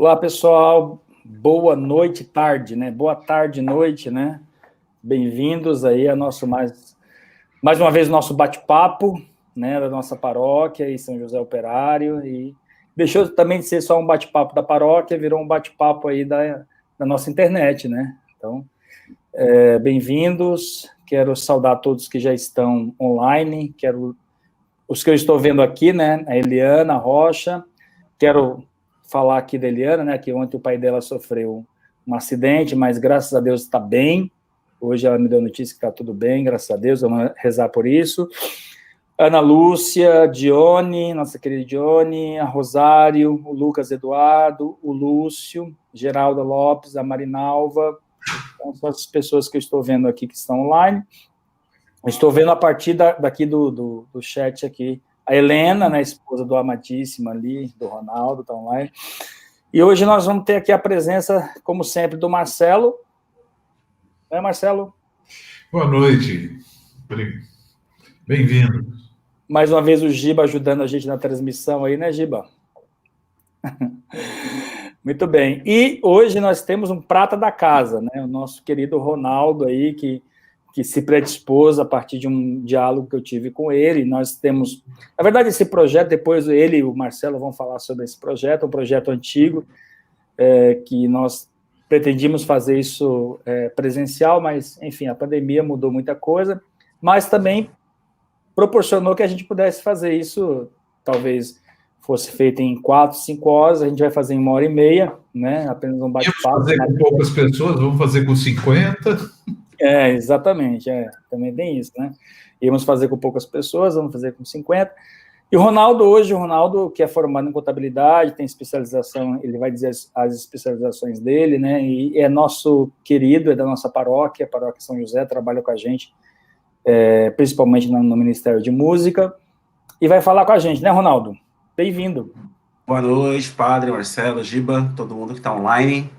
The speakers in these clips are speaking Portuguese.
Olá, pessoal. Boa noite, tarde, né? Boa tarde, noite, né? Bem-vindos aí a mais uma vez, nosso bate-papo, né, da nossa paróquia em São José Operário. E deixou também de ser só um bate-papo da paróquia, virou um bate-papo aí da nossa internet, né? Então, bem-vindos. Quero saudar todos que já estão online. Os que eu estou vendo aqui, né? A Eliana Rocha. Quero falar aqui da Eliana, né, que ontem o pai dela sofreu um acidente, mas graças a Deus está bem. Hoje ela me deu notícia que está tudo bem, graças a Deus, vamos rezar por isso. Ana Lúcia, Dione, nossa querida Dione, a Rosário, o Lucas Eduardo, o Lúcio, Geralda Lopes, a Marinalva, então, são as pessoas que eu estou vendo aqui que estão online. Estou vendo a partir daqui do chat aqui, a Helena, né, esposa do amadíssimo ali, do Ronaldo, está online. E hoje nós vamos ter aqui a presença, como sempre, do Marcelo. Né, Marcelo? Boa noite. Bem-vindo. Mais uma vez o Giba ajudando a gente na transmissão aí, né, Giba? Muito bem. E hoje nós temos um prata da casa, né? O nosso querido Ronaldo aí, que se predispôs a partir de um diálogo que eu tive com ele. Nós temos, na verdade, esse projeto, depois ele e o Marcelo vão falar sobre esse projeto, um projeto antigo, que nós pretendíamos fazer isso presencial, mas, enfim, a pandemia mudou muita coisa, mas também proporcionou que a gente pudesse fazer isso, talvez fosse feito em 4, 5 horas, a gente vai fazer em 1h30, né? Apenas um bate-papo. Vamos fazer com poucas pessoas, vamos fazer com 50. Exatamente, também tem isso, né? Íamos fazer com poucas pessoas, vamos fazer com 50. E o Ronaldo hoje, que é formado em contabilidade, tem especialização, ele vai dizer as especializações dele, né? E é nosso querido, é da nossa paróquia, a Paróquia São José, trabalha com a gente, principalmente no Ministério de Música, e vai falar com a gente, né, Ronaldo? Bem-vindo. Boa noite, Padre, Marcelo, Giba, todo mundo que está online.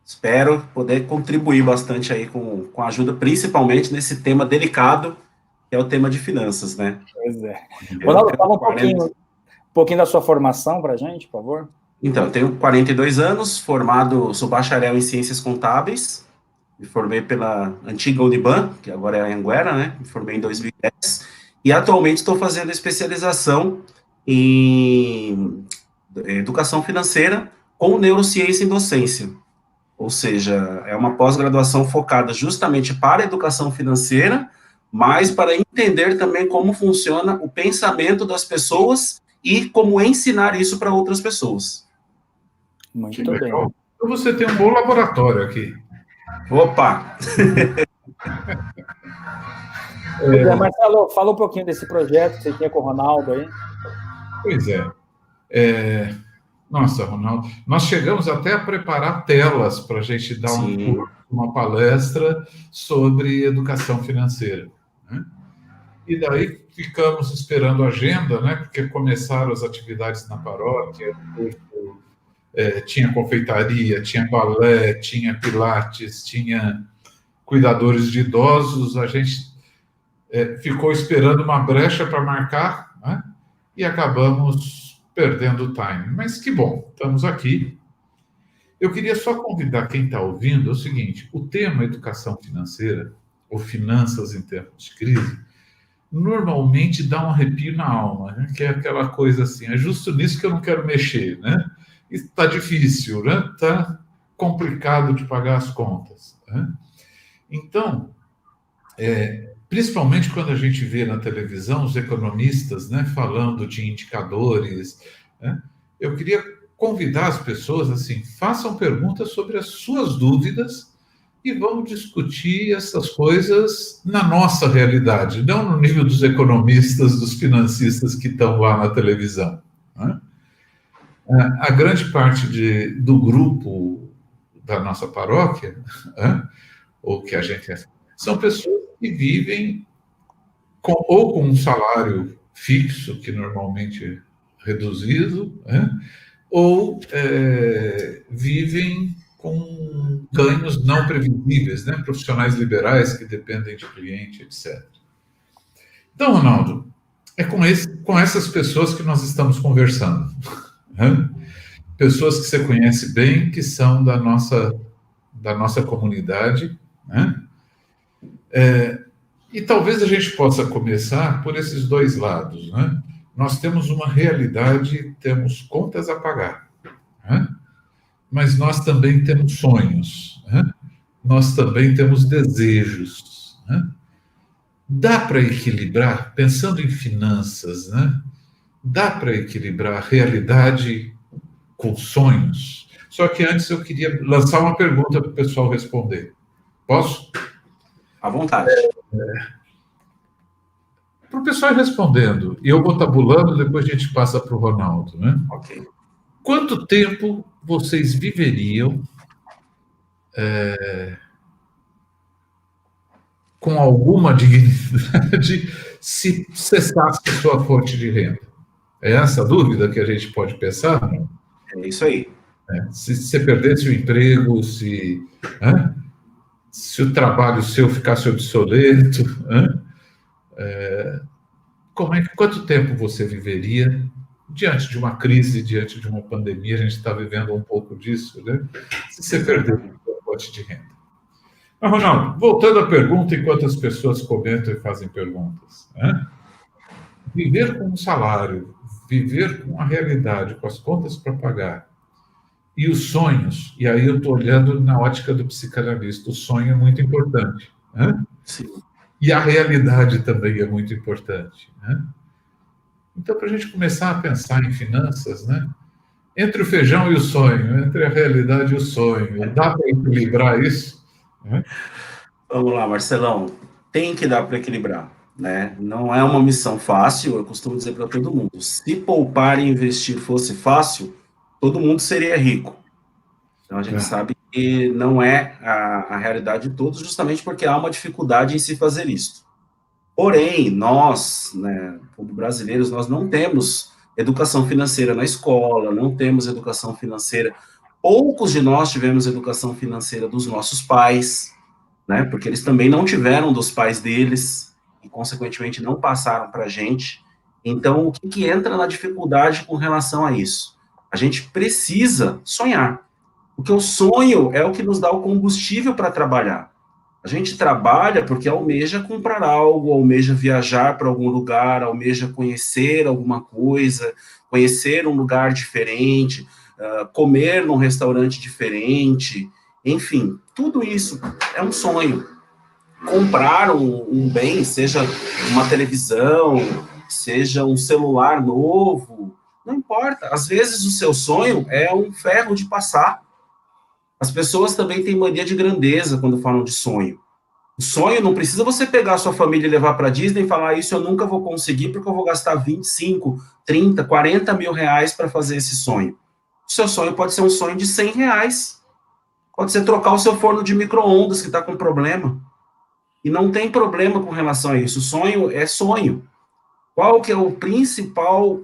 Espero poder contribuir bastante aí com a ajuda, principalmente nesse tema delicado, que é o tema de finanças, né? Pois é. Ronaldo, fala um pouquinho da sua formação para a gente, por favor. Então, eu tenho 42 anos, sou bacharel em Ciências Contábeis, me formei pela antiga Uniban, que agora é a Anhanguera, né? Me formei em 2010, e atualmente estou fazendo especialização em educação financeira com neurociência em docência. Ou seja, é uma pós-graduação focada justamente para a educação financeira, mas para entender também como funciona o pensamento das pessoas e como ensinar isso para outras pessoas. Muito bem. Então você tem um bom laboratório aqui. Opa! Marcelo, fala um pouquinho desse projeto que você tinha com o Ronaldo aí. Pois é. Nossa, Ronaldo, nós chegamos até a preparar telas para a gente dar uma palestra sobre educação financeira, né? E daí ficamos esperando a agenda, né? Porque começaram as atividades na paróquia, tinha confeitaria, tinha balé, tinha pilates, tinha cuidadores de idosos, a gente ficou esperando uma brecha para marcar, né? E acabamos perdendo o time. Mas que bom, estamos aqui. Eu queria só convidar quem está ouvindo, é o seguinte, o tema educação financeira, ou finanças em tempos de crise, normalmente dá um arrepio na alma, né? Que é aquela coisa assim, é justo nisso que eu não quero mexer, né? Está difícil, né? Está complicado de pagar as contas, né? Então, principalmente quando a gente vê na televisão os economistas, né, falando de indicadores, né, eu queria convidar as pessoas, assim, façam perguntas sobre as suas dúvidas e vamos discutir essas coisas na nossa realidade, não no nível dos economistas, dos financistas que estão lá na televisão, né? A grande parte do grupo da nossa paróquia, né, ou que a gente são pessoas que vivem ou com um salário fixo, que normalmente é reduzido, né? Ou vivem com ganhos não previsíveis, né? Profissionais liberais que dependem de cliente, etc. Então, Ronaldo, é com essas pessoas que nós estamos conversando, né? pessoas que você conhece bem, que são da nossa comunidade, né? E talvez a gente possa começar por esses dois lados, né? Nós temos uma realidade, temos contas a pagar, né? Mas nós também temos sonhos, né? Nós também temos desejos, né? Dá para equilibrar, pensando em finanças, né? Dá para equilibrar a realidade com sonhos? Só que antes eu queria lançar uma pergunta para o pessoal responder. Posso? À vontade. Para o pessoal ir respondendo, e eu vou tabulando, depois a gente passa para o Ronaldo, né? Ok. Quanto tempo vocês viveriam com alguma dignidade se cessasse a sua fonte de renda? É essa a dúvida que a gente pode pensar? É isso aí. Se você perdesse o emprego, se o trabalho seu ficasse obsoleto, quanto tempo você viveria diante de uma crise, diante de uma pandemia? A gente está vivendo um pouco disso, né? Se você perder a sua fonte de renda. Mas, Ronaldo, voltando à pergunta, enquanto as pessoas comentam e fazem perguntas, né? Viver com um salário, viver com a realidade, com as contas para pagar, e os sonhos, e aí eu estou olhando na ótica do psicanalista, o sonho é muito importante, né? Sim. E a realidade também é muito importante, né? Então, para a gente começar a pensar em finanças, né? Entre o feijão e o sonho, entre a realidade e o sonho, dá para equilibrar isso? Né? Vamos lá, Marcelão. Tem que dar para equilibrar, né? Não é uma missão fácil, eu costumo dizer para todo mundo. Se poupar e investir fosse fácil, todo mundo seria rico. Então, a gente sabe que não é a realidade de todos, justamente porque há uma dificuldade em se fazer isso. Porém, nós, né, como brasileiros, nós não temos educação financeira na escola, não temos educação financeira. Poucos de nós tivemos educação financeira dos nossos pais, né, porque eles também não tiveram dos pais deles, e, consequentemente, não passaram para a gente. Então, o que entra na dificuldade com relação a isso? A gente precisa sonhar, porque o sonho é o que nos dá o combustível para trabalhar. A gente trabalha porque almeja comprar algo, almeja viajar para algum lugar, almeja conhecer alguma coisa, conhecer um lugar diferente, comer num restaurante diferente, enfim, tudo isso é um sonho. Comprar um bem, seja uma televisão, seja um celular novo, não importa. Às vezes o seu sonho é um ferro de passar. As pessoas também têm mania de grandeza quando falam de sonho. O sonho não precisa você pegar a sua família e levar para a Disney e falar, isso eu nunca vou conseguir porque eu vou gastar 25, 30, 40 mil reais para fazer esse sonho. O seu sonho pode ser um sonho de 100 reais. Pode ser trocar o seu forno de micro-ondas que está com problema. E não tem problema com relação a isso. O sonho é sonho. Qual que é a principal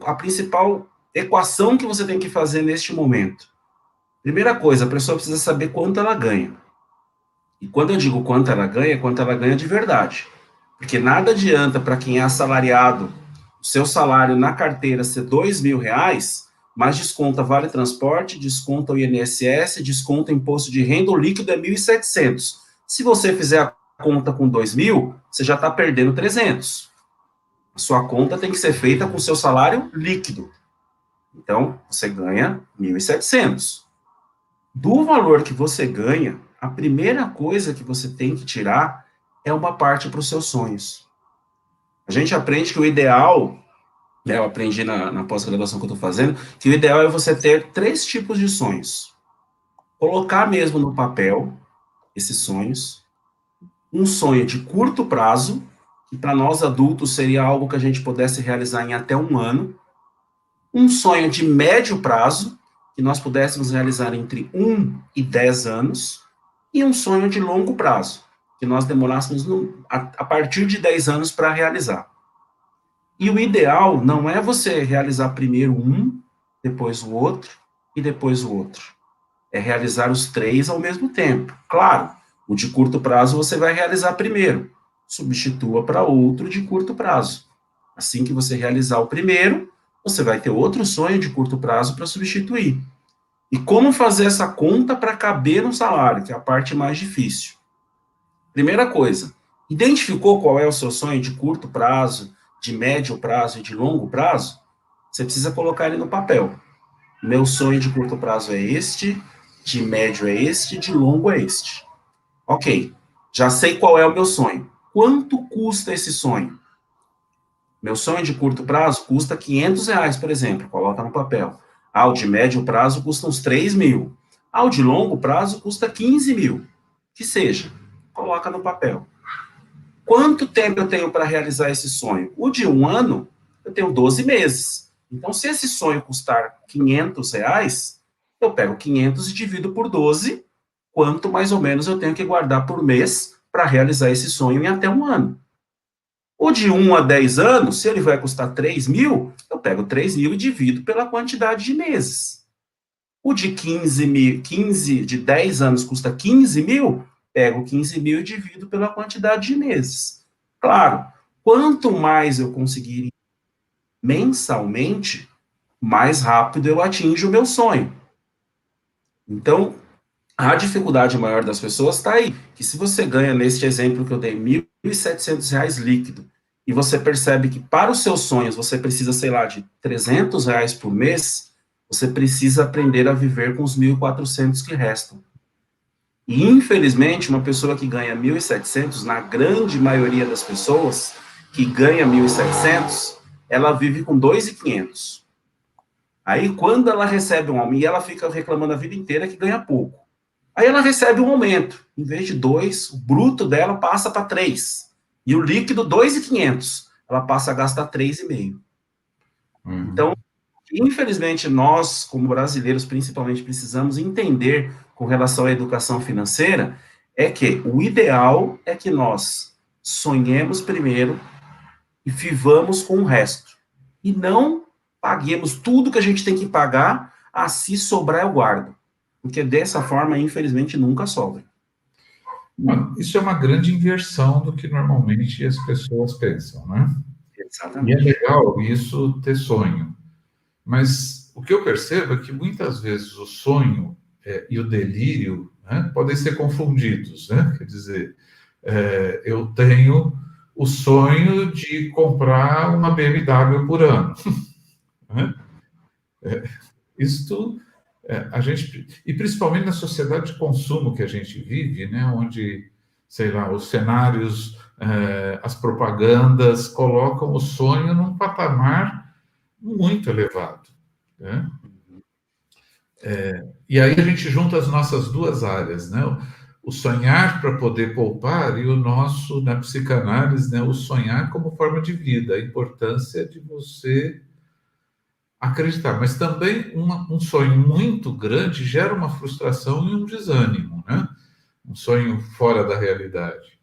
equação que você tem que fazer neste momento? Primeira coisa, a pessoa precisa saber quanto ela ganha. E quando eu digo quanto ela ganha de verdade. Porque nada adianta para quem é assalariado, o seu salário na carteira ser 2 mil reais, mas desconta vale transporte, desconta o INSS, desconta imposto de renda, o líquido é 1.700. Se você fizer a conta com 2 mil, você já está perdendo 300. A sua conta tem que ser feita com o seu salário líquido. Então, você ganha 1.700. Do valor que você ganha, a primeira coisa que você tem que tirar é uma parte para os seus sonhos. A gente aprende que o ideal, né, eu aprendi na pós-graduação que eu estou fazendo, que o ideal é você ter 3 tipos de sonhos. Colocar mesmo no papel esses sonhos. Um sonho de curto prazo, que para nós adultos seria algo que a gente pudesse realizar em até 1 ano. Um sonho de médio prazo, que nós pudéssemos realizar entre 1 e 10 anos, e um sonho de longo prazo, que nós demorássemos a partir de 10 anos para realizar. E o ideal não é você realizar primeiro um, depois o outro, e depois o outro. É realizar os 3 ao mesmo tempo. Claro, o de curto prazo você vai realizar primeiro, substitua para outro de curto prazo. Assim que você realizar o primeiro, você vai ter outro sonho de curto prazo para substituir. E como fazer essa conta para caber no salário, que é a parte mais difícil? Primeira coisa, identificou qual é o seu sonho de curto prazo, de médio prazo e de longo prazo? Você precisa colocar ele no papel. Meu sonho de curto prazo é este, de médio é este, de longo é este. Ok, já sei qual é o meu sonho. Quanto custa esse sonho? Meu sonho de curto prazo custa R$ 500, por exemplo, coloca no papel. O de médio prazo custa uns 3 mil. O de longo prazo custa 15 mil. Que seja, coloca no papel. Quanto tempo eu tenho para realizar esse sonho? O de 1 ano, eu tenho 12 meses. Então, se esse sonho custar R$ 500, eu pego 500 e divido por 12, quanto mais ou menos eu tenho que guardar por mês para realizar esse sonho em até 1 ano. O de 1 a 10 anos, se ele vai custar 3 mil, eu pego 3 mil e divido pela quantidade de meses. O de 15 de 10 anos custa 15 mil, pego 15 mil e divido pela quantidade de meses. Claro, quanto mais eu conseguir mensalmente, mais rápido eu atinjo o meu sonho. Então, a dificuldade maior das pessoas está aí, que se você ganha, neste exemplo que eu dei, R$ 1.700 líquido, e você percebe que para os seus sonhos você precisa, sei lá, de R$ 300 por mês, você precisa aprender a viver com os 1.400 que restam. E, infelizmente, uma pessoa que ganha 1.700, na grande maioria das pessoas que ganha 1.700, ela vive com 2.500. Aí, quando ela recebe um aumento, e ela fica reclamando a vida inteira que ganha pouco. Aí ela recebe um aumento. Em vez de 2, o bruto dela passa para 3. E o líquido, 2.500. Ela passa a gastar 3,5. Então, infelizmente, nós, como brasileiros, principalmente, precisamos entender com relação à educação financeira, é que o ideal é que nós sonhemos primeiro e vivamos com o resto. E não paguemos tudo que a gente tem que pagar, se sobrar eu guardo. Porque dessa forma, infelizmente, nunca sobra. Isso é uma grande inversão do que normalmente as pessoas pensam, né? Exatamente. E é legal isso ter sonho. Mas o que eu percebo é que muitas vezes o sonho e o delírio, né, podem ser confundidos, né? Quer dizer, eu tenho o sonho de comprar uma BMW por ano. Né? Isto, a gente, e principalmente na sociedade de consumo que a gente vive, né, onde, sei lá, os cenários, as propagandas colocam o sonho num patamar muito elevado. Né? E aí a gente junta as nossas duas áreas, né? O sonhar para poder poupar e o nosso, na psicanálise, né, o sonhar como forma de vida, a importância de você acreditar. Mas também um sonho muito grande gera uma frustração e um desânimo, né? Um sonho fora da realidade.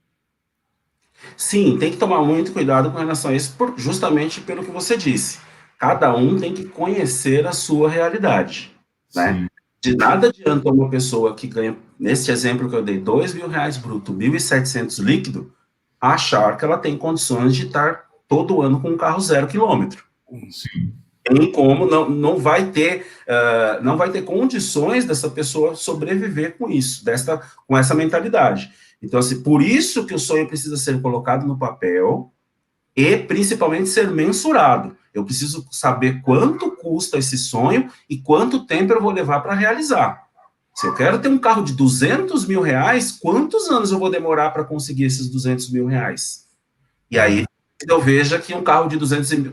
Sim, tem que tomar muito cuidado com relação a isso, justamente pelo que você disse. Cada um tem que conhecer a sua realidade, né? De nada adianta uma pessoa que ganha, nesse exemplo que eu dei, R$ 2.000 bruto, 1.700 líquido, achar que ela tem condições de estar todo ano com um carro 0 quilômetro. Sim. Tem como, não vai ter condições dessa pessoa sobreviver com isso, com essa mentalidade. Então, assim, por isso que o sonho precisa ser colocado no papel e, principalmente, ser mensurado. Eu preciso saber quanto custa esse sonho e quanto tempo eu vou levar para realizar. Se eu quero ter um carro de R$ 200 mil, quantos anos eu vou demorar para conseguir esses R$ 200 mil? E aí, eu vejo que um carro de R$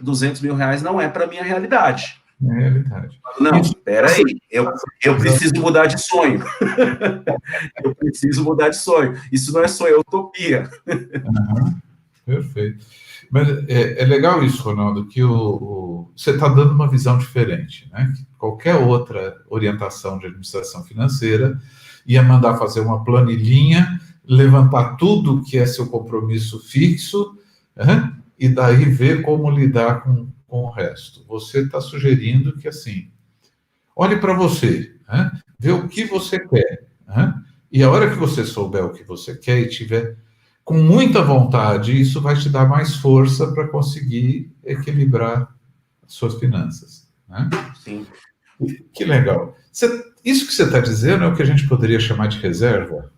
200 mil não é para a minha realidade. É realidade. Não, peraí, eu preciso mudar de sonho. Eu preciso mudar de sonho. Isso não é sonho, é utopia. Perfeito. Mas é legal isso, Ronaldo, que você está dando uma visão diferente, né? Qualquer outra orientação de administração financeira ia mandar fazer uma planilhinha, levantar tudo que é seu compromisso fixo, né? E daí ver como lidar com o resto. Você está sugerindo que, assim, olhe para você, né? Vê o que você quer, né? E a hora que você souber o que você quer e tiver com muita vontade, isso vai te dar mais força para conseguir equilibrar suas finanças, né? Sim. Que legal. Isso que você está dizendo é o que a gente poderia chamar de reserva?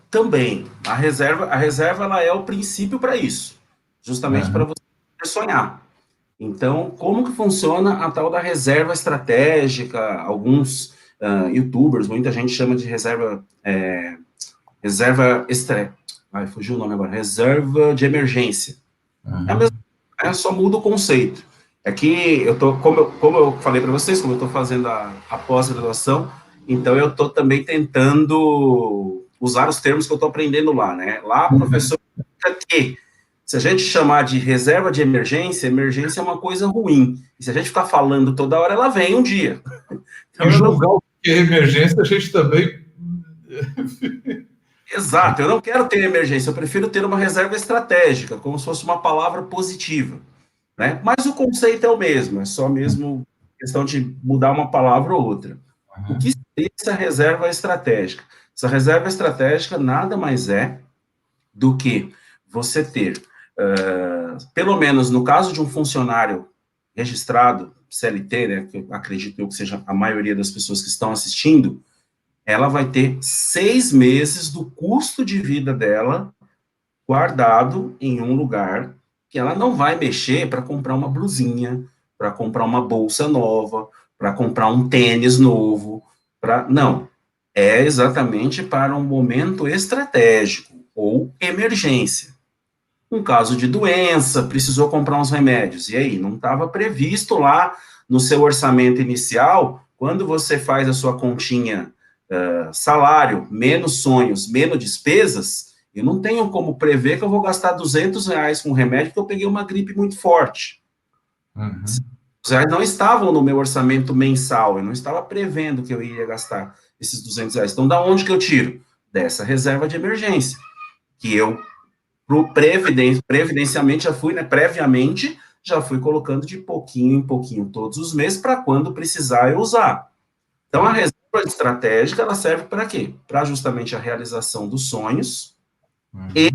Também. A reserva ela é o princípio para isso. Justamente para você sonhar. Então, como que funciona a tal da reserva estratégica? Alguns youtubers, muita gente chama de reserva fugiu o nome agora, reserva de emergência. É a mesma, só muda o conceito. É que como eu falei para vocês, como eu estou fazendo a pós-graduação, então eu estou também tentando usar os termos que eu estou aprendendo lá, né? Lá, professor, que se a gente chamar de reserva de emergência, emergência é uma coisa ruim. E se a gente ficar falando toda hora, ela vem um dia. Então, julgar o que é emergência, a gente também... Exato, eu não quero ter emergência, eu prefiro ter uma reserva estratégica, como se fosse uma palavra positiva, né? Mas o conceito é o mesmo, é só mesmo questão de mudar uma palavra ou outra. O que seria essa reserva estratégica? Essa reserva estratégica nada mais é do que você ter, pelo menos no caso de um funcionário registrado, CLT, né, que eu acredito que seja a maioria das pessoas que estão assistindo, ela vai ter 6 meses do custo de vida dela guardado em um lugar que ela não vai mexer para comprar uma blusinha, para comprar uma bolsa nova, para comprar um tênis novo, não. É exatamente para um momento estratégico ou emergência. Um caso de doença, precisou comprar uns remédios. E aí, não estava previsto lá no seu orçamento inicial, quando você faz a sua continha salário, menos sonhos, menos despesas, eu não tenho como prever que eu vou gastar R$200 com remédio porque eu peguei uma gripe muito forte. Os reais não estavam no meu orçamento mensal, eu não estava prevendo que eu iria gastar esses R$200. Então, da onde que eu tiro? Dessa reserva de emergência, que eu, previdencialmente, já fui, né, previamente, já fui colocando de pouquinho em pouquinho todos os meses, para quando precisar eu usar. Então, a reserva estratégica, ela serve para quê? Para justamente a realização dos sonhos e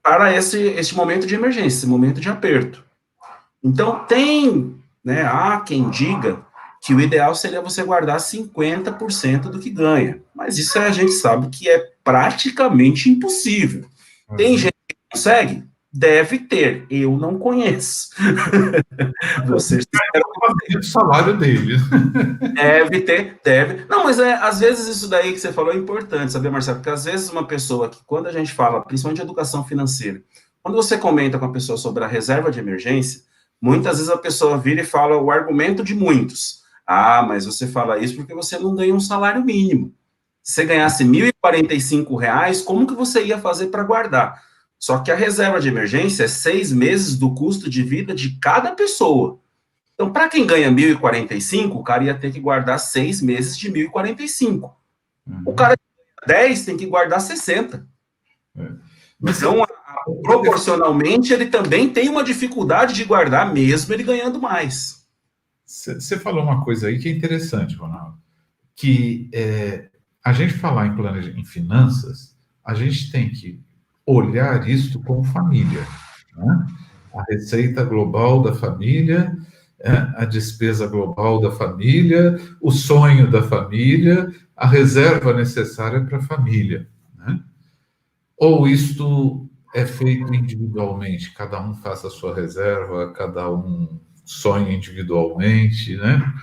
para esse momento de emergência, esse momento de aperto. Então, há quem diga que o ideal seria você guardar 50% do que ganha, mas isso a gente sabe que é praticamente impossível. Tem gente que consegue? Deve ter, eu não conheço. Vocês o salário dele. Deve. Não, mas às vezes isso daí que você falou é importante, saber, Marcelo? Porque às vezes uma pessoa que, quando a gente fala, principalmente de educação financeira, quando você comenta com a pessoa sobre a reserva de emergência, muitas vezes a pessoa vira e fala o argumento de muitos. Ah, mas você fala isso porque você não ganha um salário mínimo. Se você ganhasse R$1.045, como que você ia fazer para guardar? Só que a reserva de emergência é 6 meses do custo de vida de cada pessoa. Então, para quem ganha 1.045, o cara ia ter que guardar 6 meses de 1.045. O cara que ganha 10 tem que guardar 60. Então, proporcionalmente, ele também tem uma dificuldade de guardar, mesmo ele ganhando mais. Você falou uma coisa aí que é interessante, Ronaldo, que a gente falar em finanças, a gente tem que olhar isso como família, né? A receita global da família, a despesa global da família, o sonho da família, a reserva necessária para a família, né? Ou isto é feito individualmente, cada um faz a sua reserva, cada um sonha individualmente, né?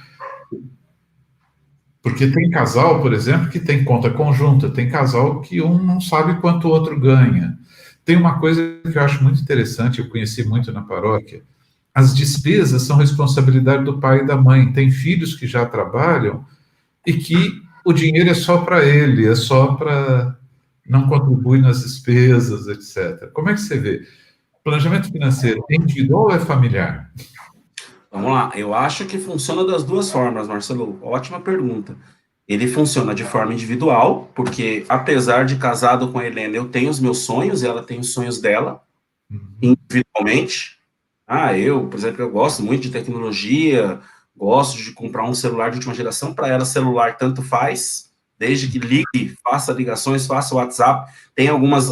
Porque tem casal, por exemplo, que tem conta conjunta, tem casal que um não sabe quanto o outro ganha. Tem uma coisa que eu acho muito interessante, eu conheci muito na paróquia, as despesas são responsabilidade do pai e da mãe. Tem filhos que já trabalham e que o dinheiro é só para ele, é só para... não contribui nas despesas, etc. Como é que você vê? Planejamento financeiro é individual ou é familiar? Vamos lá, eu acho que funciona das duas formas, Marcelo. Ótima pergunta. Ele funciona de forma individual, porque apesar de casado com a Helena, eu tenho os meus sonhos, e ela tem os sonhos dela, individualmente. Por exemplo, eu gosto muito de tecnologia, gosto de comprar um celular de última geração, para ela celular tanto faz, desde que ligue, faça ligações, faça WhatsApp, tem alguns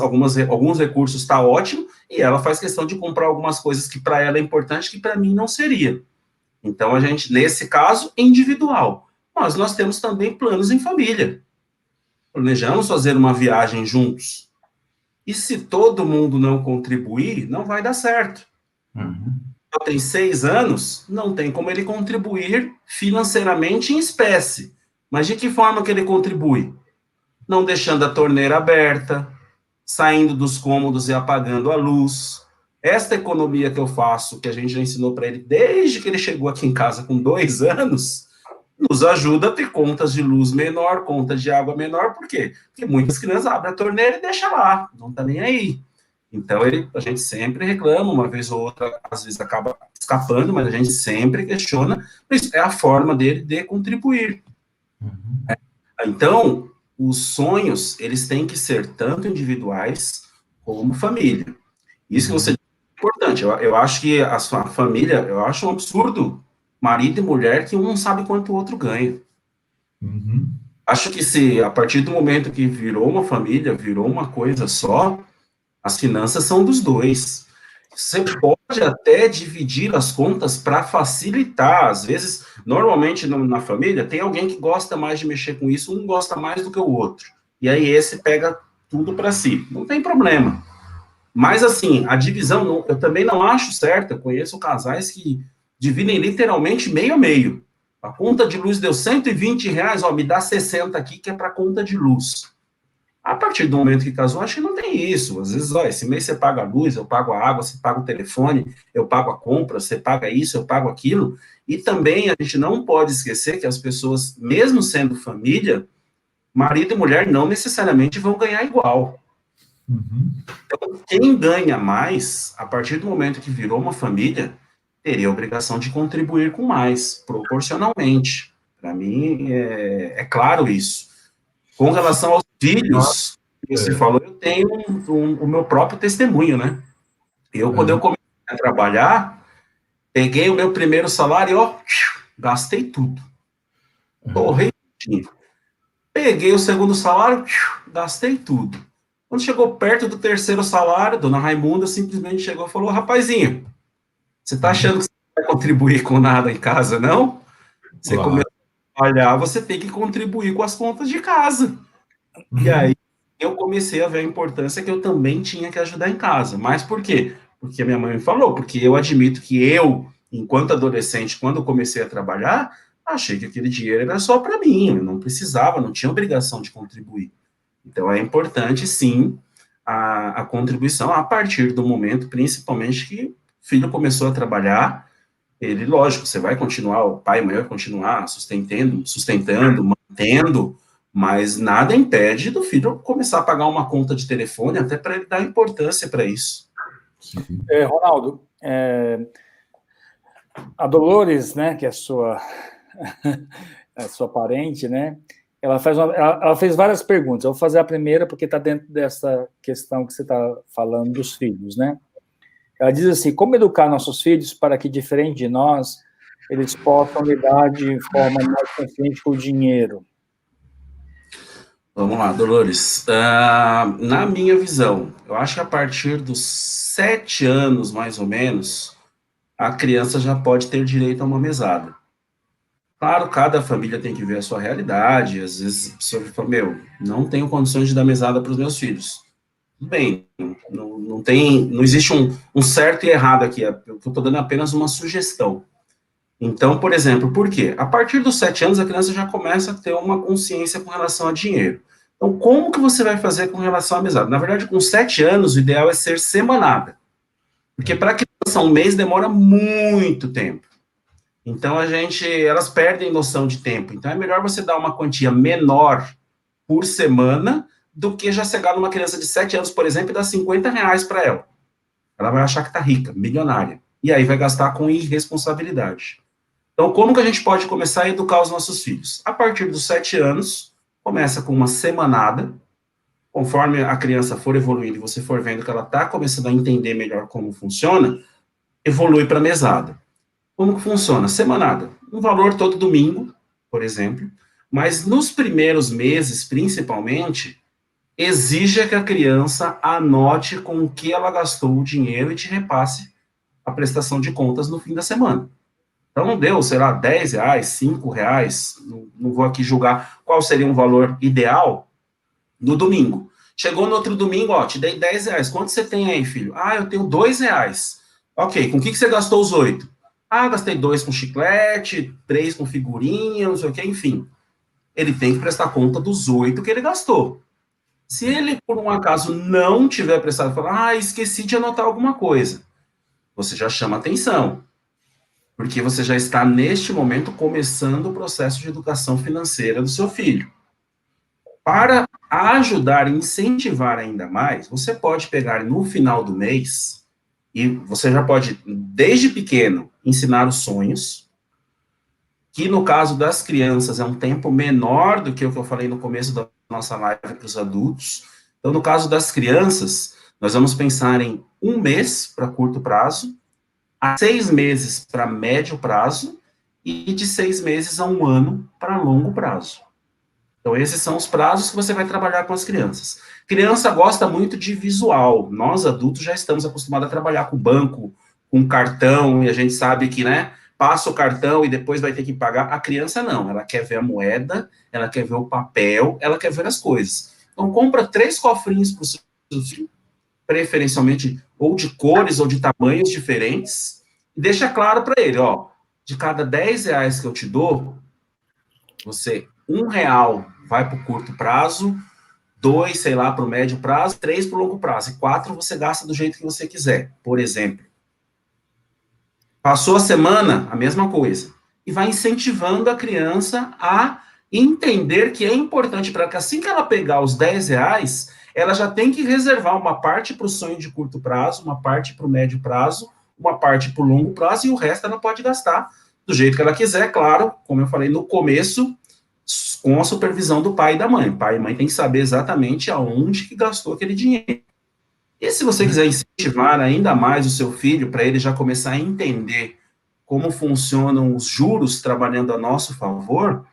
recursos, está ótimo, e ela faz questão de comprar algumas coisas que para ela é importante, que para mim não seria. Então, a gente, nesse caso, individual. Mas nós temos também planos em família. Planejamos fazer uma viagem juntos. E se todo mundo não contribuir, não vai dar certo. Uhum. Tem 6 anos, não tem como ele contribuir financeiramente em espécie. Mas de que forma que ele contribui? Não deixando a torneira aberta, saindo dos cômodos e apagando a luz. Esta economia que eu faço, que a gente já ensinou para ele desde que ele chegou aqui em casa com 2 anos, nos ajuda a ter contas de luz menor, conta de água menor. Por quê? Porque muitas crianças abrem a torneira e deixam lá, não está nem aí. Então, a gente sempre reclama, uma vez ou outra, às vezes acaba escapando, mas a gente sempre questiona, mas é a forma dele de contribuir. Uhum. Então, os sonhos, eles têm que ser tanto individuais como família. Isso que você disse é importante. Eu acho que a sua família, eu acho um absurdo, marido e mulher, que um não sabe quanto o outro ganha. Uhum. Acho que se, a partir do momento que virou uma família, virou uma coisa só, as finanças são dos dois. Você pode até dividir as contas para facilitar. Às vezes, normalmente na família, tem alguém que gosta mais de mexer com isso, um gosta mais do que o outro. E aí esse pega tudo para si. Não tem problema. Mas, assim, a divisão, eu também não acho certa. Eu conheço casais que dividem literalmente meio a meio. A conta de luz deu R$ 120, ó, me dá 60 aqui, que é para conta de luz. A partir do momento que casou, acho que não tem isso. Às vezes, ó, esse mês você paga a luz, eu pago a água, você paga o telefone, eu pago a compra, você paga isso, eu pago aquilo. E também a gente não pode esquecer que as pessoas, mesmo sendo família, marido e mulher não necessariamente vão ganhar igual. Uhum. Então, quem ganha mais, a partir do momento que virou uma família, teria a obrigação de contribuir com mais, proporcionalmente. Para mim, é claro isso. Com relação aos filhos, que você falou, eu tenho o meu próprio testemunho, né? Quando eu comecei a trabalhar, peguei o meu primeiro salário e, ó, gastei tudo. Torrei tudo. Peguei o segundo salário, gastei tudo. Quando chegou perto do terceiro salário, dona Raimunda simplesmente chegou e falou, rapazinho, você tá achando que você não vai contribuir com nada em casa, não? Você começou a trabalhar, você tem que contribuir com as contas de casa. E aí, eu comecei a ver a importância que eu também tinha que ajudar em casa. Mas por quê? Porque a minha mãe me falou, porque eu admito que eu, enquanto adolescente, quando eu comecei a trabalhar, achei que aquele dinheiro era só para mim, eu não precisava, não tinha obrigação de contribuir. Então, é importante, sim, a contribuição a partir do momento, principalmente, que o filho começou a trabalhar. Ele, lógico, você vai continuar, o pai e a mãe vai continuar sustentando, mantendo, mas nada impede do filho começar a pagar uma conta de telefone, até para ele dar importância para isso. Ronaldo, a Dolores, né, que é a sua parente, né, ela fez várias perguntas. Eu vou fazer a primeira porque está dentro dessa questão que você está falando dos filhos, né? Ela diz assim, como educar nossos filhos para que, diferente de nós, eles possam lidar de forma mais consciente com o dinheiro? Vamos lá, Dolores. Na minha visão, eu acho que a partir dos 7 anos, mais ou menos, a criança já pode ter direito a uma mesada. Claro, cada família tem que ver a sua realidade. Às vezes a pessoa fala, não tenho condições de dar mesada para os meus filhos. Tudo bem, não existe um certo e errado aqui, eu estou dando apenas uma sugestão. Então, por exemplo, por quê? A partir dos 7 anos, a criança já começa a ter uma consciência com relação a dinheiro. Então, como que você vai fazer com relação à mesada? Na verdade, com 7 anos, o ideal é ser semanada. Porque para a criança, um mês demora muito tempo. Então, elas perdem noção de tempo. Então, é melhor você dar uma quantia menor por semana do que já chegar numa criança de 7 anos, por exemplo, e dar R$ 50 para ela. Ela vai achar que está rica, milionária. E aí vai gastar com irresponsabilidade. Então, como que a gente pode começar a educar os nossos filhos? A partir dos 7 anos, começa com uma semanada. Conforme a criança for evoluindo e você for vendo que ela está começando a entender melhor como funciona, evolui para mesada. Como que funciona? Semanada. Um valor todo domingo, por exemplo. Mas nos primeiros meses, principalmente, exija que a criança anote com o que ela gastou o dinheiro e te repasse a prestação de contas no fim da semana. Então, deu, sei lá, R$10, R$5, não vou aqui julgar qual seria um valor ideal, no domingo. Chegou no outro domingo, ó, te dei R$10. Quanto você tem aí, filho? Ah, eu tenho R$2. Ok, com o que você gastou os 8? Ah, gastei 2 com chiclete, 3 com figurinha, não sei o que, enfim. Ele tem que prestar conta dos 8 que ele gastou. Se ele, por um acaso, não tiver prestado, falar, esqueci de anotar alguma coisa, você já chama atenção. Porque você já está, neste momento, começando o processo de educação financeira do seu filho. Para ajudar e incentivar ainda mais, você pode pegar no final do mês, e você já pode, desde pequeno, ensinar os sonhos, que no caso das crianças é um tempo menor do que o que eu falei no começo da nossa live para os adultos. Então, no caso das crianças, nós vamos pensar em 1 mês para curto prazo, a 6 meses para médio prazo, e de 6 meses a 1 ano para longo prazo. Então, esses são os prazos que você vai trabalhar com as crianças. Criança gosta muito de visual. Nós, adultos, já estamos acostumados a trabalhar com banco, com cartão, e a gente sabe que, né, passa o cartão e depois vai ter que pagar. A criança não, ela quer ver a moeda, ela quer ver o papel, ela quer ver as coisas. Então, compra 3 cofrinhos para o seu filho, preferencialmente ou de cores ou de tamanhos diferentes, e deixa claro para ele, ó, de cada R$10 que eu te dou, você, R$1 vai para o curto prazo, 2, sei lá, para o médio prazo, 3 para o longo prazo, e 4 você gasta do jeito que você quiser, por exemplo. Passou a semana, a mesma coisa. E vai incentivando a criança a entender que é importante para que assim que ela pegar os R$10, ela já tem que reservar uma parte para o sonho de curto prazo, uma parte para o médio prazo, uma parte para o longo prazo, e o resto ela pode gastar do jeito que ela quiser, claro, como eu falei no começo, com a supervisão do pai e da mãe. O pai e mãe tem que saber exatamente aonde que gastou aquele dinheiro. E se você quiser incentivar ainda mais o seu filho, para ele já começar a entender como funcionam os juros trabalhando a nosso favor,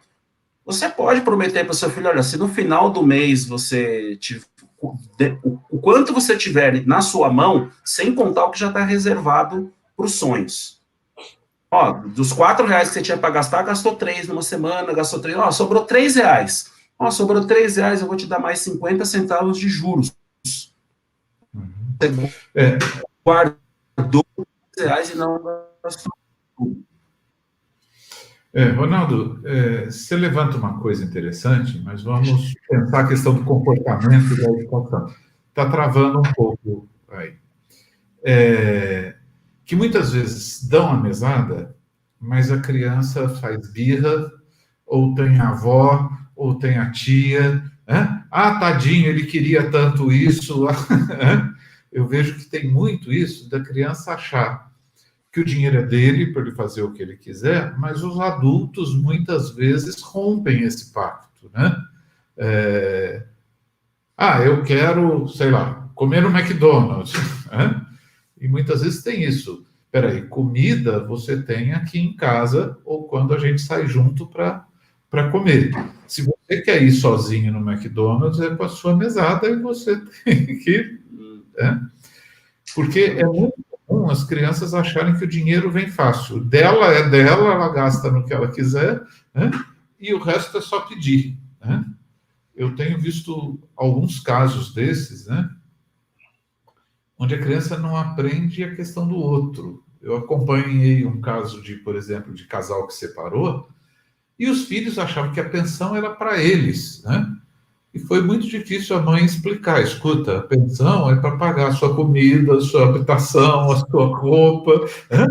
você pode prometer para o seu filho, olha, se no final do mês você tiver, o quanto você tiver na sua mão, sem contar o que já está reservado para os sonhos. Ó, dos R$4 que você tinha para gastar, gastou 3 numa semana, gastou 3, ó, sobrou R$3. Ó, sobrou R$3, eu vou te dar mais 50 centavos de juros. Você guardou R$3 e não gastou. Ronaldo, você levanta uma coisa interessante, mas vamos pensar a questão do comportamento da educação. Está travando um pouco aí. Que muitas vezes dão a mesada, mas a criança faz birra, ou tem a avó, ou tem a tia. Tadinho, ele queria tanto isso. Eu vejo que tem muito isso da criança achar que o dinheiro é dele para ele fazer o que ele quiser, mas os adultos muitas vezes rompem esse pacto, né? Eu quero, sei lá, comer no McDonald's, né? E muitas vezes tem isso. Peraí, comida você tem aqui em casa ou quando a gente sai junto para comer. Se você quer ir sozinho no McDonald's, é com a sua mesada e você tem que... Porque é muito comum as crianças acharem que o dinheiro vem fácil. Dela é dela, ela gasta no que ela quiser, né? E o resto é só pedir, né? Eu tenho visto alguns casos desses, né? Onde a criança não aprende a questão do outro. Eu acompanhei um caso de, por exemplo, de casal que separou, e os filhos achavam que a pensão era para eles, né? E foi muito difícil a mãe explicar, escuta, a pensão é para pagar a sua comida, a sua habitação, a sua roupa, né?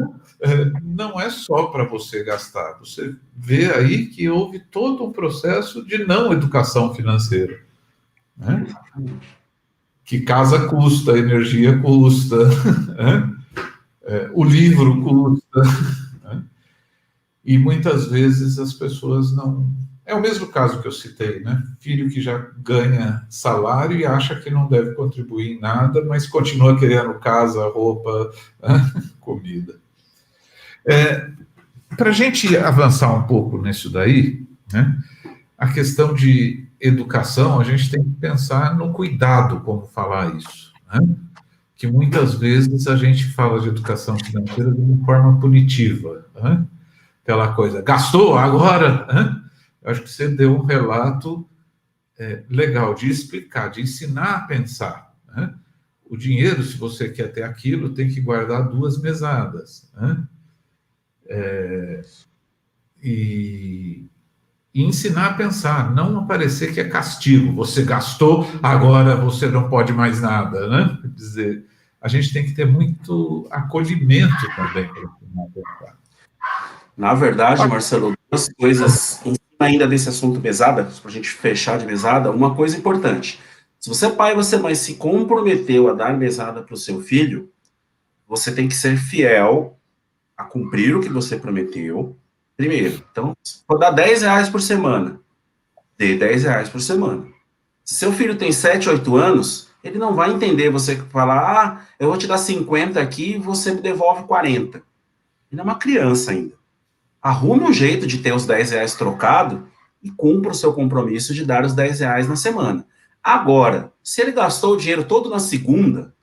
Não é só para você gastar. Você vê aí que houve todo um processo de não educação financeira, né? Que casa custa, energia custa, né? O livro custa, né? E muitas vezes as pessoas não... É o mesmo caso que eu citei, né? Filho que já ganha salário e acha que não deve contribuir em nada, mas continua querendo casa, roupa, comida. Para a gente avançar um pouco nisso daí, né? A questão de educação, a gente tem que pensar no cuidado como falar isso, né? Que muitas vezes a gente fala de educação financeira de uma forma punitiva, né? aquela coisa, gastou agora? Eu acho que você deu um relato legal de explicar, de ensinar a pensar. Né? O dinheiro, se você quer ter aquilo, tem que guardar 2 mesadas. Né? E ensinar a pensar, não aparecer que é castigo. Você gastou, agora você não pode mais nada. Né? Quer dizer, a gente tem que ter muito acolhimento também para ensinar a pensar. Na verdade, Marcelo, duas coisas, em cima ainda desse assunto mesada, para a gente fechar de mesada, uma coisa importante. Se você é pai e você mãe se comprometeu a dar mesada para o seu filho, você tem que ser fiel a cumprir o que você prometeu, primeiro. Então, se for dar R$10 por semana, dê R$10 por semana. Se seu filho tem 7, 8 anos, ele não vai entender você falar, eu vou te dar 50 aqui e você me devolve 40. Ele é uma criança ainda. Arrume um jeito de ter os R$10 trocado e cumpra o seu compromisso de dar os R$10 na semana. Agora, se ele gastou o dinheiro todo na segunda,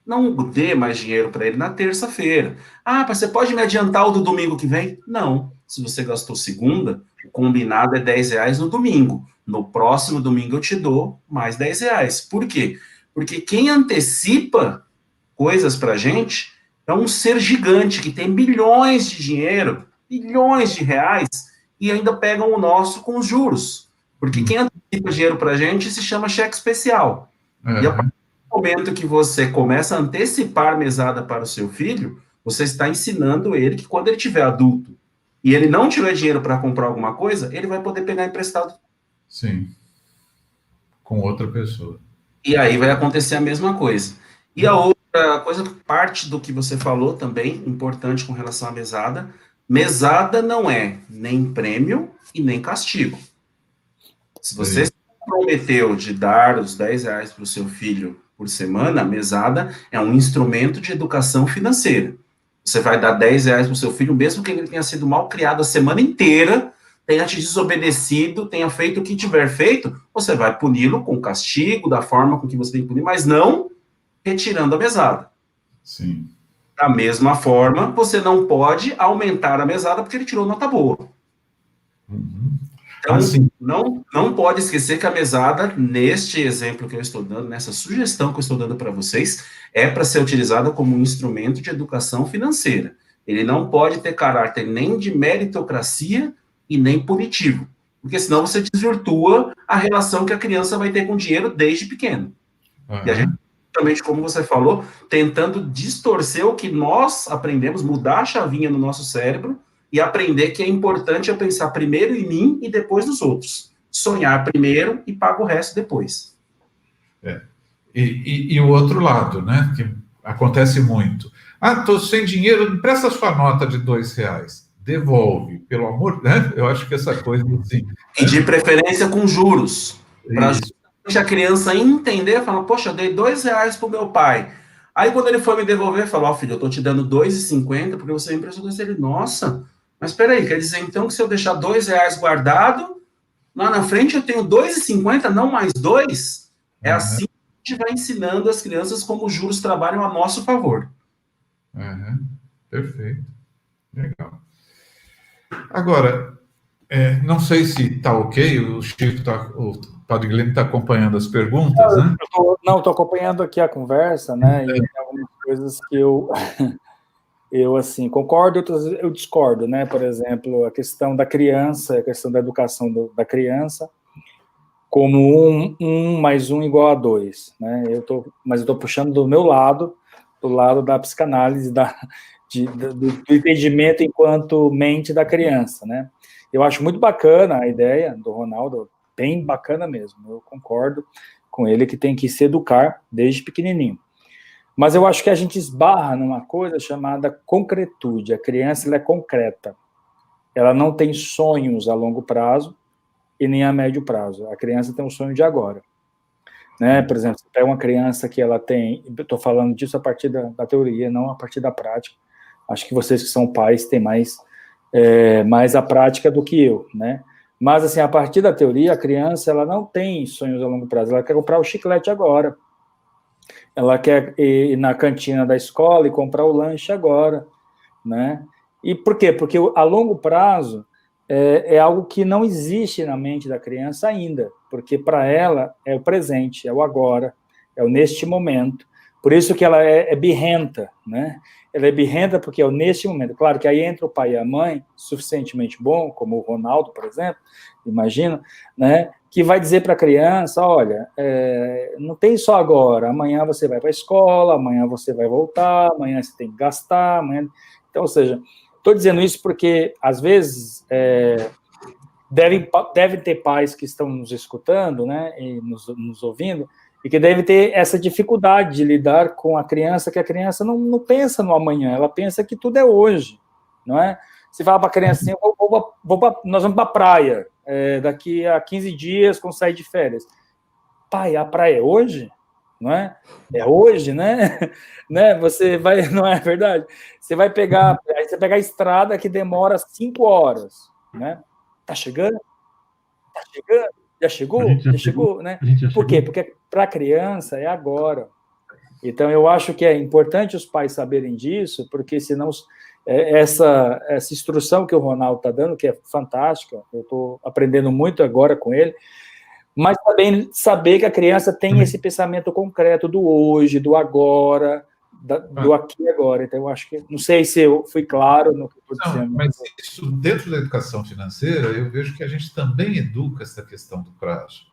não dê mais dinheiro para ele na terça-feira. Ah, mas você pode me adiantar o do domingo que vem? Não. Se você gastou segunda, o combinado é R$10 no domingo. No próximo domingo eu te dou mais R$10. Por quê? Porque quem antecipa coisas para a gente é um ser gigante que tem bilhões de dinheiro, bilhões de reais, e ainda pegam o nosso com os juros. Porque quem antecipa dinheiro para a gente se chama cheque especial. E a partir do momento que você começa a antecipar mesada para o seu filho, você está ensinando ele que quando ele tiver adulto e ele não tiver dinheiro para comprar alguma coisa, ele vai poder pegar emprestado. Sim. Com outra pessoa. E aí vai acontecer a mesma coisa. E a outra coisa, parte do que você falou também, importante com relação à mesada não é nem prêmio e nem castigo. Se você se comprometeu de dar os R$10 para o seu filho por semana, a mesada é um instrumento de educação financeira. Você vai dar R$10 para o seu filho, mesmo que ele tenha sido mal criado a semana inteira, tenha te desobedecido, tenha feito o que tiver feito, você vai puni-lo com castigo, da forma com que você tem que punir, mas não retirando a mesada. Sim. Da mesma forma, você não pode aumentar a mesada porque ele tirou nota boa. Uhum. Então, assim, não pode esquecer que a mesada, neste exemplo que eu estou dando, nessa sugestão que eu estou dando para vocês, é para ser utilizada como um instrumento de educação financeira. Ele não pode ter caráter nem de meritocracia e nem punitivo, porque senão você desvirtua a relação que a criança vai ter com o dinheiro desde pequeno. E a gente, justamente como você falou, tentando distorcer o que nós aprendemos, mudar a chavinha no nosso cérebro e aprender que é importante eu pensar primeiro em mim e depois nos outros. Sonhar primeiro e pago o resto depois. E o outro lado, né, que acontece muito. Estou sem dinheiro, empresta sua nota de R$2. Devolve, pelo amor, né? Eu acho que essa coisa assim. E de preferência com juros. Para justamente a criança entender, falar, poxa, eu dei R$2 pro meu pai. Aí quando ele foi me devolver, falou, filho, eu tô te dando R$2,50 porque você me emprestou R$2. Ele, nossa, mas peraí, quer dizer então que se eu deixar R$2 guardado, lá na frente eu tenho R$2,50, não mais 2? É assim que a gente vai ensinando as crianças como os juros trabalham a nosso favor. Perfeito. Legal. Agora, não sei se está ok, o Padre Guilherme está acompanhando as perguntas, né? Estou acompanhando aqui a conversa, né? E tem algumas coisas que eu assim, concordo, outras eu discordo, né? Por exemplo, a questão da criança, a questão da educação da criança, como 1 mais 1 igual a 2, né? Mas eu estou puxando do meu lado, do lado da psicanálise, do entendimento enquanto mente da criança, né? Eu acho muito bacana a ideia do Ronaldo, bem bacana mesmo, eu concordo com ele que tem que se educar desde pequenininho. Mas eu acho que a gente esbarra numa coisa chamada concretude. A criança ela é concreta. Ela não tem sonhos a longo prazo e nem a médio prazo. A criança tem um sonho de agora. Né? Por exemplo, você pega uma criança que ela tem... Estou falando disso a partir da teoria, não a partir da prática. Acho que vocês que são pais têm mais a prática do que eu, né? Mas, assim, a partir da teoria, a criança ela não tem sonhos a longo prazo. Ela quer comprar o chiclete agora. Ela quer ir na cantina da escola e comprar o lanche agora, né? E por quê? Porque a longo prazo é algo que não existe na mente da criança ainda, porque para ela é o presente, é o agora, é o neste momento. Por isso que ela é birrenta, né? Ela é birrenta porque é o neste momento. Claro que aí entra o pai e a mãe, suficientemente bom, como o Ronaldo, por exemplo, imagina, né? Que vai dizer para a criança, olha, não tem só agora, amanhã você vai para a escola, amanhã você vai voltar, amanhã você tem que gastar, amanhã... Então, ou seja, estou dizendo isso porque, às vezes, devem ter pais que estão nos escutando, né, e nos ouvindo, e que devem ter essa dificuldade de lidar com a criança, que a criança não pensa no amanhã, ela pensa que tudo é hoje, não é? Você fala para a criança assim, nós vamos para a praia, daqui a 15 dias, quando sair de férias. Pai, a praia é hoje? Não é? É hoje, né? Né? Você vai, não é verdade? Você vai pegar, aí você pega a estrada que demora 5 horas, né? Tá chegando? Tá chegando? Já chegou? Já chegou, né? Por quê? Porque para a criança é agora. Então, eu acho que é importante os pais saberem disso, porque senão essa instrução que o Ronaldo está dando, que é fantástica, eu estou aprendendo muito agora com ele, mas também saber que a criança tem esse pensamento concreto do hoje, do agora, do aqui e agora. Então, eu acho que, não sei se eu fui claro no que eu estou dizendo. Mas isso, dentro da educação financeira, eu vejo que a gente também educa essa questão do prazo.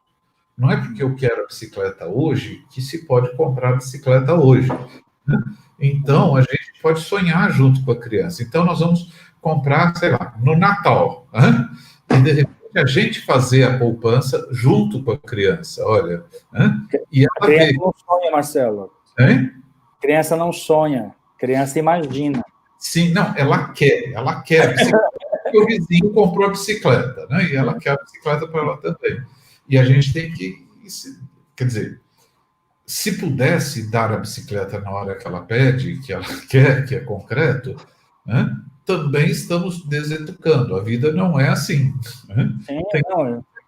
Não é porque eu quero a bicicleta hoje que se pode comprar a bicicleta hoje, né? Então, a gente pode sonhar junto com a criança. Então, nós vamos comprar, sei lá, no Natal, né? E de repente a gente fazer a poupança junto com a criança, olha. Né? E a criança não sonha, Marcelo. Hein? Criança não sonha, criança imagina. Sim, não, ela quer a bicicleta. O vizinho comprou a bicicleta, né? E ela quer a bicicleta para ela também. E a gente tem que, quer dizer, se pudesse dar a bicicleta na hora que ela pede, que ela quer, que é concreto, né? Também estamos deseducando. A vida não é assim. Né? Tem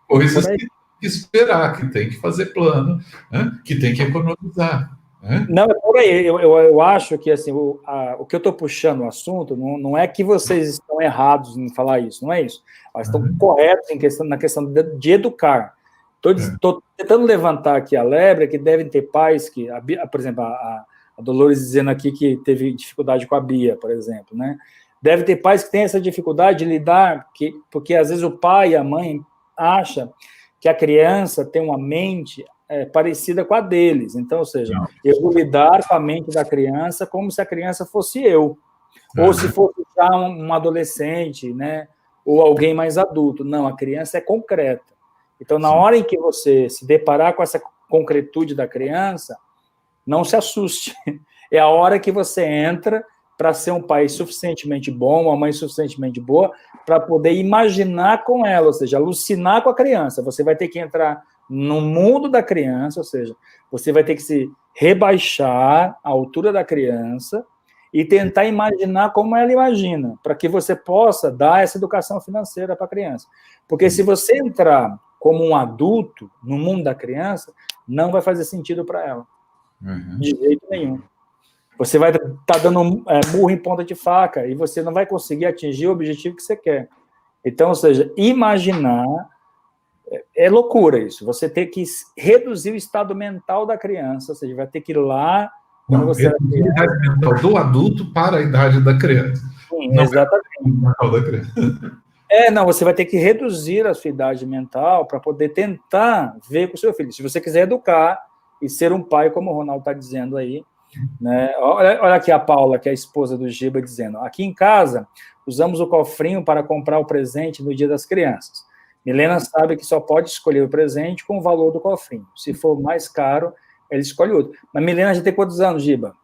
coisas que tem que esperar, que tem que fazer plano, né? Que tem que economizar. Né? Não, é por aí. Eu acho que assim, o que eu estou puxando o assunto não é que vocês estão errados em falar isso, não é isso. Eles estão corretos na questão de educar. Estou tentando levantar aqui a lebre, que devem ter pais que, por exemplo, a Dolores dizendo aqui que teve dificuldade com a Bia, por exemplo, né? Deve ter pais que têm essa dificuldade de lidar, porque às vezes o pai e a mãe acham que a criança tem uma mente parecida com a deles. Então, ou seja, eu vou lidar com a mente da criança como se a criança fosse eu, ou se fosse já um adolescente, né? Ou alguém mais adulto. Não, a criança é concreta. Então, na hora em que você se deparar com essa concretude da criança, não se assuste. É a hora que você entra para ser um pai suficientemente bom, uma mãe suficientemente boa, para poder imaginar com ela, ou seja, alucinar com a criança. Você vai ter que entrar no mundo da criança, ou seja, você vai ter que se rebaixar à altura da criança e tentar imaginar como ela imagina, para que você possa dar essa educação financeira para a criança. Porque se você entrar como um adulto no mundo da criança, não vai fazer sentido para ela. De jeito nenhum. Você vai estar dando murro em ponta de faca e você não vai conseguir atingir o objetivo que você quer. Então, ou seja, imaginar é loucura isso. Você tem que reduzir o estado mental da criança, ou seja, vai ter que ir lá... Não, reduzir a idade mental do adulto para a idade da criança. Sim, não exatamente. É mental da criança. Não, você vai ter que reduzir a sua idade mental para poder tentar ver com o seu filho. Se você quiser educar e ser um pai, como o Ronaldo está dizendo aí, né? Olha aqui a Paula, que é a esposa do Giba, dizendo: aqui em casa, usamos o cofrinho para comprar o presente no Dia das Crianças. Milena sabe que só pode escolher o presente com o valor do cofrinho. Se for mais caro, ele escolhe outro. Mas Milena já tem quantos anos, Giba?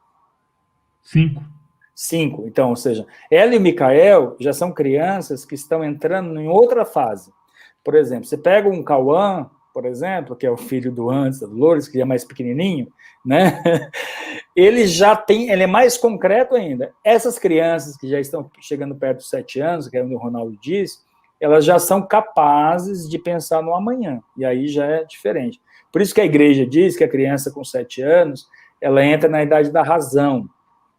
5. Então, ou seja, ela e o Mikael já são crianças que estão entrando em outra fase. Por exemplo, você pega um Cauã, por exemplo, que é o filho do antes, da Dolores, que é mais pequenininho, né? Ele é mais concreto ainda. Essas crianças que já estão chegando perto dos 7 anos, que é o que o Ronaldo disse, elas já são capazes de pensar no amanhã, e aí já é diferente. Por isso que a igreja diz que a criança com 7 anos, ela entra na idade da razão,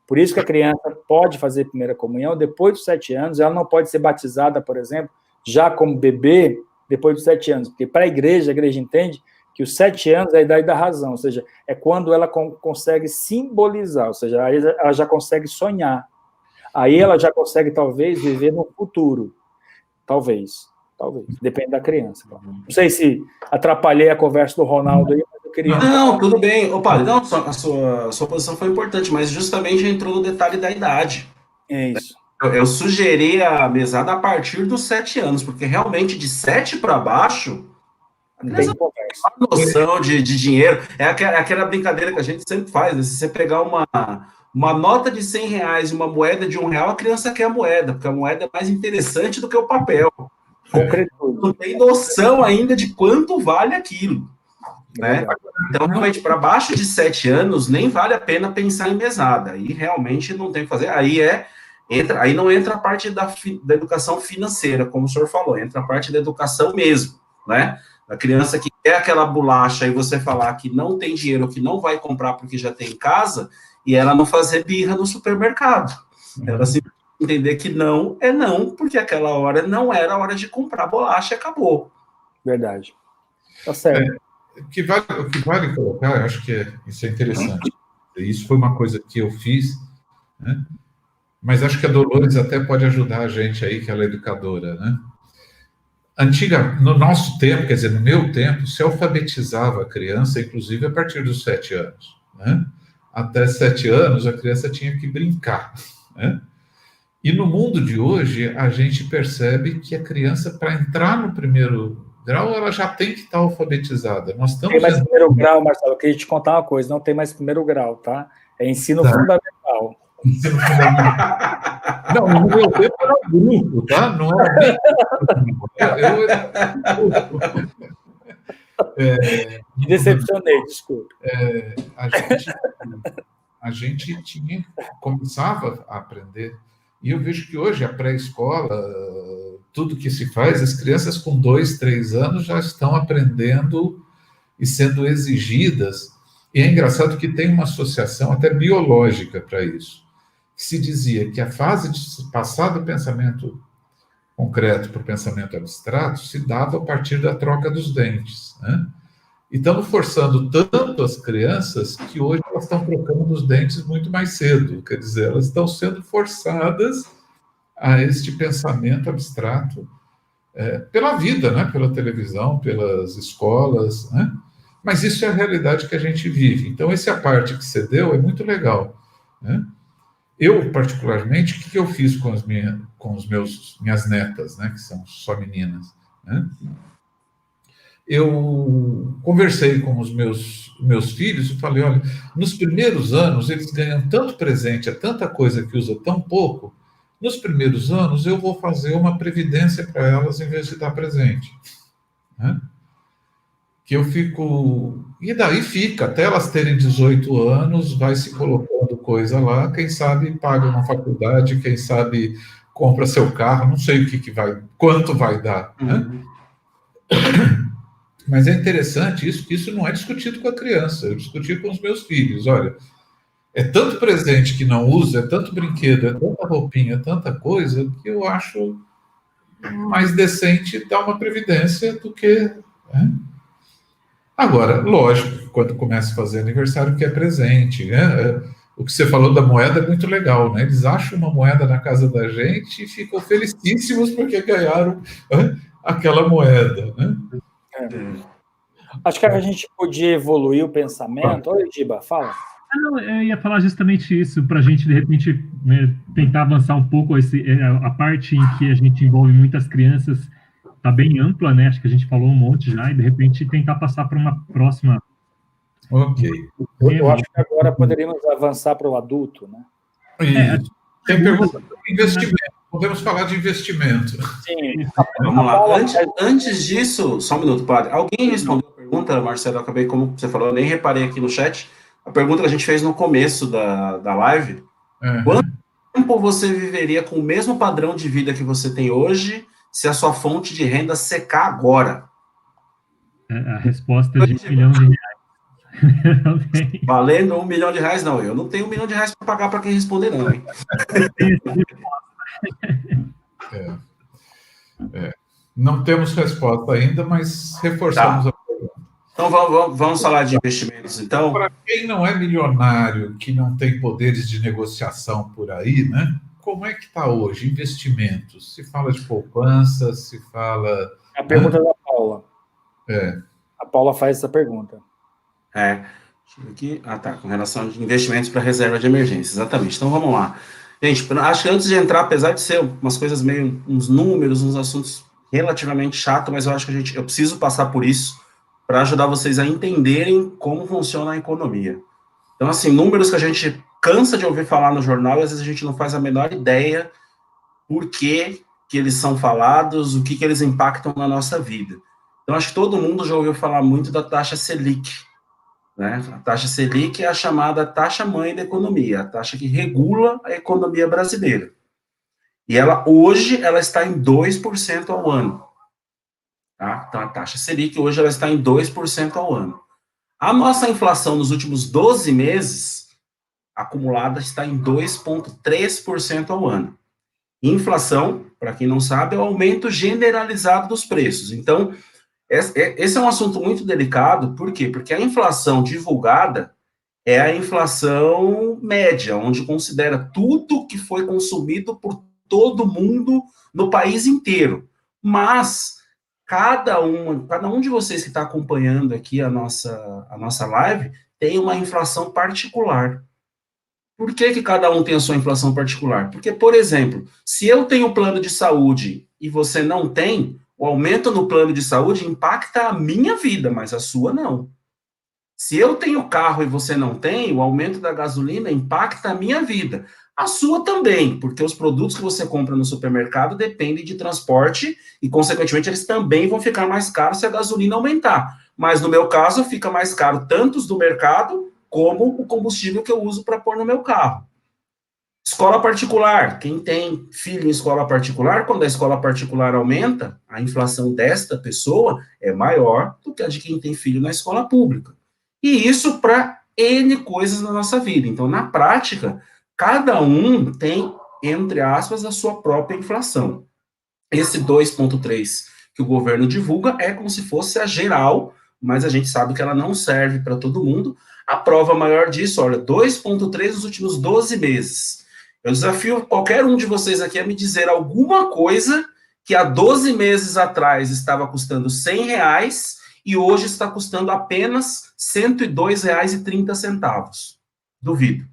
Por isso que a criança pode fazer primeira comunhão depois dos 7 anos, ela não pode ser batizada, por exemplo, já como bebê, depois dos 7 anos, porque para a igreja entende que os 7 anos é a idade da razão, ou seja, é quando ela consegue simbolizar, ou seja, aí ela já consegue sonhar, aí ela já consegue, talvez, viver no futuro, talvez, depende da criança. Não sei se atrapalhei a conversa do Ronaldo aí, mas eu queria... Não, tudo bem. Ô, padre, não, a sua posição foi importante, mas justamente entrou no detalhe da idade. É isso. Eu sugeri a mesada a partir dos 7 anos, porque realmente de 7 para baixo, não tem conversa. A noção de dinheiro é aquela brincadeira que a gente sempre faz, né? Se você pegar uma nota de R$100 e uma moeda de R$1, a criança quer a moeda, porque a moeda é mais interessante do que o papel. Não tem noção ainda de quanto vale aquilo, né? Então, realmente, para baixo de 7 anos, nem vale a pena pensar em mesada. Aí realmente não tem que fazer. Aí não entra a parte da educação financeira, como o senhor falou, entra a parte da educação mesmo, né? A criança que quer aquela bolacha e você falar que não tem dinheiro, que não vai comprar porque já tem em casa, e ela não fazer birra no supermercado. Ela simplesmente entender que não é não, porque aquela hora não era a hora de comprar bolacha e acabou. Verdade. Tá certo. O que vale colocar, eu acho que isso é interessante. Isso foi uma coisa que eu fiz, né? Mas acho que a Dolores até pode ajudar a gente aí, que ela é educadora, né? No nosso tempo, quer dizer, no meu tempo, se alfabetizava a criança, inclusive a partir dos 7 anos, né? Até 7 anos, a criança tinha que brincar, né? E no mundo de hoje, a gente percebe que a criança, para entrar no primeiro grau, ela já tem que estar alfabetizada. Nós estamos tem mais primeiro grau, Marcelo, eu queria te contar uma coisa, não tem mais primeiro grau, tá? É ensino fundamental. Ensino fundamental. Não, no meu tempo era grupo, tá? Não era bem. Me decepcionei, desculpa. A gente começava a aprender. E eu vejo que hoje, a pré-escola, tudo que se faz, as crianças com 2, 3 anos já estão aprendendo e sendo exigidas. E é engraçado que tem uma associação até biológica para isso. Se dizia que a fase de passar do pensamento concreto para o pensamento abstrato se dava a partir da troca dos dentes, né? E estamos forçando tanto as crianças que hoje elas estão trocando os dentes muito mais cedo, quer dizer, elas estão sendo forçadas a este pensamento abstrato pela vida, né? Pela televisão, pelas escolas, né? Mas isso é a realidade que a gente vive. Então, essa parte que você deu é muito legal, né? Eu, particularmente, o que eu fiz com minhas netas, né, que são só meninas, né? Eu conversei com os meus filhos e falei, olha, nos primeiros anos eles ganham tanto presente, é tanta coisa que usa tão pouco, nos primeiros anos eu vou fazer uma previdência para elas em vez de dar presente, né? Que eu fico... E daí fica, até elas terem 18 anos, vai se colocando coisa lá, quem sabe paga uma faculdade, quem sabe compra seu carro, não sei quanto vai dar, né? Mas é interessante isso, que isso não é discutido com a criança, eu discuti com os meus filhos, olha, é tanto presente que não usa, é tanto brinquedo, é tanta roupinha, é tanta coisa, que eu acho mais decente dar uma previdência do que... Né? Agora, lógico, quando começa a fazer aniversário, que é presente, né? O que você falou da moeda é muito legal, né? Eles acham uma moeda na casa da gente e ficam felicíssimos porque ganharam aquela moeda, né? Acho que a gente podia evoluir o pensamento. Oi, Giba, fala. Não, eu ia falar justamente isso, para a gente, de repente, né, tentar avançar um pouco a parte em que a gente envolve muitas crianças. Está bem ampla, né? Acho que a gente falou um monte já, e de repente tentar passar para uma próxima. Ok. Eu acho que agora poderíamos avançar para o adulto, né? Tem pergunta sobre investimento. Podemos falar de investimento. Sim. Vamos lá. Antes disso, só um minuto, padre. Alguém respondeu a pergunta, Marcelo? Eu acabei, como você falou, eu nem reparei aqui no chat. A pergunta que a gente fez no começo da live. Quanto tempo você viveria com o mesmo padrão de vida que você tem hoje, se a sua fonte de renda secar agora? A resposta é de R$1 milhão. Não tem. Valendo R$1 milhão, não. Eu não tenho R$1 milhão para pagar para quem responder, não, hein? Não temos resposta ainda, mas reforçamos a pergunta. Então, vamos falar de investimentos, então. Para quem não é milionário, que não tem poderes de negociação por aí, né? Como é que está hoje? Investimentos. Se fala de poupança, se fala... A pergunta da Paula. A Paula faz essa pergunta. Deixa eu ver aqui. Tá. Com relação a investimentos para reserva de emergência. Exatamente. Então, vamos lá. Gente, acho que antes de entrar, apesar de ser umas coisas meio... uns números, uns assuntos relativamente chatos, mas eu acho que eu preciso passar por isso para ajudar vocês a entenderem como funciona a economia. Então, assim, números que a gente cansa de ouvir falar no jornal e às vezes a gente não faz a menor ideia por que eles são falados, o que eles impactam na nossa vida. Então, acho que todo mundo já ouviu falar muito da taxa Selic, né? A taxa Selic é a chamada taxa mãe da economia, a taxa que regula a economia brasileira. E hoje ela está em 2% ao ano. Tá? Então, a taxa Selic hoje ela está em 2% ao ano. A nossa inflação nos últimos 12 meses, acumulada, está em 2,3% ao ano. Inflação, para quem não sabe, é o aumento generalizado dos preços. Então, esse é um assunto muito delicado, por quê? Porque a inflação divulgada é a inflação média, onde considera tudo que foi consumido por todo mundo no país inteiro. Mas cada um de vocês que está acompanhando aqui a nossa live tem uma inflação particular. Por que cada um tem a sua inflação particular? Porque, por exemplo, se eu tenho plano de saúde e você não tem, o aumento no plano de saúde impacta a minha vida, mas a sua não. Se eu tenho carro e você não tem, o aumento da gasolina impacta a minha vida. A sua também, porque os produtos que você compra no supermercado dependem de transporte e, consequentemente, eles também vão ficar mais caros se a gasolina aumentar. Mas, no meu caso, fica mais caro tanto os do mercado como o combustível que eu uso para pôr no meu carro. Escola particular. Quem tem filho em escola particular, quando a escola particular aumenta, a inflação desta pessoa é maior do que a de quem tem filho na escola pública. E isso para N coisas na nossa vida. Então, na prática, cada um tem, entre aspas, a sua própria inflação. Esse 2,3 que o governo divulga é como se fosse a geral, mas a gente sabe que ela não serve para todo mundo. A prova maior disso, olha, 2,3 nos últimos 12 meses. Eu desafio qualquer um de vocês aqui a me dizer alguma coisa que há 12 meses atrás estava custando R$100 e hoje está custando apenas R$102,30. Duvido.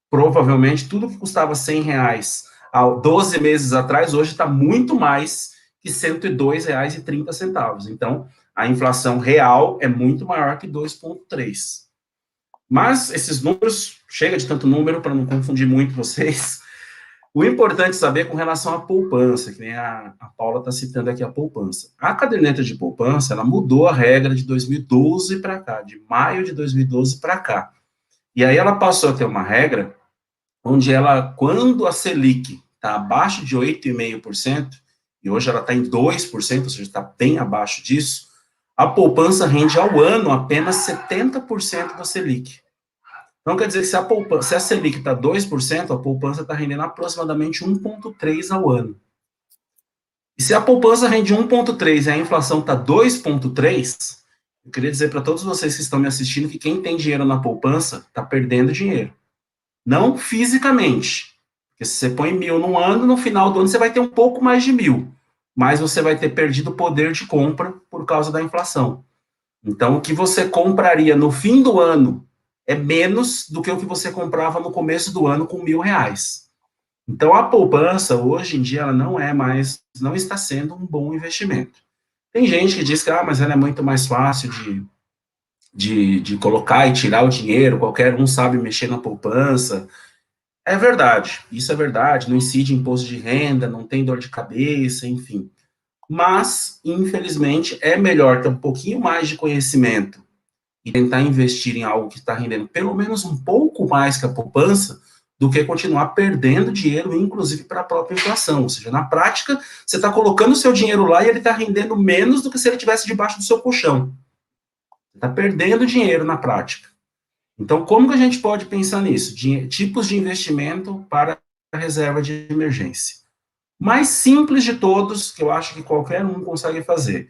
Provavelmente tudo que custava R$100 há 12 meses atrás, hoje está muito mais que R$102,30. Então, a inflação real é muito maior que 2,3. Mas esses números, chega de tanto número para não confundir muito vocês. O importante saber com relação à poupança, que nem a Paula está citando aqui a poupança. A caderneta de poupança, ela mudou a regra de 2012 para cá, de maio de 2012 para cá. E aí ela passou a ter uma regra onde ela, quando a Selic está abaixo de 8,5%, e hoje ela está em 2%, ou seja, está bem abaixo disso, a poupança rende ao ano apenas 70% da Selic. Então, quer dizer que se a Selic está 2%, a poupança está rendendo aproximadamente 1,3% ao ano. E se a poupança rende 1,3% e a inflação está 2,3%, eu queria dizer para todos vocês que estão me assistindo que quem tem dinheiro na poupança está perdendo dinheiro. Não fisicamente. Porque se você põe 1.000 no ano, no final do ano você vai ter um pouco mais de 1.000. Mas você vai ter perdido o poder de compra por causa da inflação. Então, o que você compraria no fim do ano é menos do que o que você comprava no começo do ano com R$1.000. Então, a poupança, hoje em dia, ela não está sendo um bom investimento. Tem gente que diz que, mas ela é muito mais fácil de colocar e tirar o dinheiro, qualquer um sabe mexer na poupança. É verdade, isso é verdade, não incide imposto de renda, não tem dor de cabeça, enfim. Mas, infelizmente, é melhor ter um pouquinho mais de conhecimento e tentar investir em algo que está rendendo pelo menos um pouco mais que a poupança, do que continuar perdendo dinheiro, inclusive para a própria inflação. Ou seja, na prática, você está colocando o seu dinheiro lá e ele está rendendo menos do que se ele estivesse debaixo do seu colchão. Você está perdendo dinheiro na prática. Então, como que a gente pode pensar nisso? Tipos de investimento para a reserva de emergência. Mais simples de todos, que eu acho que qualquer um consegue fazer.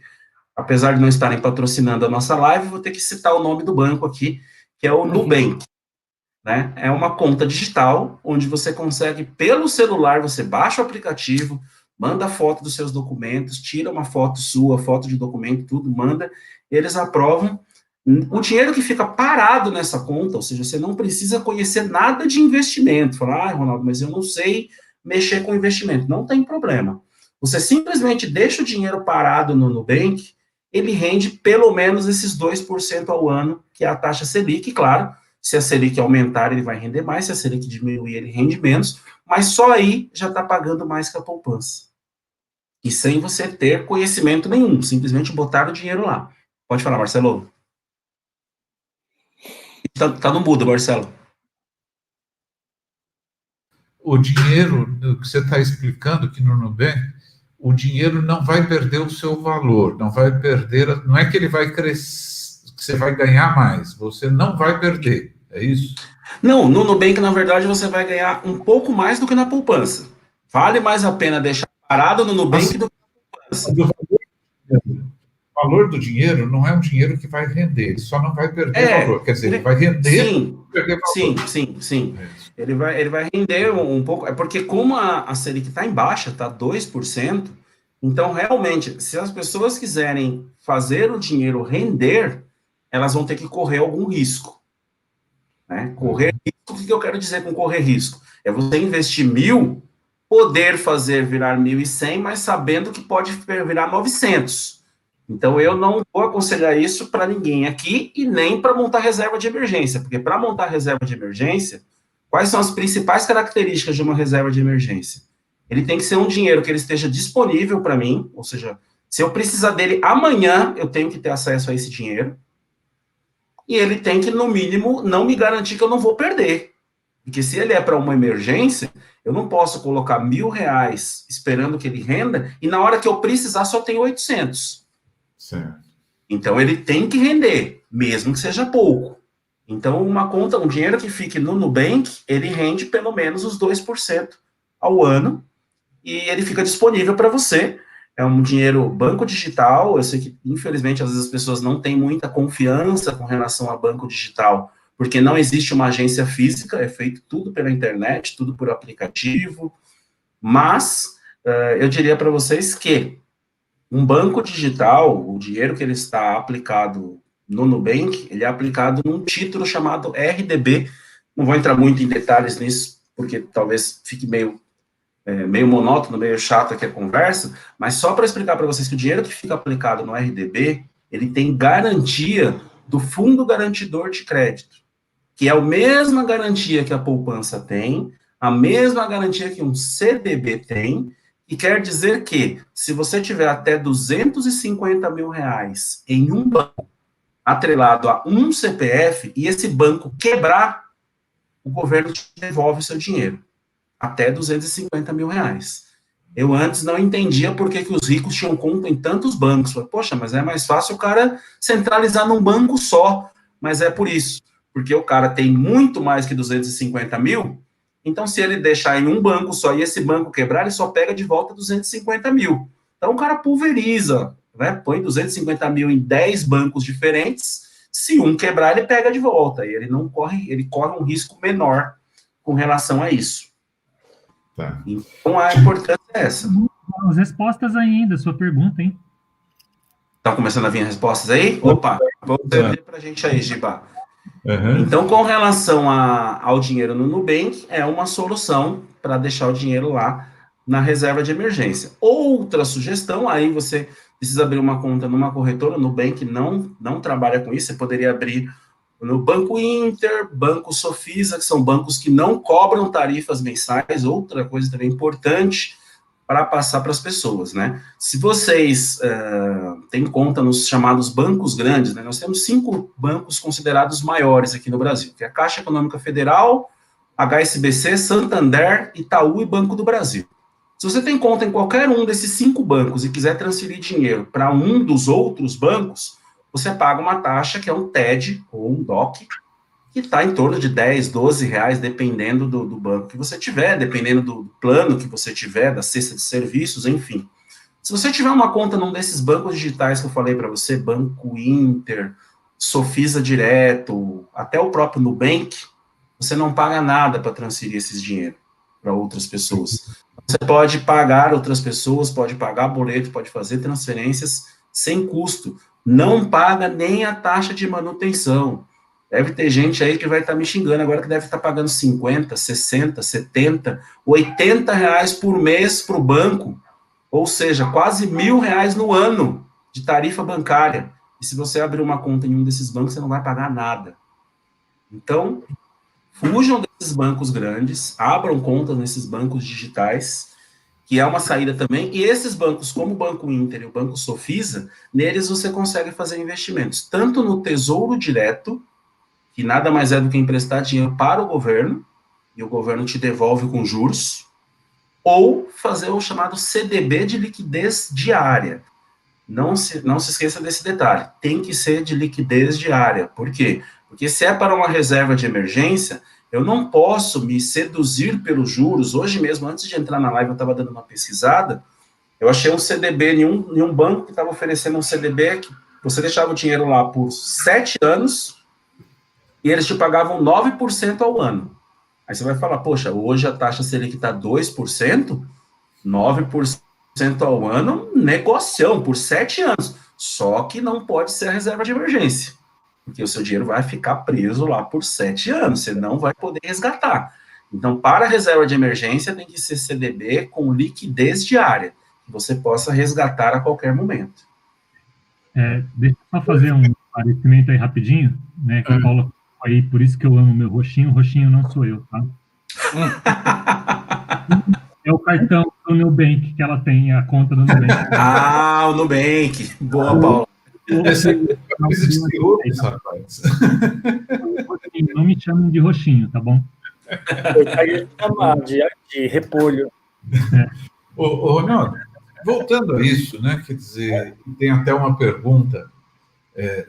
Apesar de não estarem patrocinando a nossa live, vou ter que citar o nome do banco aqui, que é o Nubank. Né? É uma conta digital, onde você consegue, pelo celular, você baixa o aplicativo, manda foto dos seus documentos, tira uma foto sua, foto de documento, tudo, manda, eles aprovam. O dinheiro que fica parado nessa conta, ou seja, você não precisa conhecer nada de investimento. Falar, Ronaldo, mas eu não sei mexer com investimento. Não tem problema. Você simplesmente deixa o dinheiro parado no Nubank, ele rende pelo menos esses 2% ao ano, que é a taxa Selic, claro. Se a Selic aumentar, ele vai render mais, se a Selic diminuir, ele rende menos, mas só aí já está pagando mais que a poupança. E sem você ter conhecimento nenhum, simplesmente botar o dinheiro lá. Pode falar, Marcelo. Tá no mudo, Marcelo. O dinheiro, o que você está explicando aqui no Nubank, o dinheiro não vai perder o seu valor, não vai perder, não é que ele vai crescer, que você vai ganhar mais, você não vai perder, é isso? Não, no Nubank, na verdade, você vai ganhar um pouco mais do que na poupança. Vale mais a pena deixar parado no Nubank do que na poupança. O valor do dinheiro não é um dinheiro que vai render, ele só não vai perder valor. Quer dizer, ele vai render, sim, perder valor. Sim. Ele vai render um pouco. É porque como a Selic está em baixa, está 2%, então realmente, se as pessoas quiserem fazer o dinheiro render, elas vão ter que correr algum risco. Né? Correr risco, o que eu quero dizer com correr risco? É você investir 1.000, poder fazer virar 1.100, mas sabendo que pode virar 900. Então, eu não vou aconselhar isso para ninguém aqui e nem para montar reserva de emergência, porque para montar reserva de emergência, quais são as principais características de uma reserva de emergência? Ele tem que ser um dinheiro que ele esteja disponível para mim, ou seja, se eu precisar dele amanhã, eu tenho que ter acesso a esse dinheiro, e ele tem que, no mínimo, não me garantir que eu não vou perder. Porque se ele é para uma emergência, eu não posso colocar R$1.000 esperando que ele renda, e na hora que eu precisar só tem 800. Certo. Então, ele tem que render, mesmo que seja pouco. Então, uma conta, um dinheiro que fique no Nubank, ele rende pelo menos os 2% ao ano, e ele fica disponível para você. É um dinheiro banco digital. Eu sei que, infelizmente, às vezes as pessoas não têm muita confiança com relação a banco digital, porque não existe uma agência física, é feito tudo pela internet, tudo por aplicativo, mas eu diria para vocês que um banco digital, o dinheiro que ele está aplicado no Nubank, ele é aplicado num título chamado RDB. Não vou entrar muito em detalhes nisso, porque talvez fique meio monótono, meio chato aqui a conversa, mas só para explicar para vocês que o dinheiro que fica aplicado no RDB, ele tem garantia do Fundo Garantidor de Crédito, que é a mesma garantia que a poupança tem, a mesma garantia que um CDB tem, e quer dizer que, se você tiver até R$250 mil em um banco, atrelado a um CPF, e esse banco quebrar, o governo te devolve o seu dinheiro. Até R$250 mil. Eu antes não entendia por que os ricos tinham conta em tantos bancos. Falei, poxa, mas é mais fácil o cara centralizar num banco só. Mas é por isso. Porque o cara tem muito mais que R$250 mil, então se ele deixar em um banco só e esse banco quebrar, ele só pega de volta R$250 mil. Então o cara pulveriza, né? Põe R$250 mil em 10 bancos diferentes, se um quebrar, ele pega de volta. E ele corre um risco menor com relação a isso. Tá. Então, a importância é essa. As respostas ainda, sua pergunta, hein? Estão começando a vir as respostas aí? Opa, vamos ler para a gente aí, Giba. Uhum. Então, com relação ao dinheiro no Nubank, é uma solução para deixar o dinheiro lá na reserva de emergência. Outra sugestão, aí você precisa abrir uma conta numa corretora, o Nubank não trabalha com isso, você poderia abrir no Banco Inter, Banco Sofisa, que são bancos que não cobram tarifas mensais, outra coisa também importante para passar para as pessoas, né? Se vocês têm conta nos chamados bancos grandes, né? Nós temos 5 bancos considerados maiores aqui no Brasil, que é a Caixa Econômica Federal, HSBC, Santander, Itaú e Banco do Brasil. Se você tem conta em qualquer um desses 5 bancos e quiser transferir dinheiro para um dos outros bancos, você paga uma taxa que é um TED, ou um DOC, que está em torno de 10, 12 reais, dependendo do banco que você tiver, dependendo do plano que você tiver, da cesta de serviços, enfim. Se você tiver uma conta num desses bancos digitais que eu falei para você, Banco Inter, Sofisa Direto, até o próprio Nubank, você não paga nada para transferir esses dinheiro para outras pessoas. Você pode pagar outras pessoas, pode pagar boleto, pode fazer transferências sem custo. Não paga nem a taxa de manutenção. Deve ter gente aí que vai estar me xingando agora que deve estar pagando 50, 60, 70, 80 reais por mês para o banco, ou seja, quase R$1.000 no ano de tarifa bancária. E se você abrir uma conta em um desses bancos, você não vai pagar nada. Então, fujam desses bancos grandes, abram contas nesses bancos digitais, que é uma saída também, e esses bancos, como o Banco Inter e o Banco Sofisa, neles você consegue fazer investimentos, tanto no Tesouro Direto, que nada mais é do que emprestar dinheiro para o governo, e o governo te devolve com juros, ou fazer o chamado CDB de liquidez diária. Não se esqueça desse detalhe, tem que ser de liquidez diária. Por quê? Porque se é para uma reserva de emergência, eu não posso me seduzir pelos juros. Hoje mesmo, antes de entrar na live, eu estava dando uma pesquisada, eu achei um CDB em um banco que estava oferecendo um CDB que você deixava o dinheiro lá por 7 anos, e eles te pagavam 9% ao ano. Aí você vai falar, poxa, hoje a taxa Selic está 2%, 9% ao ano, negocião, por 7 anos. Só que não pode ser a reserva de emergência, porque o seu dinheiro vai ficar preso lá por 7 anos, você não vai poder resgatar. Então, para a reserva de emergência, tem que ser CDB com liquidez diária, que você possa resgatar a qualquer momento. Deixa eu só fazer um esclarecimento aí rapidinho, né, que a Paula aí, por isso que eu amo meu roxinho não sou eu, tá? É o cartão do Nubank que ela tem, a conta do Nubank. Ah, o Nubank. Boa, Paula. Não me chamem de roxinho, tá bom? Eu chamar de repolho. Ô, Ronaldo, voltando a isso, né? Quer dizer, tem até uma pergunta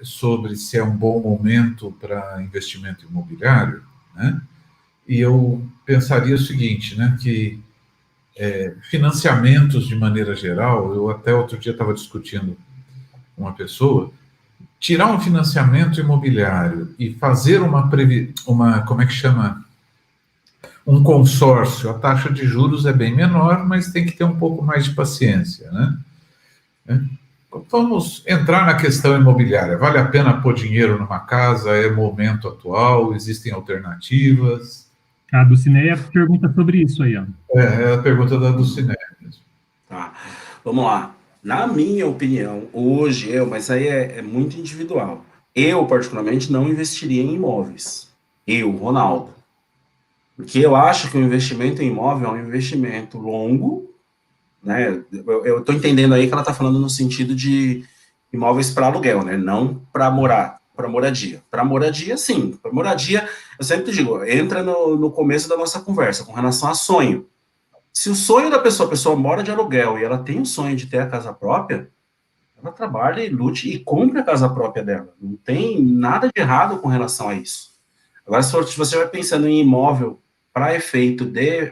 sobre se é um bom momento para investimento imobiliário, né? E eu pensaria o seguinte, né? Que financiamentos de maneira geral, eu até outro dia estava discutindo com uma pessoa, tirar um financiamento imobiliário e fazer uma como é que chama? Um consórcio, a taxa de juros é bem menor, mas tem que ter um pouco mais de paciência, né? Vamos entrar na questão imobiliária. Vale a pena pôr dinheiro numa casa? É momento atual? Existem alternativas? A Dulcineia pergunta sobre isso aí, ó. É a pergunta da Dulcineia mesmo. Tá, vamos lá. Na minha opinião, hoje mas aí é muito individual. Eu, particularmente, não investiria em imóveis. Eu, Ronaldo. Porque eu acho que o investimento em imóvel é um investimento longo, né? Eu estou entendendo aí que ela está falando no sentido de imóveis para aluguel, né? Não para morar, para moradia. Para moradia, sim. Para moradia, eu sempre digo, entra no começo da nossa conversa, com relação a sonho. Se o sonho da pessoa, a pessoa mora de aluguel e ela tem o sonho de ter a casa própria, ela trabalha e lute e compre a casa própria dela. Não tem nada de errado com relação a isso. Agora, se você vai pensando em imóvel para efeito de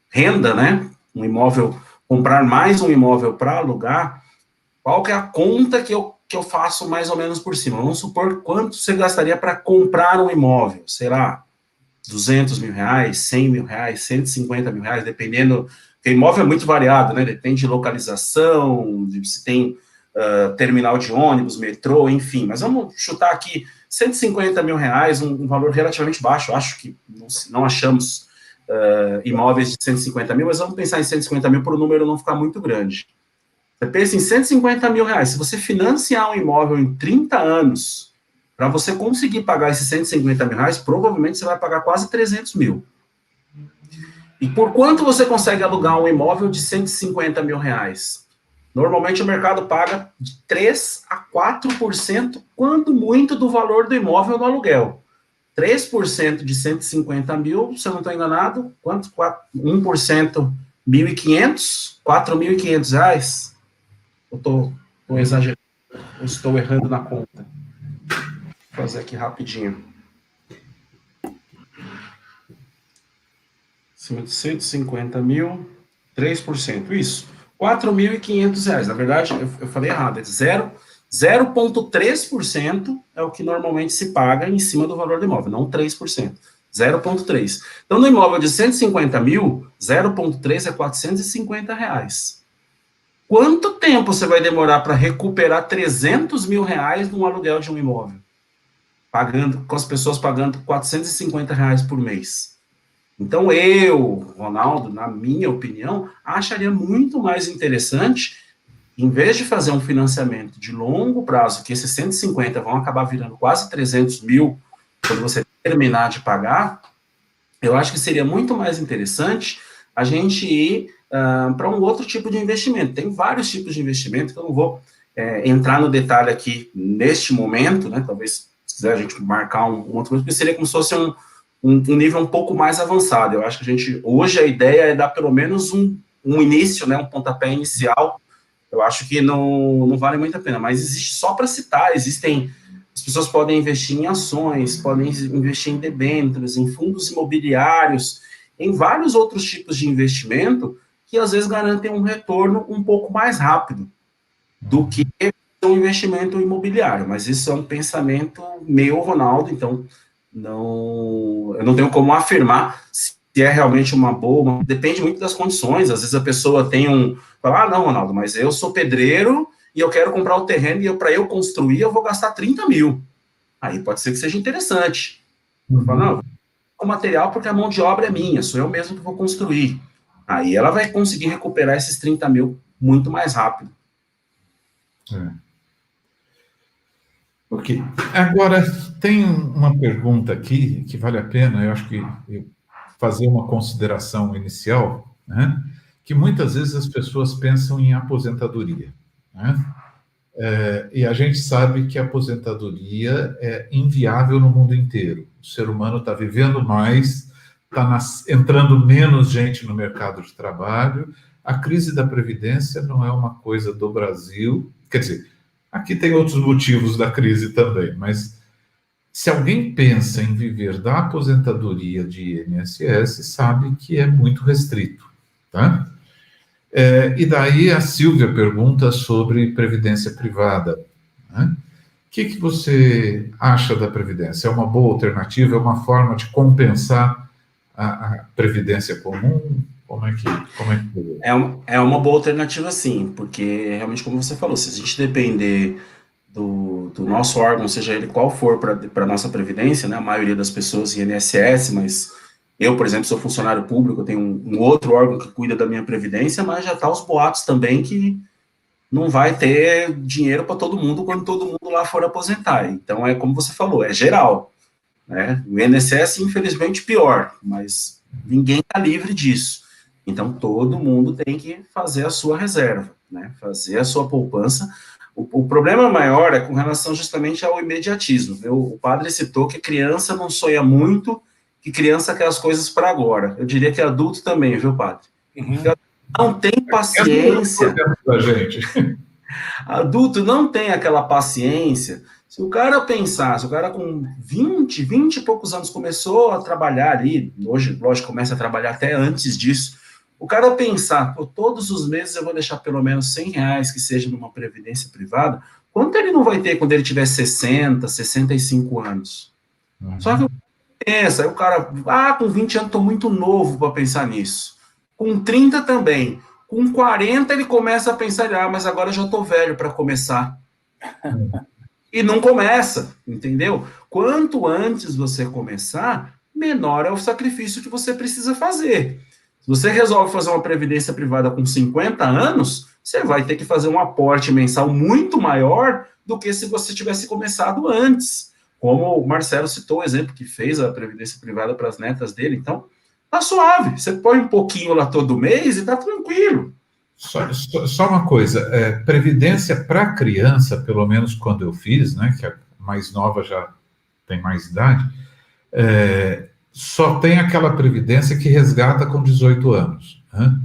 renda, né? Um imóvel, comprar mais um imóvel para alugar, qual que é a conta que eu faço mais ou menos por cima? Vamos supor quanto você gastaria para comprar um imóvel, sei lá, 200 mil reais, 100 mil reais, 150 mil reais, dependendo, porque imóvel é muito variado, né? Depende de localização, se tem terminal de ônibus, metrô, enfim, mas vamos chutar aqui 150 mil reais, um valor relativamente baixo, acho que não achamos imóveis de 150 mil, mas vamos pensar em 150 mil para o número não ficar muito grande. Você pensa em 150 mil reais, se você financiar um imóvel em 30 anos, para você conseguir pagar esses 150 mil reais, provavelmente você vai pagar quase 300 mil. E por quanto você consegue alugar um imóvel de 150 mil reais? Normalmente o mercado paga de 3% a 4%, quando muito, do valor do imóvel no aluguel. 3% de 150 mil, se eu não estou enganado, quanto? 1%, 1.500? 4.500 reais? Eu estou exagerando, eu estou errando na conta. Vou fazer aqui rapidinho. acima de 150 mil, 3%, isso. R$4.500. Na verdade, eu falei errado, é 0,3% é o que normalmente se paga em cima do valor do imóvel, não 3%. 0,3%. Então, no imóvel de 150 mil, 0,3% é R$450. Quanto tempo você vai demorar para recuperar R$300 mil no aluguel de um imóvel? Com as pessoas pagando R$450 por mês. Então, eu, Ronaldo, na minha opinião, acharia muito mais interessante, em vez de fazer um financiamento de longo prazo, que esses 150 vão acabar virando quase 300 mil quando você terminar de pagar, eu acho que seria muito mais interessante a gente ir para um outro tipo de investimento. Tem vários tipos de investimento que eu não vou entrar no detalhe aqui neste momento, né? Talvez, se quiser, a gente marcar um outro coisa, porque seria como se fosse um nível um pouco mais avançado. Eu acho que hoje a ideia é dar pelo menos um início, né, um pontapé inicial. Eu acho que não vale muito a pena, mas existe, só para citar, as pessoas podem investir em ações, podem investir em debêntures, em fundos imobiliários, em vários outros tipos de investimento que às vezes garantem um retorno um pouco mais rápido do que um investimento imobiliário, mas isso é um pensamento meu, Ronaldo, então eu não tenho como afirmar se é realmente uma boa, depende muito das condições. Às vezes a pessoa fala, não, Ronaldo, mas eu sou pedreiro e eu quero comprar o terreno e para eu construir eu vou gastar 30 mil. Aí pode ser que seja interessante. Fala, não, o material porque a mão de obra é minha, sou eu mesmo que vou construir. Aí ela vai conseguir recuperar esses 30 mil muito mais rápido. Ok. Agora, tem uma pergunta aqui que vale a pena, eu acho que fazer uma consideração inicial, né? Que muitas vezes as pessoas pensam em aposentadoria, né? E a gente sabe que a aposentadoria é inviável no mundo inteiro. O ser humano está vivendo mais, está entrando menos gente no mercado de trabalho. A crise da Previdência não é uma coisa do Brasil, quer dizer, aqui tem outros motivos da crise também, mas se alguém pensa em viver da aposentadoria de INSS, sabe que é muito restrito, tá? E daí a Silvia pergunta sobre previdência privada, né? O que você acha da previdência? É uma boa alternativa? É uma forma de compensar a previdência comum? Como é que é uma boa alternativa, sim, porque realmente, como você falou, se a gente depender do nosso órgão, seja ele qual for, para a nossa previdência, né, a maioria das pessoas INSS, mas eu, por exemplo, sou funcionário público, eu tenho um outro órgão que cuida da minha previdência, mas já está os boatos também que não vai ter dinheiro para todo mundo quando todo mundo lá for aposentar. Então, é como você falou, é geral, né? O INSS, infelizmente, pior, mas ninguém está livre disso. Então, todo mundo tem que fazer a sua reserva, né? Fazer a sua poupança. O problema maior é com relação justamente ao imediatismo. O padre citou que criança não sonha muito, que criança quer as coisas para agora. Eu diria que adulto também, viu, padre? Não tem paciência. Adulto não tem aquela paciência. Se o cara pensar, se o cara com 20 e poucos anos começou a trabalhar ali, hoje, lógico, começa a trabalhar até antes disso, o cara pensar, todos os meses eu vou deixar pelo menos R$100 que seja numa previdência privada, quanto ele não vai ter quando ele tiver 60, 65 anos? Só que pensa, aí o cara, com 20 anos estou muito novo para pensar nisso. Com 30 também. Com 40 ele começa a pensar, mas agora eu já estou velho para começar. E não começa, entendeu? Quanto antes você começar, menor é o sacrifício que você precisa fazer. Se você resolve fazer uma previdência privada com 50 anos, você vai ter que fazer um aporte mensal muito maior do que se você tivesse começado antes. Como o Marcelo citou o exemplo que fez a previdência privada para as netas dele. Então, tá suave. Você põe um pouquinho lá todo mês e tá tranquilo. Só uma coisa, previdência para criança, pelo menos quando eu fiz, né, que a mais nova já tem mais idade, só tem aquela previdência que resgata com 18 anos. Né?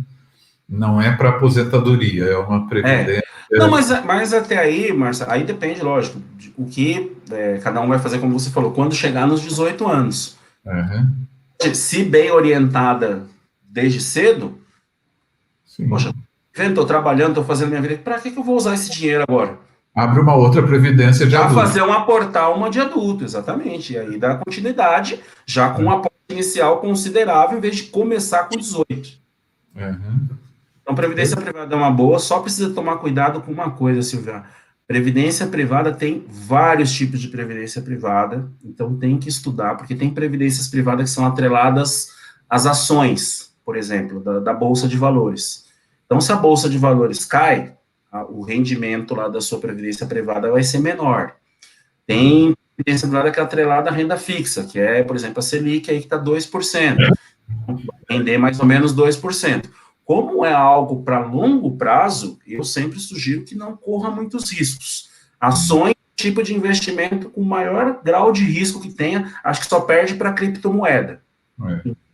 Não é para aposentadoria, é uma previdência... Não, mas até aí, Marcelo, aí depende, lógico, o que cada um vai fazer, como você falou, quando chegar nos 18 anos. Se bem orientada desde cedo, Sim. poxa, estou trabalhando, estou fazendo minha vida, para que eu vou usar esse dinheiro agora? Abre uma outra previdência de Já adulto. fazer aportar uma de adulto, exatamente, e aí dá continuidade, já com um aporte inicial considerável, em vez de começar com 18. Uhum. Então, previdência privada é uma boa, só precisa tomar cuidado com uma coisa, Silvia. Previdência privada tem vários tipos de previdência privada, então tem que estudar, porque tem previdências privadas que são atreladas às ações, por exemplo, da Bolsa de Valores. Então, se a Bolsa de Valores cai, o rendimento lá da sua previdência privada vai ser menor. Tem previdência privada que é atrelada à renda fixa, que é, por exemplo, a Selic aí que está 2%, vai render mais ou menos 2%. Como é algo para longo prazo, eu sempre sugiro que não corra muitos riscos. Ações, tipo de investimento com maior grau de risco que tenha, acho que só perde para criptomoeda.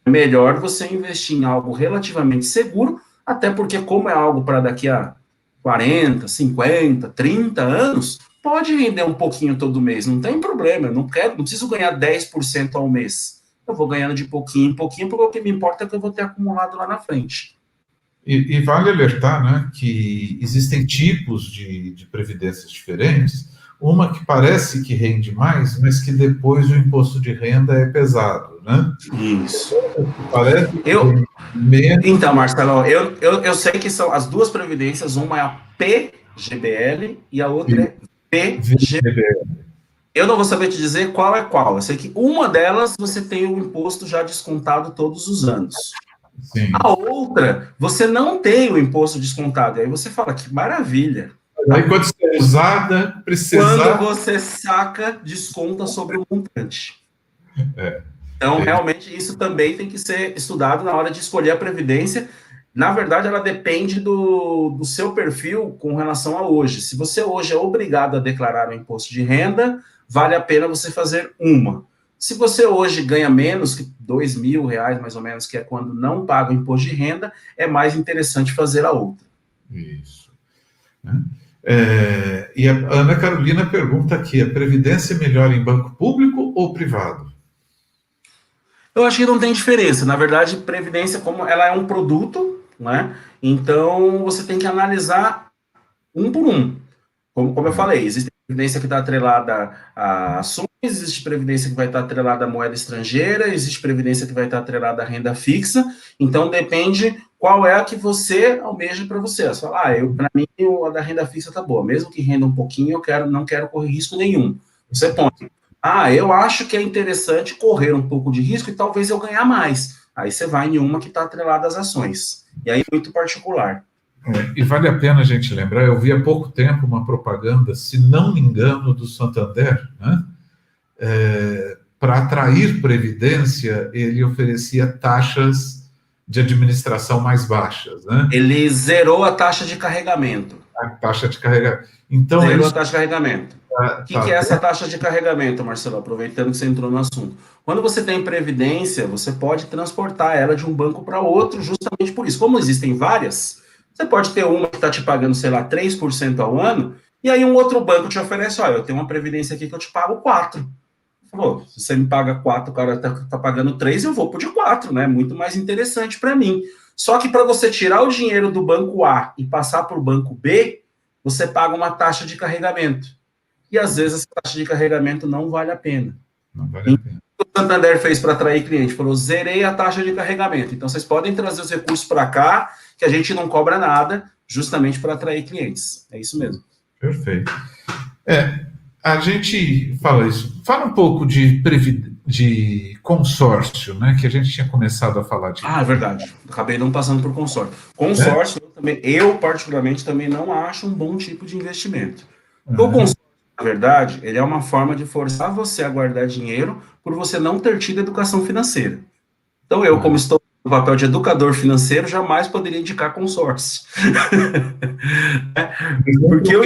É melhor você investir em algo relativamente seguro, até porque como é algo para daqui a 40, 50, 30 anos, pode render um pouquinho todo mês, não tem problema, eu não preciso ganhar 10% ao mês. Eu vou ganhando de pouquinho em pouquinho, porque o que me importa é que eu vou ter acumulado lá na frente. E vale alertar, né, que existem tipos de previdências diferentes, uma que parece que rende mais, mas que depois o imposto de renda é pesado, né? Isso. Parece que rende menos. Então, Marcelo, eu sei que são as duas previdências, uma é a PGBL e a outra é VGBL. Eu não vou saber te dizer qual é qual. Eu sei que uma delas você tem o imposto já descontado todos os anos. Sim. A outra, você não tem o imposto descontado. Aí você fala, que maravilha. Aí quando você é usada, precisar... Quando você saca, desconta sobre o montante. Então, realmente, isso também tem que ser estudado na hora de escolher a previdência. Na verdade, ela depende do seu perfil com relação a hoje. Se você hoje é obrigado a declarar o imposto de renda, vale a pena você fazer uma. Se você hoje ganha menos que R$2.000, mais ou menos, que é quando não paga o imposto de renda, é mais interessante fazer a outra. Isso. E a Ana Carolina pergunta aqui, a previdência é melhor em banco público ou privado? Eu acho que não tem diferença. Na verdade, previdência, como ela é um produto, né? Então, você tem que analisar um por um. Como eu falei, existe previdência que está atrelada a ações, existe previdência que vai estar atrelada a moeda estrangeira, existe previdência que vai estar atrelada a renda fixa, então depende qual é a que você almeja para você. Você fala, para mim a da renda fixa está boa, mesmo que renda um pouquinho, não quero correr risco nenhum. Você põe, eu acho que é interessante correr um pouco de risco e talvez eu ganhar mais. Aí você vai em uma que está atrelada às ações. E aí muito particular. E vale a pena a gente lembrar, eu vi há pouco tempo uma propaganda, se não me engano, do Santander, né? Para atrair previdência, ele oferecia taxas de administração mais baixas, né? Ele zerou a taxa de carregamento. A taxa de carregamento. Então, zerou a taxa de carregamento. O que é essa bem. taxa de carregamento, Marcelo? Aproveitando que você entrou no assunto. Quando você tem previdência, você pode transportar ela de um banco para outro justamente por isso. Como existem várias, você pode ter uma que está te pagando, sei lá, 3% ao ano, e aí um outro banco te oferece, eu tenho uma previdência aqui que eu te pago 4%. Pô, se você me paga 4%, o cara tá pagando 3%, eu vou pro de 4%, né? Muito mais interessante para mim. Só que para você tirar o dinheiro do banco A e passar para o banco B, você paga uma taxa de carregamento. E às vezes essa taxa de carregamento não vale a pena. Não vale a pena. O que o Santander fez para atrair cliente? Falou, zerei a taxa de carregamento. Então vocês podem trazer os recursos para cá, que a gente não cobra nada, justamente para atrair clientes. É isso mesmo. Perfeito. A gente fala isso. Fala um pouco de consórcio, né? Que a gente tinha começado a falar de. É verdade. Acabei não passando por consórcio. Consórcio, eu particularmente também não acho um bom tipo de investimento. O consórcio, na verdade, ele é uma forma de forçar você a guardar dinheiro por você não ter tido educação financeira. Então eu, como estou no papel de educador financeiro, jamais poderia indicar consórcio. Porque eu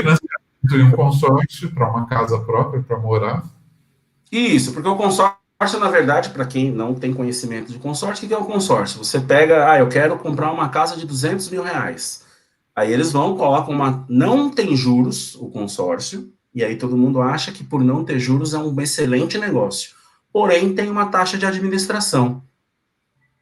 tem um consórcio para uma casa própria, para morar. Isso, porque o consórcio, na verdade, para quem não tem conhecimento de consórcio, o que é um consórcio? Você pega, eu quero comprar uma casa de R$200 mil. Aí eles vão, colocam não tem juros, o consórcio, e aí todo mundo acha que por não ter juros é um excelente negócio. Porém, tem uma taxa de administração.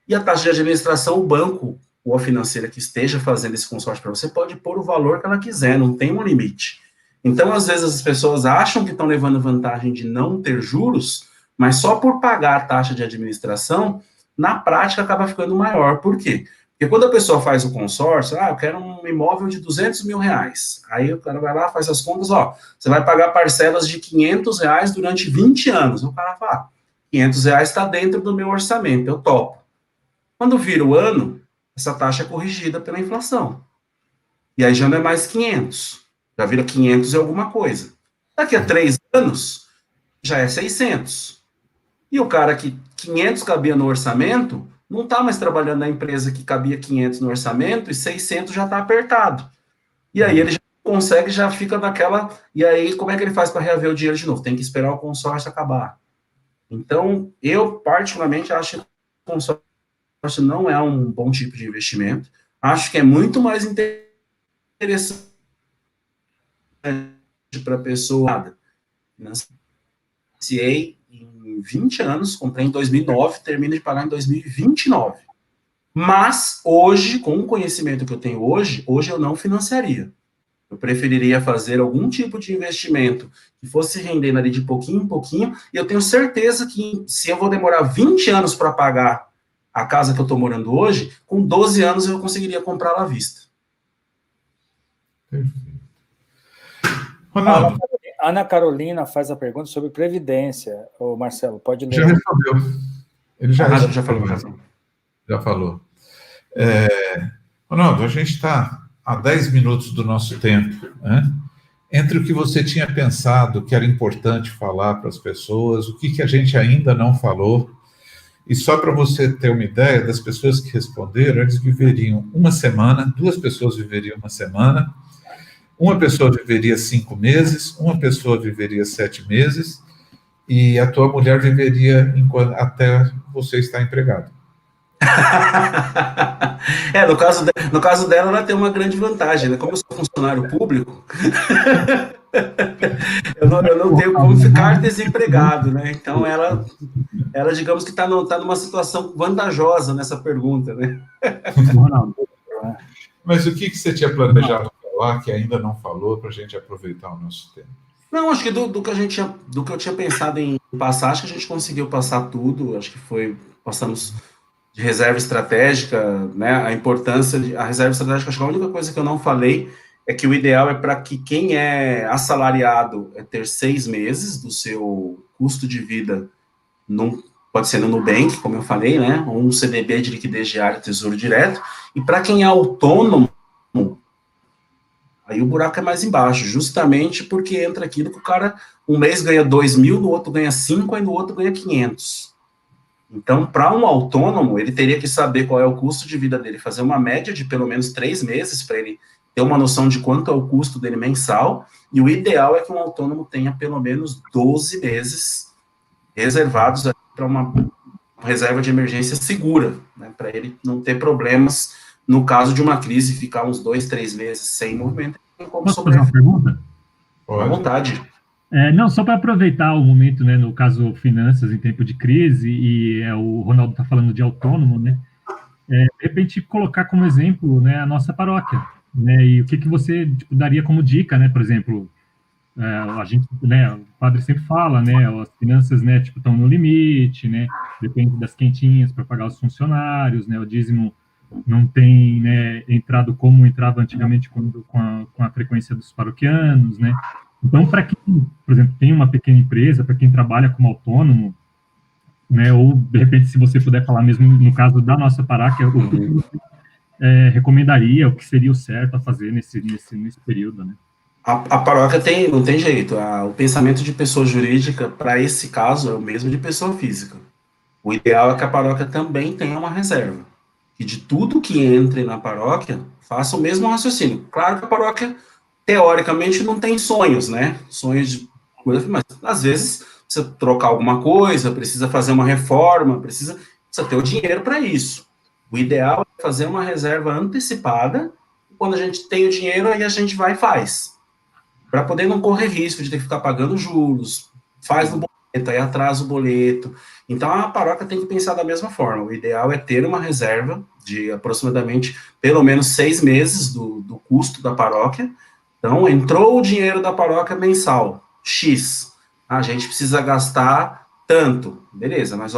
E a taxa de administração, o banco ou a financeira que esteja fazendo esse consórcio para você pode pôr o valor que ela quiser, não tem um limite. Então, às vezes, as pessoas acham que estão levando vantagem de não ter juros, mas só por pagar a taxa de administração, na prática acaba ficando maior. Por quê? Porque quando a pessoa faz o consórcio, eu quero um imóvel de 200 mil reais. Aí o cara vai lá, faz as contas, você vai pagar parcelas de 500 reais durante 20 anos. O cara fala, 500 reais está dentro do meu orçamento, eu topo. Quando vira o ano, essa taxa é corrigida pela inflação. E aí já não é mais 500, já vira 500 e alguma coisa. Daqui a 3 anos, já é 600. E o cara que 500 cabia no orçamento, não está mais trabalhando na empresa que cabia 500 no orçamento e 600 já está apertado. E aí ele já consegue, já fica naquela... E aí como é que ele faz para reaver o dinheiro de novo? Tem que esperar o consórcio acabar. Então, eu particularmente acho que o consórcio não é um bom tipo de investimento. Acho que é muito mais interessante para a pessoa. Financiei em 20 anos, comprei em 2009, termino de pagar em 2029. Mas, hoje, com o conhecimento que eu tenho hoje eu não financiaria. Eu preferiria fazer algum tipo de investimento que fosse rendendo ali de pouquinho em pouquinho, e eu tenho certeza que se eu vou demorar 20 anos para pagar a casa que eu estou morando hoje, com 12 anos eu conseguiria comprá-la à vista. Perfeito. Ronaldo. Ana Carolina faz a pergunta sobre previdência. Ô, Marcelo, pode ler. Já respondeu. Ele já falou. Já falou. Ronaldo, a gente está a 10 minutos do nosso tempo, né? Entre o que você tinha pensado que era importante falar para as pessoas, o que a gente ainda não falou, e só para você ter uma ideia, das pessoas que responderam, eles viveriam uma semana, 2 pessoas viveriam uma semana, uma pessoa viveria 5 meses, uma pessoa viveria 7 meses, e a tua mulher viveria até você estar empregado. No caso dela, ela tem uma grande vantagem, né? Como eu sou funcionário público, eu não tenho como ficar desempregado, né? Então, ela digamos que está numa situação vantajosa nessa pergunta, né? Mas o que você tinha planejado falar que ainda não falou para a gente aproveitar o nosso tempo? Não, acho que do que eu tinha pensado em passar, acho que a gente conseguiu passar tudo, acho que passamos de reserva estratégica, né, a importância a reserva estratégica, acho que a única coisa que eu não falei é que o ideal é para que quem é assalariado ter 6 meses do seu custo de vida, pode ser no Nubank, como eu falei, né, ou um CDB de liquidez diária, Tesouro Direto, e para quem é autônomo, aí o buraco é mais embaixo, justamente porque entra aquilo que o cara, um mês ganha 2 mil, no outro ganha 5, aí no outro ganha 500. Então, para um autônomo, ele teria que saber qual é o custo de vida dele, fazer uma média de pelo menos 3 meses, para ele ter uma noção de quanto é o custo dele mensal, e o ideal é que um autônomo tenha pelo menos 12 meses reservados para uma reserva de emergência segura, né, para ele não ter problemas no caso de uma crise, ficar uns 2, 3 meses sem movimento. Posso fazer uma pergunta? À vontade. Não, só para aproveitar o momento, né, no caso finanças em tempo de crise, e o Ronaldo está falando de autônomo, né, de repente colocar como exemplo, né, a nossa paróquia, né, e o que você daria como dica, né, por exemplo, a gente, né, o padre sempre fala, né, as finanças, né, estão no limite, né, depende das quentinhas para pagar os funcionários, né, o dízimo não tem, né, entrado como entrava antigamente com a frequência dos paroquianos, né. Então, para quem, por exemplo, tem uma pequena empresa, para quem trabalha como autônomo, né, ou, de repente, se você puder falar mesmo no caso da nossa paróquia, o que você recomendaria, o que seria o certo a fazer nesse período, né? A paróquia não tem jeito. O pensamento de pessoa jurídica, para esse caso, é o mesmo de pessoa física. O ideal é que a paróquia também tenha uma reserva. Que de tudo que entre na paróquia, faça o mesmo raciocínio. Claro que a paróquia teoricamente não tem sonhos, né? Sonhos de coisa, mas às vezes precisa trocar alguma coisa, precisa fazer uma reforma, precisa ter o dinheiro para isso. O ideal é fazer uma reserva antecipada, e quando a gente tem o dinheiro, aí a gente vai e faz. Para poder não correr risco de ter que ficar pagando juros, faz no bom aí atrasa o boleto. Então, a paróquia tem que pensar da mesma forma. O ideal é ter uma reserva de aproximadamente, pelo menos 6 meses do custo da paróquia. Então, entrou o dinheiro da paróquia mensal, X. A gente precisa gastar tanto. Beleza, mas,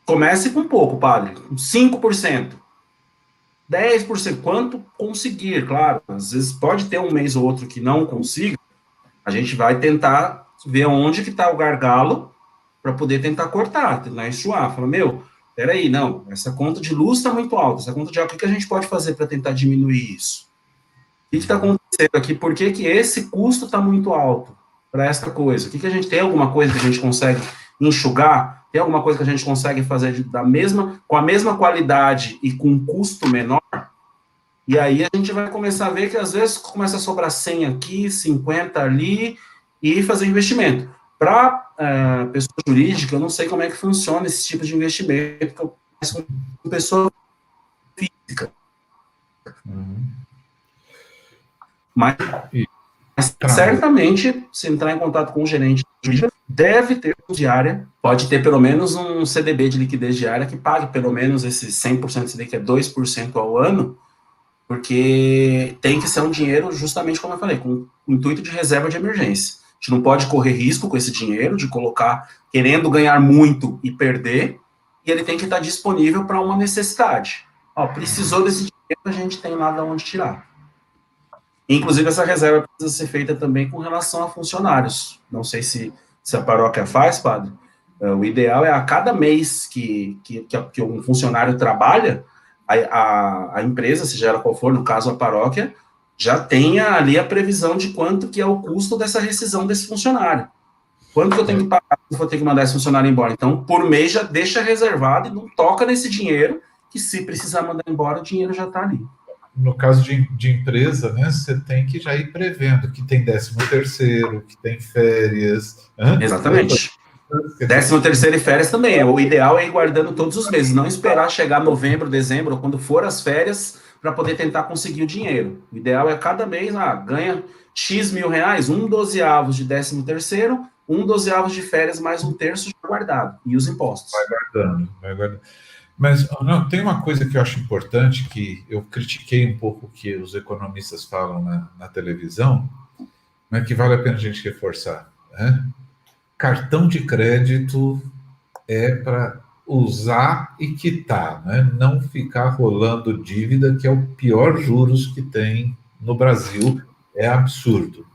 comece com pouco, padre. 5%. 10%, quanto conseguir, claro. Às vezes pode ter um mês ou outro que não consiga. A gente vai tentar ver onde que está o gargalo para poder tentar cortar, tentar enxuar. Fala, peraí, não, essa conta de luz está muito alta, essa conta de água, o que a gente pode fazer para tentar diminuir isso? O que está acontecendo aqui? Por que esse custo está muito alto para essa coisa? O que a gente tem alguma coisa que a gente consegue enxugar? Tem alguma coisa que a gente consegue fazer com a mesma qualidade e com um custo menor? E aí a gente vai começar a ver que às vezes começa a sobrar 100 aqui, 50 ali, e fazer investimento. Para pessoa jurídica, eu não sei como é que funciona esse tipo de investimento, que eu faço com pessoa física. Mas certamente, se entrar em contato com o gerente jurídico, deve ter diária, pode ter pelo menos um CDB de liquidez diária que pague pelo menos esse 100% CDB, que é 2% ao ano, porque tem que ser um dinheiro, justamente como eu falei, com o intuito de reserva de emergência. A gente não pode correr risco com esse dinheiro, de colocar, querendo ganhar muito e perder, e ele tem que estar disponível para uma necessidade. Precisou desse dinheiro, a gente tem lá de onde tirar. Inclusive, essa reserva precisa ser feita também com relação a funcionários. Não sei se a paróquia faz, padre. O ideal é a cada mês que um funcionário trabalha, a empresa, seja ela qual for, no caso a paróquia, já tenha ali a previsão de quanto que é o custo dessa rescisão desse funcionário. Quanto que eu tenho que pagar se eu vou ter que mandar esse funcionário embora? Então, por mês já deixa reservado e não toca nesse dinheiro, que se precisar mandar embora, o dinheiro já está ali. No caso de empresa, né, você tem que já ir prevendo que tem 13º, que tem férias. Exatamente. 13º e férias também. O ideal é ir guardando todos os meses, não esperar chegar novembro, dezembro, ou quando for as férias, para poder tentar conseguir o dinheiro. O ideal é cada mês, ganha X mil reais, 1/12 de 13º, 1/12 de férias, mais 1/3 guardado. E os impostos. Vai guardando. Mas não, tem uma coisa que eu acho importante, que eu critiquei um pouco o que os economistas falam na televisão, mas que vale a pena a gente reforçar. Né? Cartão de crédito é para usar e quitar, né? Não ficar rolando dívida, que é o pior juros que tem no Brasil, é absurdo.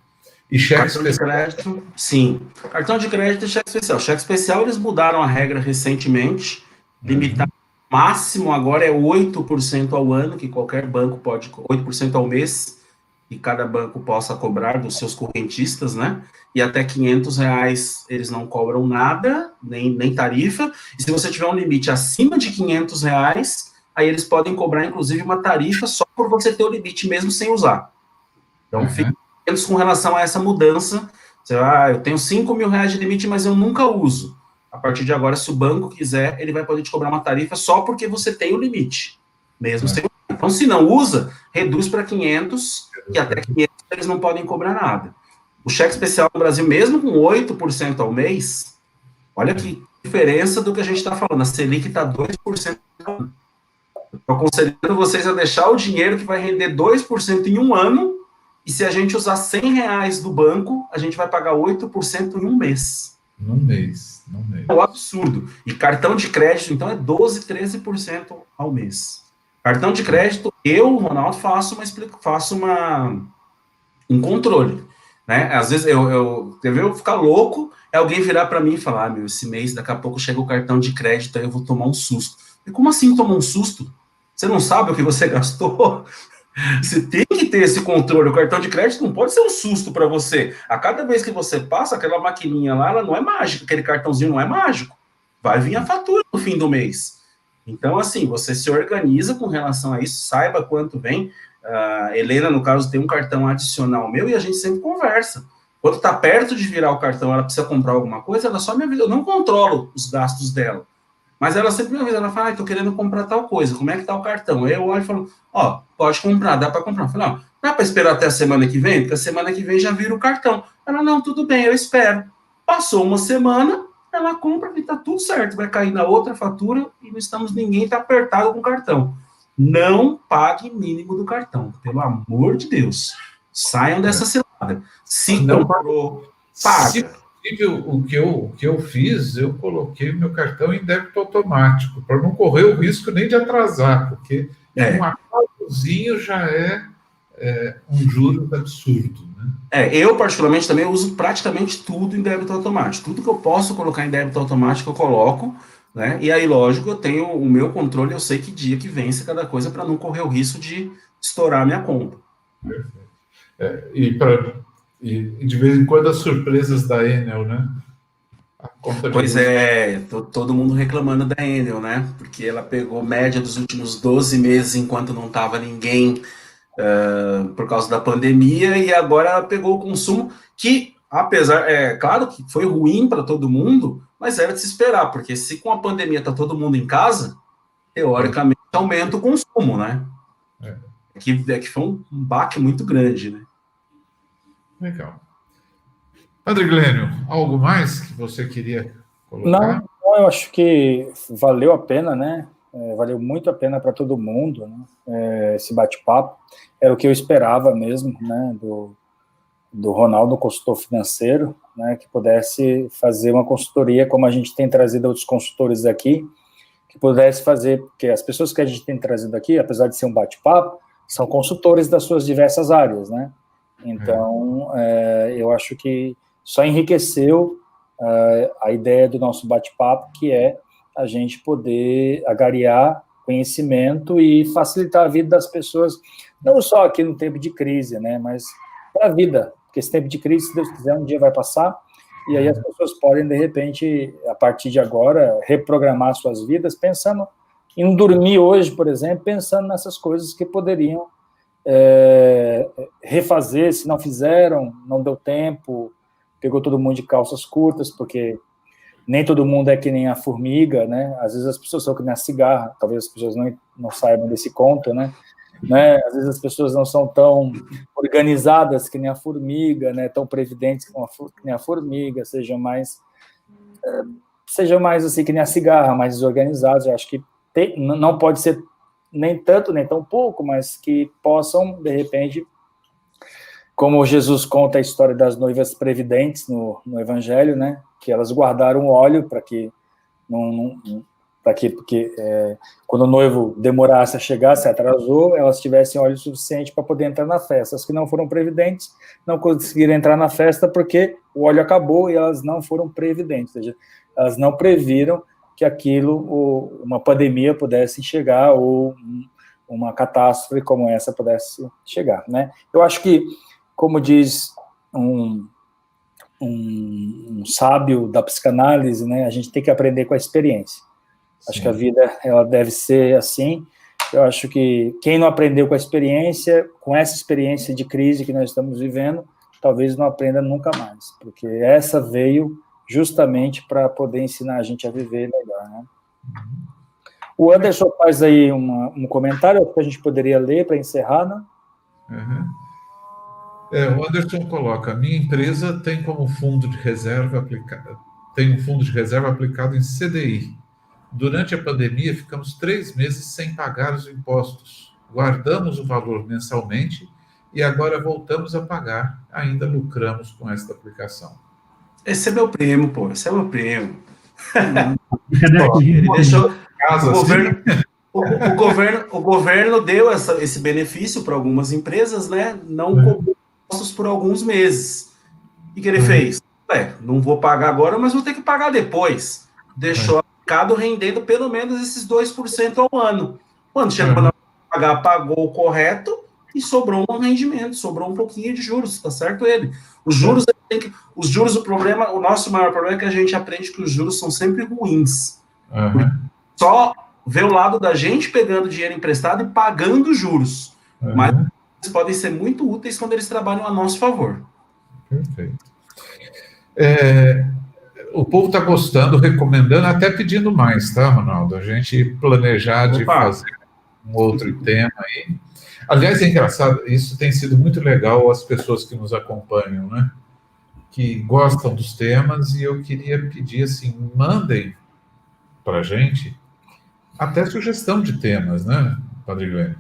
E cheque especial? De crédito, sim. Cartão de crédito e cheque especial. Cheque especial, eles mudaram a regra recentemente, limitar máximo agora é 8% ao ano, que qualquer banco pode, 8% ao mês, que cada banco possa cobrar dos seus correntistas, né? E até R$500 eles não cobram nada, nem tarifa. E se você tiver um limite acima de R$500, aí eles podem cobrar, inclusive, uma tarifa só por você ter o limite, mesmo sem usar. Então, fiquem atentos com relação a essa mudança. Você, eu tenho R$5.000 de limite, mas eu nunca uso. A partir de agora, se o banco quiser, ele vai poder te cobrar uma tarifa só porque você tem o limite, mesmo sem. Então, se não usa, reduz para 500, e até 500 eles não podem cobrar nada. O cheque especial no Brasil, mesmo com 8% ao mês, olha que diferença do que a gente está falando. A Selic está 2% ao ano. Estou aconselhando vocês a deixar o dinheiro que vai render 2% em um ano, e se a gente usar R$100 do banco, a gente vai pagar 8% em um mês. Num mês. É um absurdo. E cartão de crédito, então, é 12%, 13% ao mês. Cartão de crédito, eu, Ronaldo, faço um controle. Né? Às vezes, eu ficar louco, é alguém virar para mim e falar, esse mês, daqui a pouco chega o cartão de crédito, aí eu vou tomar um susto. E como assim tomar um susto? Você não sabe o que você gastou? Você tem que ter esse controle. O cartão de crédito não pode ser um susto para você. A cada vez que você passa, aquela maquininha lá, ela não é mágica, aquele cartãozinho não é mágico. Vai vir a fatura no fim do mês. Então, assim, você se organiza com relação a isso, saiba quanto vem. A Helena, no caso, tem um cartão adicional meu e a gente sempre conversa. Quando está perto de virar o cartão, ela precisa comprar alguma coisa, ela só me avisa. Eu não controlo os gastos dela. Mas ela sempre me avisa, ela fala, estou querendo comprar tal coisa, como é que tá o cartão? Aí eu olho e falo, pode comprar, dá para comprar. Eu falo, dá para esperar até a semana que vem? Porque a semana que vem já vira o cartão. Ela, não, tudo bem, eu espero. Passou uma semana, ela compra e está tudo certo, vai cair na outra fatura e não estamos, ninguém está apertado com o cartão. Não pague mínimo do cartão, pelo amor de Deus. Saiam dessa cilada. Se Não, comprou, paga. Se possível, o que eu fiz, eu coloquei meu cartão em débito automático, para não correr o risco nem de atrasar, porque um atrasozinho já é um juros absurdo, né? Eu particularmente também uso praticamente tudo em débito automático. Tudo que eu posso colocar em débito automático eu coloco, né? E aí, lógico, eu tenho o meu controle, eu sei que dia que vence cada coisa para não correr o risco de estourar a minha conta. Perfeito. E de vez em quando as surpresas da Enel, né? Pois todo mundo reclamando da Enel, né? Porque ela pegou média dos últimos 12 meses enquanto não estava ninguém por causa da pandemia, e agora ela pegou o consumo que, apesar, claro que foi ruim para todo mundo, mas era de se esperar, porque se com a pandemia está todo mundo em casa, teoricamente aumenta o consumo, né? Que foi um baque muito grande, né? Legal. Padre Glênio, algo mais que você queria colocar? Não, eu acho que valeu a pena, né? Valeu muito a pena para todo mundo, né? Esse bate-papo. Era o que eu esperava mesmo, né? Do Ronaldo, consultor financeiro, né? Que pudesse fazer uma consultoria, como a gente tem trazido outros consultores aqui, que pudesse fazer, porque as pessoas que a gente tem trazido aqui, apesar de ser um bate-papo, são consultores das suas diversas áreas, né? Então, eu acho que só enriqueceu a ideia do nosso bate-papo, que é a gente poder agariar conhecimento e facilitar a vida das pessoas, não só aqui no tempo de crise, né, mas para a vida, porque esse tempo de crise, se Deus quiser, um dia vai passar, e aí as pessoas podem, de repente, a partir de agora, reprogramar suas vidas, pensando em não dormir hoje, por exemplo, pensando nessas coisas que poderiam refazer, se não fizeram, não deu tempo, pegou todo mundo de calças curtas, porque nem todo mundo é que nem a formiga, né? Às vezes as pessoas são que nem a cigarra, talvez as pessoas não saibam desse conto, né? Às vezes as pessoas não são tão organizadas que nem a formiga, né? Tão previdentes que nem a formiga, sejam mais assim que nem a cigarra, mais desorganizados. Eu acho que não pode ser nem tanto, nem tão pouco, mas que possam, de repente, como Jesus conta a história das noivas previdentes no Evangelho, né, que elas guardaram óleo para que porque quando o noivo demorasse a chegar, se atrasou, elas tivessem óleo suficiente para poder entrar na festa. As que não foram previdentes não conseguiram entrar na festa porque o óleo acabou e elas não foram previdentes, ou seja, elas não previram que aquilo, uma pandemia pudesse chegar ou uma catástrofe como essa pudesse chegar, né? Eu acho que, como diz um sábio da psicanálise, né, a gente tem que aprender com a experiência. Sim. Acho que a vida ela deve ser assim. Eu acho que quem não aprendeu com a experiência, com essa experiência de crise que nós estamos vivendo, talvez não aprenda nunca mais, porque essa veio justamente para poder ensinar a gente a viver melhor, né? O Anderson faz aí um comentário que a gente poderia ler para encerrar, né? O Anderson coloca: minha empresa tem como fundo de reserva aplicado em CDI. Durante a pandemia, ficamos 3 meses sem pagar os impostos. Guardamos o valor mensalmente e agora voltamos a pagar. Ainda lucramos com esta aplicação. Esse é meu primo, pô. Esse é meu primo. Ele deixou o governo deu esse benefício para algumas empresas, né? Não cobrou impostos por alguns meses. E que ele fez? Não vou pagar agora, mas vou ter que pagar depois. Deixou o mercado rendendo pelo menos esses 2% ao ano. Quando chegou na hora de pagar, pagou o correto e sobrou um rendimento, sobrou um pouquinho de juros, tá certo ele? Os juros, o nosso maior problema é que a gente aprende que os juros são sempre ruins. Só vê o lado da gente pegando dinheiro emprestado e pagando juros. Mas eles podem ser muito úteis quando eles trabalham a nosso favor. Perfeito. O povo está gostando, recomendando, até pedindo mais, tá, Ronaldo? A gente planejar de fazer um outro tema aí. Aliás, é engraçado, isso tem sido muito legal as pessoas que nos acompanham, né? que gostam dos temas, e eu queria pedir assim, mandem para a gente até sugestão de temas, né, Padre Glenn?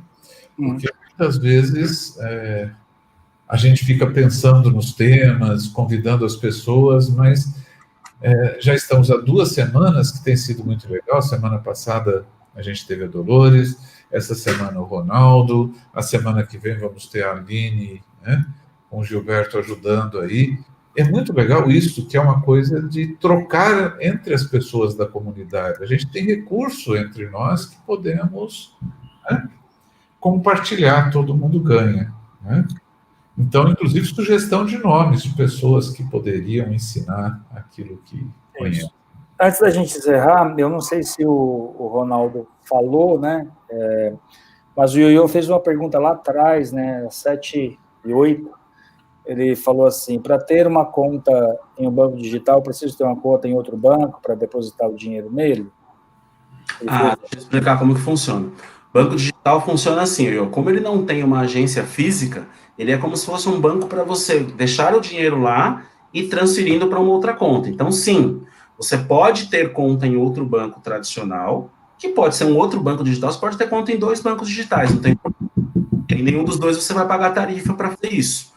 Porque muitas vezes a gente fica pensando nos temas, convidando as pessoas, mas já estamos há 2 semanas, que tem sido muito legal. Semana passada a gente teve a Dolores, essa semana o Ronaldo, a semana que vem vamos ter a Aline, né, com o Gilberto ajudando aí. É muito legal isso, que é uma coisa de trocar entre as pessoas da comunidade. A gente tem recurso entre nós que podemos, né, compartilhar, todo mundo ganha, né? Então, inclusive, sugestão de nomes de pessoas que poderiam ensinar aquilo que conhecem. Antes da gente encerrar, eu não sei se o Ronaldo falou, né? Mas o Ioiô fez uma pergunta lá atrás, né? 7 e 8. Ele falou assim: para ter uma conta em um banco digital, preciso ter uma conta em outro banco para depositar o dinheiro nele? Deixa eu explicar como que funciona. Banco digital funciona assim, como ele não tem uma agência física, ele é como se fosse um banco para você deixar o dinheiro lá e transferindo para uma outra conta. Então, sim, você pode ter conta em outro banco tradicional, que pode ser um outro banco digital, você pode ter conta em 2 bancos digitais, não tem problema. Em nenhum dos 2 você vai pagar tarifa para fazer isso.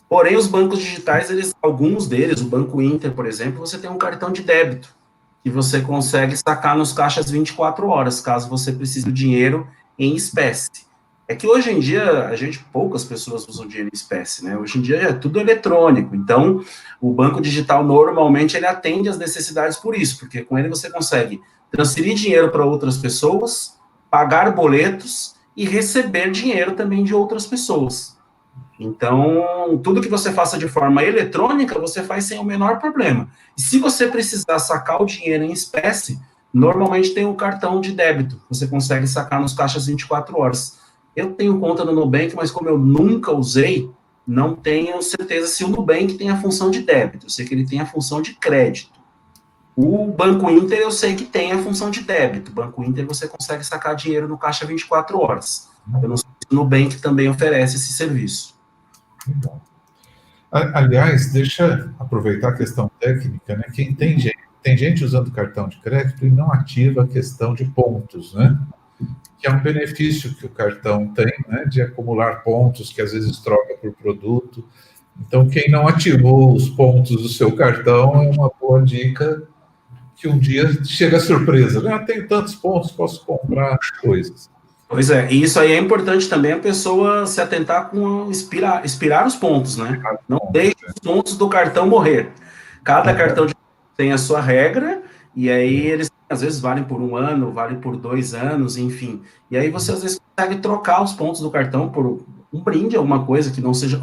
Porém, os bancos digitais, alguns deles, o Banco Inter, por exemplo, você tem um cartão de débito, que você consegue sacar nos caixas 24 horas, caso você precise do dinheiro em espécie. É que hoje em dia, poucas pessoas usam dinheiro em espécie, né? Hoje em dia é tudo eletrônico, então o banco digital normalmente ele atende às necessidades por isso, porque com ele você consegue transferir dinheiro para outras pessoas, pagar boletos e receber dinheiro também de outras pessoas. Então, tudo que você faça de forma eletrônica, você faz sem o menor problema. E se você precisar sacar o dinheiro em espécie, normalmente tem um cartão de débito. Você consegue sacar nos caixas 24 horas. Eu tenho conta no Nubank, mas como eu nunca usei, não tenho certeza se o Nubank tem a função de débito. Eu sei que ele tem a função de crédito. O Banco Inter, eu sei que tem a função de débito. O Banco Inter, você consegue sacar dinheiro no caixa 24 horas. Eu não sei se o Nubank também oferece esse serviço. Bom. Aliás, deixa eu aproveitar a questão técnica, né? Tem gente usando cartão de crédito e não ativa a questão de pontos, né? Que é um benefício que o cartão tem, né? De acumular pontos, que às vezes troca por produto. Então, quem não ativou os pontos do seu cartão é uma boa dica, que um dia chega a surpresa. Tenho tantos pontos, posso comprar coisas. Pois é, e isso aí é importante também a pessoa se atentar com expirar os pontos, né? Não deixe os pontos do cartão morrer. Cada cartão tem a sua regra, e aí eles às vezes valem por 1 ano, valem por 2 anos, enfim. E aí você às vezes consegue trocar os pontos do cartão por um brinde, alguma coisa que não seja...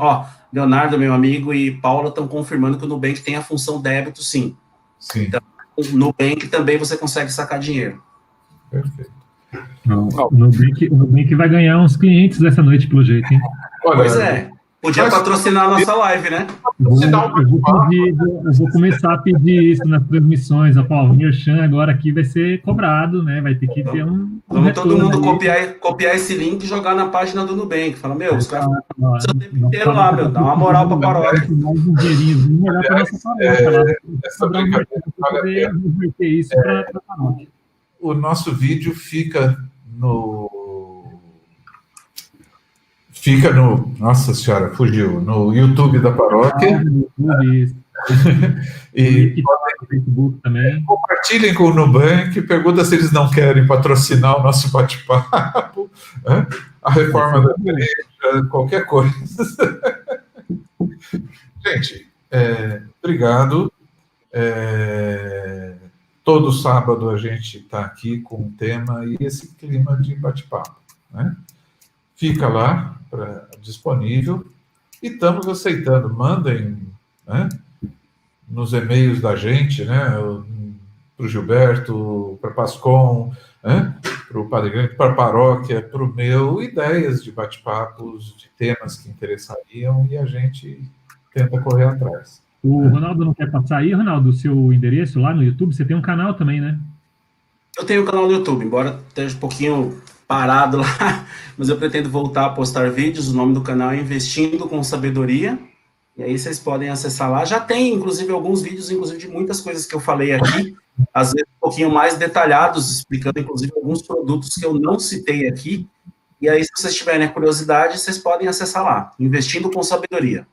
Leonardo, meu amigo, e Paula estão confirmando que o Nubank tem a função débito, sim. Então, no Nubank também você consegue sacar dinheiro. Perfeito. O Nubank vai ganhar uns clientes essa noite, pelo jeito, hein? Pois é. Podia patrocinar a nossa live, né? Eu vou começar a pedir isso nas transmissões. O Merchan agora aqui vai ser cobrado, né? Vai ter que ter Vamos todo mundo copiar esse link e jogar na página do Nubank. Fala, os caras estão o tempo inteiro lá, dá uma moral para a paróquia. Mais um dinheirinho, melhor para nossa paróquia. Essa brincadeira vale a pena. Isso para a paróquia. O nosso vídeo fica no... Nossa senhora, fugiu. No YouTube da paróquia. E Facebook também. Compartilhem com o Nubank. Pergunta se eles não querem patrocinar o nosso bate-papo, a reforma da igreja, qualquer coisa. Gente, obrigado. Todo sábado a gente está aqui com um tema e esse clima de bate-papo, né? Fica lá disponível e estamos aceitando. Mandem, né, nos e-mails da gente, né, para o Gilberto, para Pascom, né, para o Padre Grande, para a paróquia, para o meu, ideias de bate-papos, de temas que interessariam e a gente tenta correr atrás. O Ronaldo não quer passar aí, Ronaldo, o seu endereço lá no YouTube? Você tem um canal também, né? Eu tenho um canal no YouTube, embora esteja um pouquinho parado lá, mas eu pretendo voltar a postar vídeos. O nome do canal é Investindo com Sabedoria. E aí vocês podem acessar lá. Já tem, inclusive, alguns vídeos, inclusive, de muitas coisas que eu falei aqui, às vezes um pouquinho mais detalhados, explicando, inclusive, alguns produtos que eu não citei aqui. E aí, se vocês tiverem a curiosidade, vocês podem acessar lá, Investindo com Sabedoria.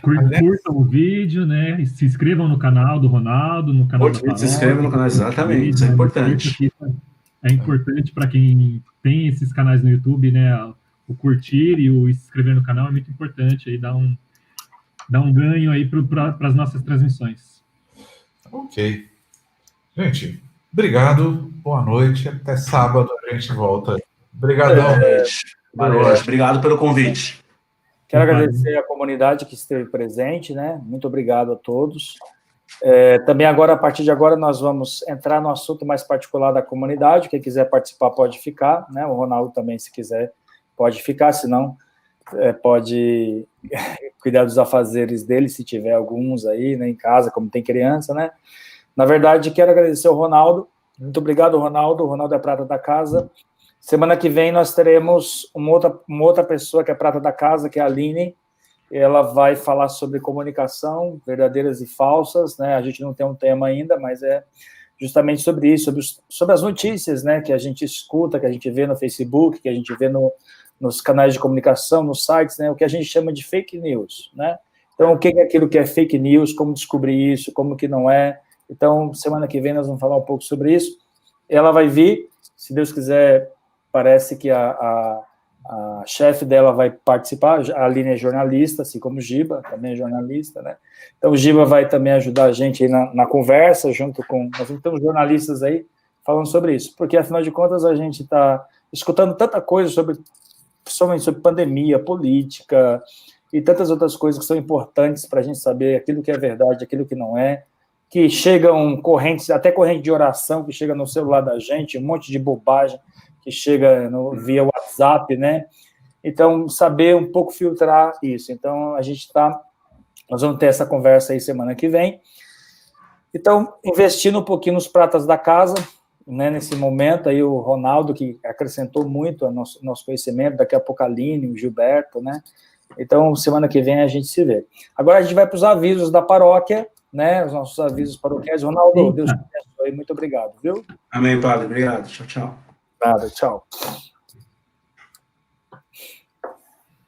Curtam o vídeo, né? E se inscrevam no canal do Ronaldo, no canal da Paróquia. Se inscrevam no canal, exatamente, isso é importante. É importante para quem tem esses canais no YouTube, né? O curtir e o se inscrever no canal é muito importante, aí dá um ganho aí para as nossas transmissões. Ok. Gente, obrigado, boa noite, até sábado a gente volta. Obrigadão. Boa noite, obrigado pelo convite. Quero agradecer a comunidade que esteve presente, né? Muito obrigado a todos. Também agora, a partir de agora, nós vamos entrar no assunto mais particular da comunidade. Quem quiser participar pode ficar, né? O Ronaldo também, se quiser, pode ficar, senão pode cuidar dos afazeres dele, se tiver alguns aí, né, em casa, como tem criança, né? Na verdade, quero agradecer ao Ronaldo. Muito obrigado, Ronaldo. O Ronaldo é prata da casa. Semana que vem nós teremos uma outra pessoa que é prata da casa, que é a Aline. Ela vai falar sobre comunicação, verdadeiras e falsas, né? A gente não tem um tema ainda, mas é justamente sobre isso, sobre as notícias, né? Que a gente escuta, que a gente vê no Facebook, que a gente vê nos canais de comunicação, nos sites, né? O que a gente chama de fake news, né? Então, o que é aquilo que é fake news, como descobrir isso, como que não é. Então, semana que vem nós vamos falar um pouco sobre isso. Ela vai vir, se Deus quiser, parece que a chefe dela vai participar. A Aline é jornalista, assim como o Giba, também é jornalista, né? Então, o Giba vai também ajudar a gente aí na conversa, junto com... Nós vamos ter uns jornalistas aí falando sobre isso, porque, afinal de contas, a gente está escutando tanta coisa principalmente sobre pandemia, política e tantas outras coisas que são importantes para a gente saber aquilo que é verdade, aquilo que não é, que chegam correntes, até corrente de oração que chega no celular da gente, um monte de bobagem que chega via WhatsApp, né? Então, saber um pouco filtrar isso. Então, nós vamos ter essa conversa aí semana que vem. Então, investindo um pouquinho nos pratas da casa, né, nesse momento, aí o Ronaldo, que acrescentou muito ao nosso conhecimento, daqui a pouco a Aline, o Gilberto, né? Então, semana que vem a gente se vê. Agora a gente vai para os avisos da paróquia, né? Os nossos avisos paroquiais. Ronaldo, Deus te abençoe. Muito obrigado, viu? Amém, padre. Obrigado. Tchau, tchau. Nada, tchau.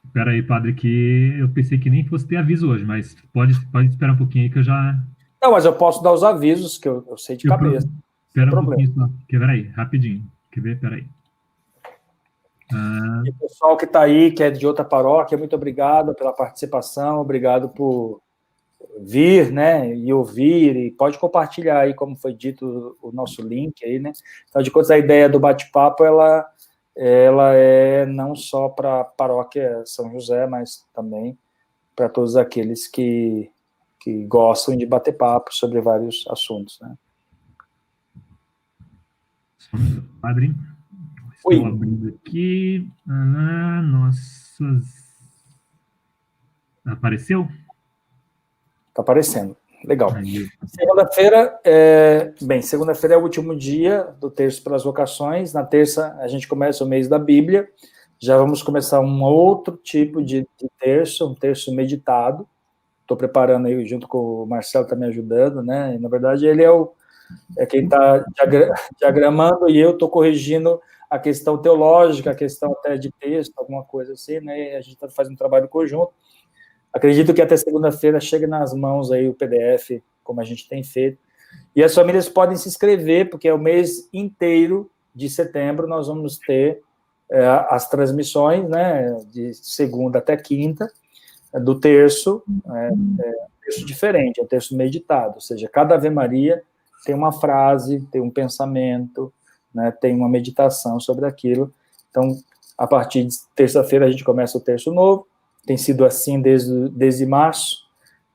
Espera aí, padre, que eu pensei que nem fosse ter aviso hoje, mas pode esperar um pouquinho aí que eu já... Não, mas eu posso dar os avisos, que eu sei de cabeça. Espera um pouquinho só. Quer ver aí? Rapidinho. Quer ver? Espera aí. E o pessoal que está aí, que é de outra paróquia, muito obrigado pela participação, obrigado por vir, né, e ouvir, e pode compartilhar aí, como foi dito, o nosso link aí, né? Afinal de contas, a ideia do bate-papo, ela é não só para a paróquia São José, mas também para todos aqueles que gostam de bater papo sobre vários assuntos, né? Padre, estou abrindo aqui. Nossas... Apareceu? Está aparecendo. Legal. Segunda-feira é o último dia do Terço pelas Vocações. Na terça, a gente começa o mês da Bíblia. Já vamos começar um outro tipo de terço, um terço meditado. Estou preparando aí, junto com o Marcelo, está me ajudando, né? E, na verdade, ele é quem está diagramando, e eu estou corrigindo a questão teológica, a questão até de texto, alguma coisa assim, né? E a gente está fazendo um trabalho conjunto. Acredito que até segunda-feira chegue nas mãos aí o PDF, como a gente tem feito. E as famílias podem se inscrever, porque é o mês inteiro de setembro nós vamos ter as transmissões, né, de segunda até quinta, do terço, terço diferente, é um terço meditado, ou seja, cada Ave Maria tem uma frase, tem um pensamento, né, tem uma meditação sobre aquilo. Então, a partir de terça-feira a gente começa o terço novo. Tem sido assim desde março.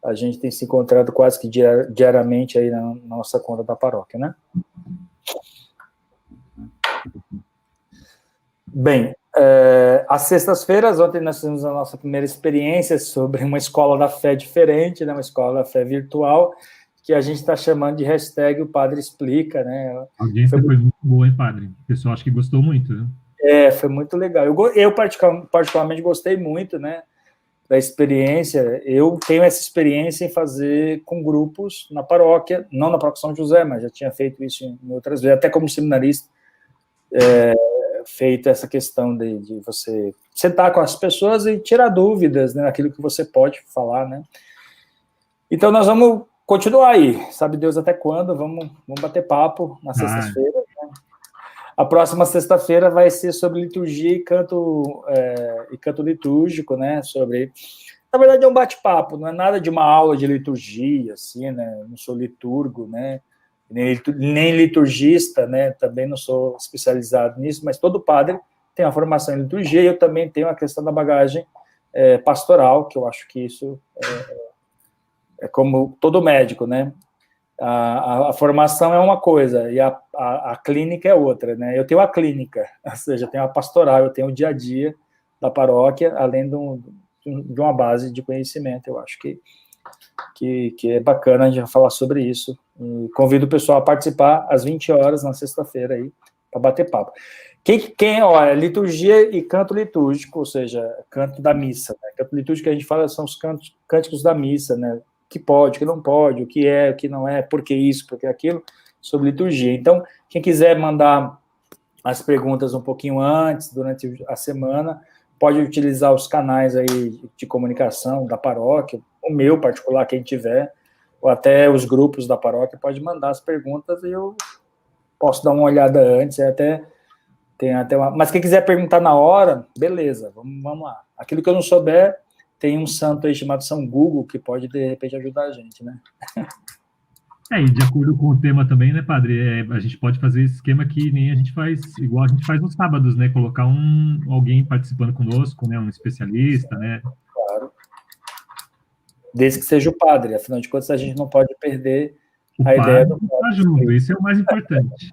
A gente tem se encontrado quase que diariamente aí na nossa conta da paróquia, né? Bem, às sextas-feiras, ontem nós tivemos a nossa primeira experiência sobre uma escola da fé diferente, né? Uma escola da fé virtual, que a gente está chamando de hashtag o Padre Explica, né? A audiência foi muito boa, hein, padre? O pessoal acho que gostou muito, né? Foi muito legal. Eu particularmente gostei muito, né? da experiência, eu tenho essa experiência em fazer com grupos na paróquia, não na paróquia São José, mas já tinha feito isso em outras vezes, até como seminarista, feito essa questão de você sentar com as pessoas e tirar dúvidas, né, naquilo que você pode falar, né. Então, nós vamos continuar aí, sabe Deus até quando, vamos bater papo na sexta-feira, né? A próxima sexta-feira vai ser sobre liturgia e canto litúrgico, né, na verdade é um bate-papo, não é nada de uma aula de liturgia, assim, né, eu não sou liturgo, né, nem liturgista, né, também não sou especializado nisso, mas todo padre tem uma formação em liturgia, e eu também tenho a questão da bagagem pastoral, que eu acho que isso é como todo médico, né, a formação é uma coisa, e a clínica é outra, né, eu tenho a clínica, ou seja, eu tenho a pastoral, eu tenho o dia a dia da paróquia, além de uma base de conhecimento. Eu acho que é bacana a gente falar sobre isso. E convido o pessoal a participar às 20 horas na sexta-feira aí, para bater papo. Olha, liturgia e canto litúrgico, ou seja, canto da missa, né? Canto litúrgico que a gente fala são os cânticos da missa, né? O que pode, o que não pode, o que é, o que não é, por que isso, por que aquilo, sobre liturgia. Então, quem quiser mandar as perguntas um pouquinho antes, durante a semana, pode utilizar os canais aí de comunicação da paróquia, o meu particular, quem tiver, ou até os grupos da paróquia, pode mandar as perguntas e eu posso dar uma olhada antes, mas quem quiser perguntar na hora, beleza, vamos lá. Aquilo que eu não souber, tem um santo aí chamado São Google, que pode, de repente, ajudar a gente, né? E de acordo com o tema também, né, padre, a gente pode fazer esse esquema que nem a gente faz, igual a gente faz nos sábados, né, colocar alguém participando conosco, né, um especialista, né. Claro. Desde que seja o padre, afinal de contas, a gente não pode perder a ideia do padre. Tá junto, isso é o mais importante.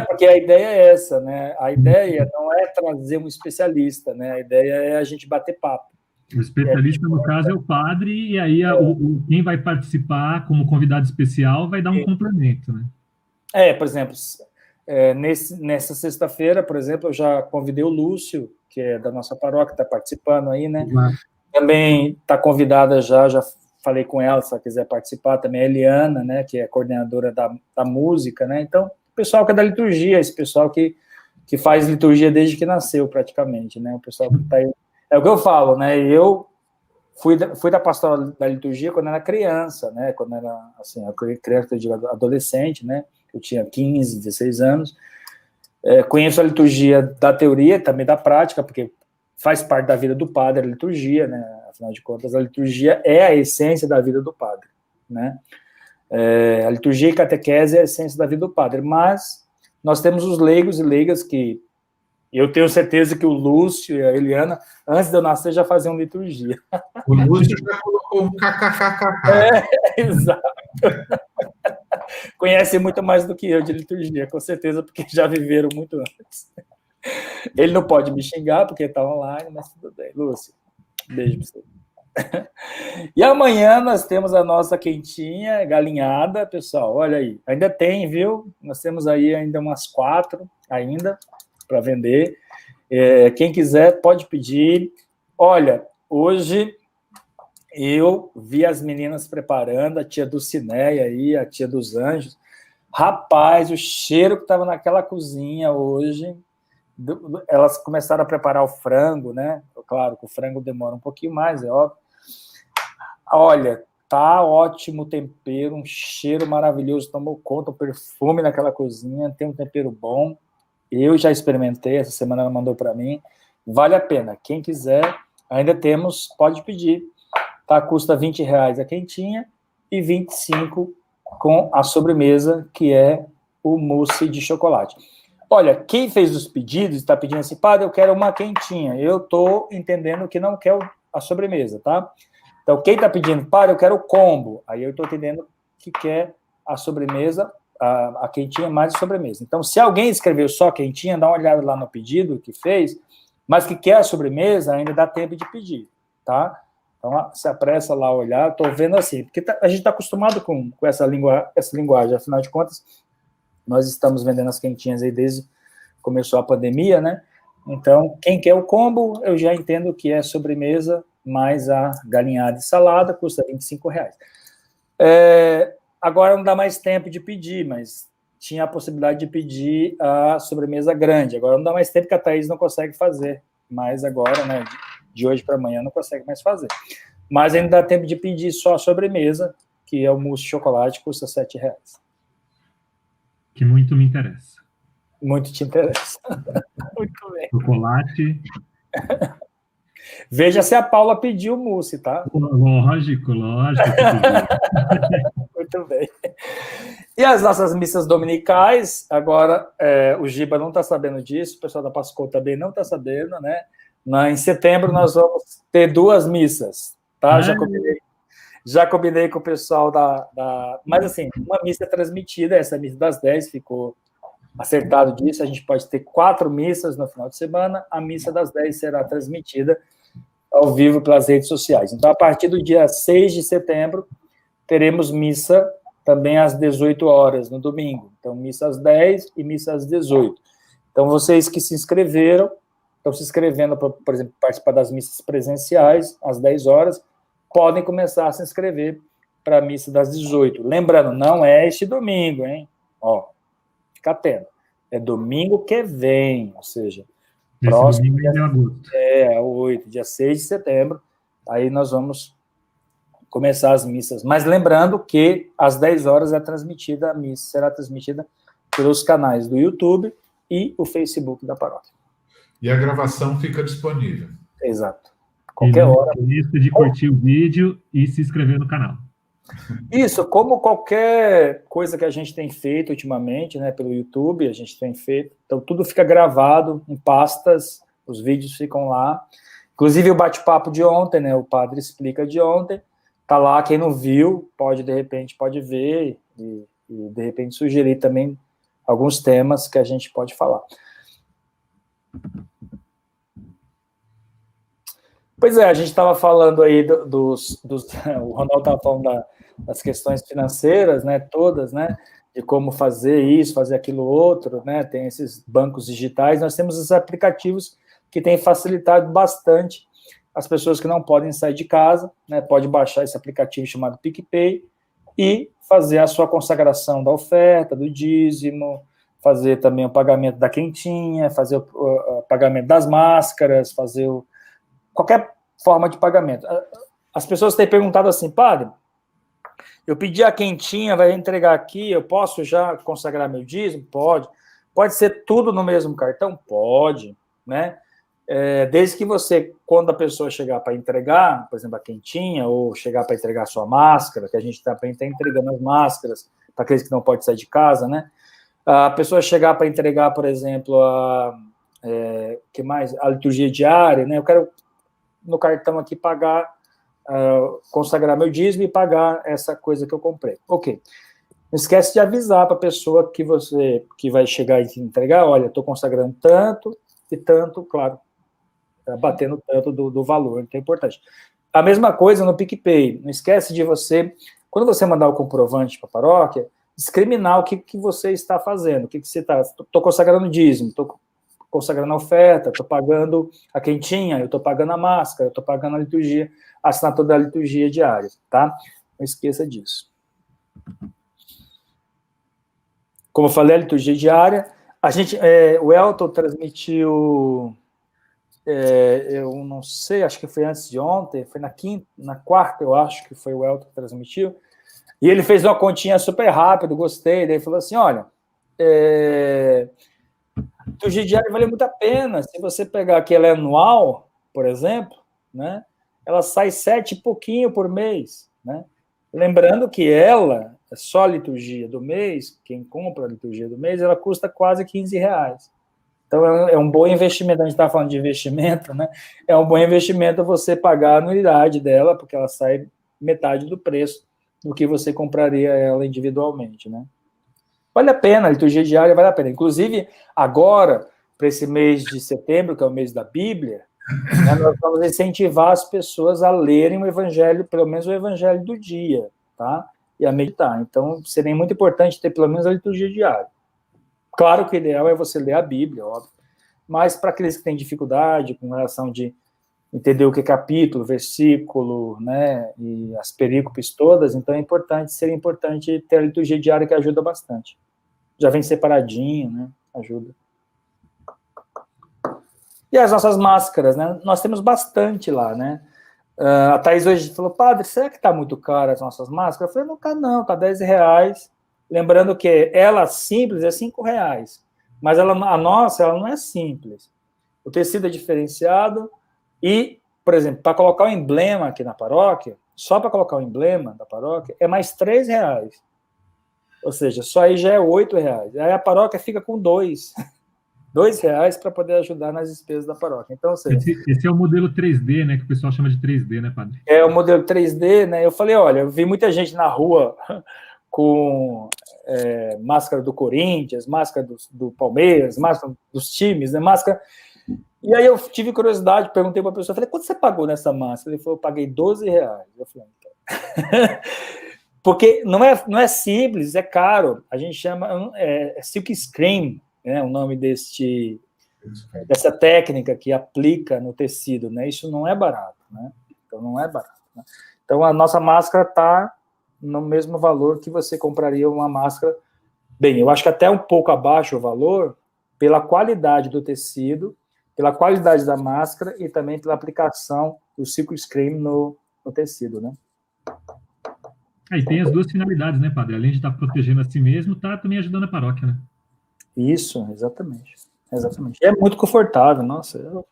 Porque a ideia é essa, né, a ideia não é trazer um especialista, né, a ideia é a gente bater papo. O especialista, no caso, é o padre, e aí quem vai participar como convidado especial vai dar um complemento, né? Por exemplo, nessa sexta-feira, por exemplo, eu já convidei o Lúcio, que é da nossa paróquia, está participando aí, né? Também está convidada já falei com ela, se ela quiser participar, também a Eliana, né, que é coordenadora da música, né? Então, o pessoal que é da liturgia, esse pessoal que faz liturgia desde que nasceu, praticamente, né? O pessoal que está aí. É o que eu falo, né? Eu fui da pastoral da liturgia quando era criança, né? Quando era, assim, criança, eu digo, adolescente, né? Eu tinha 15, 16 anos. Conheço a liturgia da teoria, também da prática, porque faz parte da vida do padre a liturgia, né? Afinal de contas, a liturgia é a essência da vida do padre, né? A liturgia e catequese é a essência da vida do padre, mas nós temos os leigos e leigas que eu tenho certeza que o Lúcio e a Eliana, antes de eu nascer, já faziam liturgia. O Lúcio já colocou um kkkk. Exato. Conhece muito mais do que eu de liturgia, com certeza, porque já viveram muito antes. Ele não pode me xingar, porque está online, mas tudo bem. Lúcio, beijo para você. E amanhã nós temos a nossa quentinha galinhada, pessoal, olha aí. Ainda tem, viu? Nós temos aí ainda umas 4 ainda para vender. Quem quiser pode pedir. Olha, hoje eu vi as meninas preparando, a tia Dulcineia aí, a tia dos anjos. Rapaz, o cheiro que estava naquela cozinha hoje, elas começaram a preparar o frango, né? Claro que o frango demora um pouquinho mais, é óbvio. Olha, tá ótimo o tempero, um cheiro maravilhoso, tomou conta, o perfume naquela cozinha, tem um tempero bom. Eu já experimentei, essa semana ela mandou para mim. Vale a pena. Quem quiser, ainda temos, pode pedir. Tá? Custa R$20 a quentinha e 25 com a sobremesa, que é o mousse de chocolate. Olha, quem fez os pedidos, está pedindo assim, padre, eu quero uma quentinha. Eu estou entendendo que não quer a sobremesa, tá? Então, quem está pedindo, padre, eu quero o combo. Aí eu estou entendendo que quer a sobremesa, a quentinha mais a sobremesa. Então, se alguém escreveu só quentinha, dá uma olhada lá no pedido que fez, mas que quer a sobremesa, ainda dá tempo de pedir, tá? Então, se apressa lá a olhar, estou vendo assim, porque a gente está acostumado com essa linguagem, afinal de contas, nós estamos vendendo as quentinhas aí desde que começou a pandemia, né? Então, quem quer o combo, eu já entendo que é sobremesa mais a galinhada e salada, custa R$25. Agora não dá mais tempo de pedir, mas tinha a possibilidade de pedir a sobremesa grande. Agora não dá mais tempo, que a Thaís não consegue fazer. Mas agora, né, de hoje para amanhã, não consegue mais fazer. Mas ainda dá tempo de pedir só a sobremesa, que é o mousse de chocolate, custa R$7. Que muito me interessa. Muito te interessa. Muito bem. Chocolate. Veja se a Paula pediu o mousse, tá? Lógico. Muito bem. E as nossas missas dominicais, agora, o Giba não está sabendo disso, o pessoal da Pascou também não está sabendo, né? Em setembro nós vamos ter 2 missas, tá? Já combinei com o pessoal Mas, assim, uma missa é transmitida, essa missa das 10 ficou acertado disso, a gente pode ter 4 missas no final de semana, a missa das 10 será transmitida ao vivo pelas redes sociais. Então, a partir do dia 6 de setembro, teremos missa também às 18 horas, no domingo. Então, missa às 10 e missa às 18. Então, vocês que se inscreveram, estão se inscrevendo para, por exemplo, participar das missas presenciais, às 10 horas, podem começar a se inscrever para a missa das 18. Lembrando, não é este domingo, hein? Ó, fica atento. É domingo que vem, ou seja, próximo dia, o 8, dia 6 de setembro, aí nós vamos começar as missas. Mas lembrando que às 10 horas é transmitida a missa, será transmitida pelos canais do YouTube e o Facebook da paróquia. E a gravação fica disponível. Exato. Qualquer hora. Lista de curtir o vídeo e se inscrever no canal. Isso, como qualquer coisa que a gente tem feito ultimamente, né, pelo YouTube, a gente tem feito, então tudo fica gravado em pastas, os vídeos ficam lá, inclusive o bate-papo de ontem, né, o padre explica de ontem, tá lá, quem não viu, de repente pode ver e de repente sugerir também alguns temas que a gente pode falar. Pois é, a gente estava falando aí o Ronaldo estava falando das questões financeiras, né, todas, né, de como fazer isso, fazer aquilo outro, né, tem esses bancos digitais, nós temos esses aplicativos que têm facilitado bastante as pessoas que não podem sair de casa, né, pode baixar esse aplicativo chamado PicPay e fazer a sua consagração da oferta, do dízimo, fazer também o pagamento da quentinha, fazer o pagamento das máscaras, fazer qualquer forma de pagamento. As pessoas têm perguntado assim, padre, eu pedi a quentinha, vai entregar aqui, eu posso já consagrar meu dízimo? Pode. Pode ser tudo no mesmo cartão? Pode, né? Desde que você, quando a pessoa chegar para entregar, por exemplo, a quentinha, ou chegar para entregar a sua máscara, que a gente também está entregando as máscaras para aqueles que não podem sair de casa, né? A pessoa chegar para entregar, por exemplo, que mais? A liturgia diária, né? Eu quero no cartão aqui pagar, consagrar meu dízimo e pagar essa coisa que eu comprei. Ok. Não esquece de avisar para a pessoa que vai chegar e te entregar, olha, estou consagrando tanto e tanto, claro, batendo tanto do valor, que é importante. A mesma coisa no PicPay. Não esquece de quando você mandar o comprovante para a paróquia, discriminar o que você está fazendo, o que você está... Estou consagrando dízimo, estou consagrando a oferta, estou pagando a quentinha, eu estou pagando a máscara, eu estou pagando a liturgia, a assinatura da liturgia diária, tá? Não esqueça disso. Como eu falei, a liturgia diária, o Elton transmitiu, eu não sei, acho que foi antes de ontem, foi na quarta, eu acho que foi o Elton que transmitiu, e ele fez uma continha super rápido, gostei, daí ele falou assim, olha, a liturgia diária vale muito a pena, se você pegar que ela é anual, por exemplo, né, ela sai 7 e pouquinho por mês, né, lembrando que ela, é só a liturgia do mês, quem compra a liturgia do mês, ela custa quase R$15. Então, é um bom investimento, a gente está falando de investimento, né, é um bom investimento você pagar a anuidade dela, porque ela sai metade do preço do que você compraria ela individualmente, né. Vale a pena, a liturgia diária vale a pena. Inclusive, agora, para esse mês de setembro, que é o mês da Bíblia, né, nós vamos incentivar as pessoas a lerem o evangelho, pelo menos o evangelho do dia, tá? E a meditar. Então, seria muito importante ter pelo menos a liturgia diária. Claro que o ideal é você ler a Bíblia, óbvio. Mas para aqueles que têm dificuldade com relação de entender o que é capítulo, versículo, né, e as perícopes todas, então seria importante ter a liturgia diária, que ajuda bastante. Já vem separadinho, né, ajuda. E as nossas máscaras, né, nós temos bastante lá, né. A Thaís hoje falou, padre, será que está muito caro as nossas máscaras? Eu falei, não, tá R$10. Lembrando que ela simples é R$5, mas a nossa, ela não é simples. O tecido é diferenciado e, por exemplo, para colocar o emblema aqui na paróquia, só para colocar o emblema da paróquia, é mais R$3. Ou seja, só aí já é R$8. Aí a paróquia fica com R$2 para poder ajudar nas despesas da paróquia. Então, ou seja, esse é o modelo 3D, né, que o pessoal chama de 3D, né, padre? É o modelo 3D, né? Eu falei, olha, eu vi muita gente na rua com máscara do Corinthians, máscara do Palmeiras, máscara dos times, né? Máscara. E aí eu tive curiosidade, perguntei para a pessoa, falei, quanto você pagou nessa máscara? Ele falou, eu paguei R$12. Eu falei, então. Porque não é simples, é caro. A gente chama silk screen, né? O nome dessa técnica que aplica no tecido, né? Isso não é barato, né? Então não é barato. Né? Então a nossa máscara está no mesmo valor que você compraria uma máscara. Bem, eu acho que até um pouco abaixo o valor, pela qualidade do tecido, pela qualidade da máscara e também pela aplicação do silk screen no tecido, né? E tem as duas finalidades, né, padre? Além de estar protegendo a si mesmo, está também ajudando a paróquia, né? Isso, exatamente. Exatamente. E é muito confortável, nossa.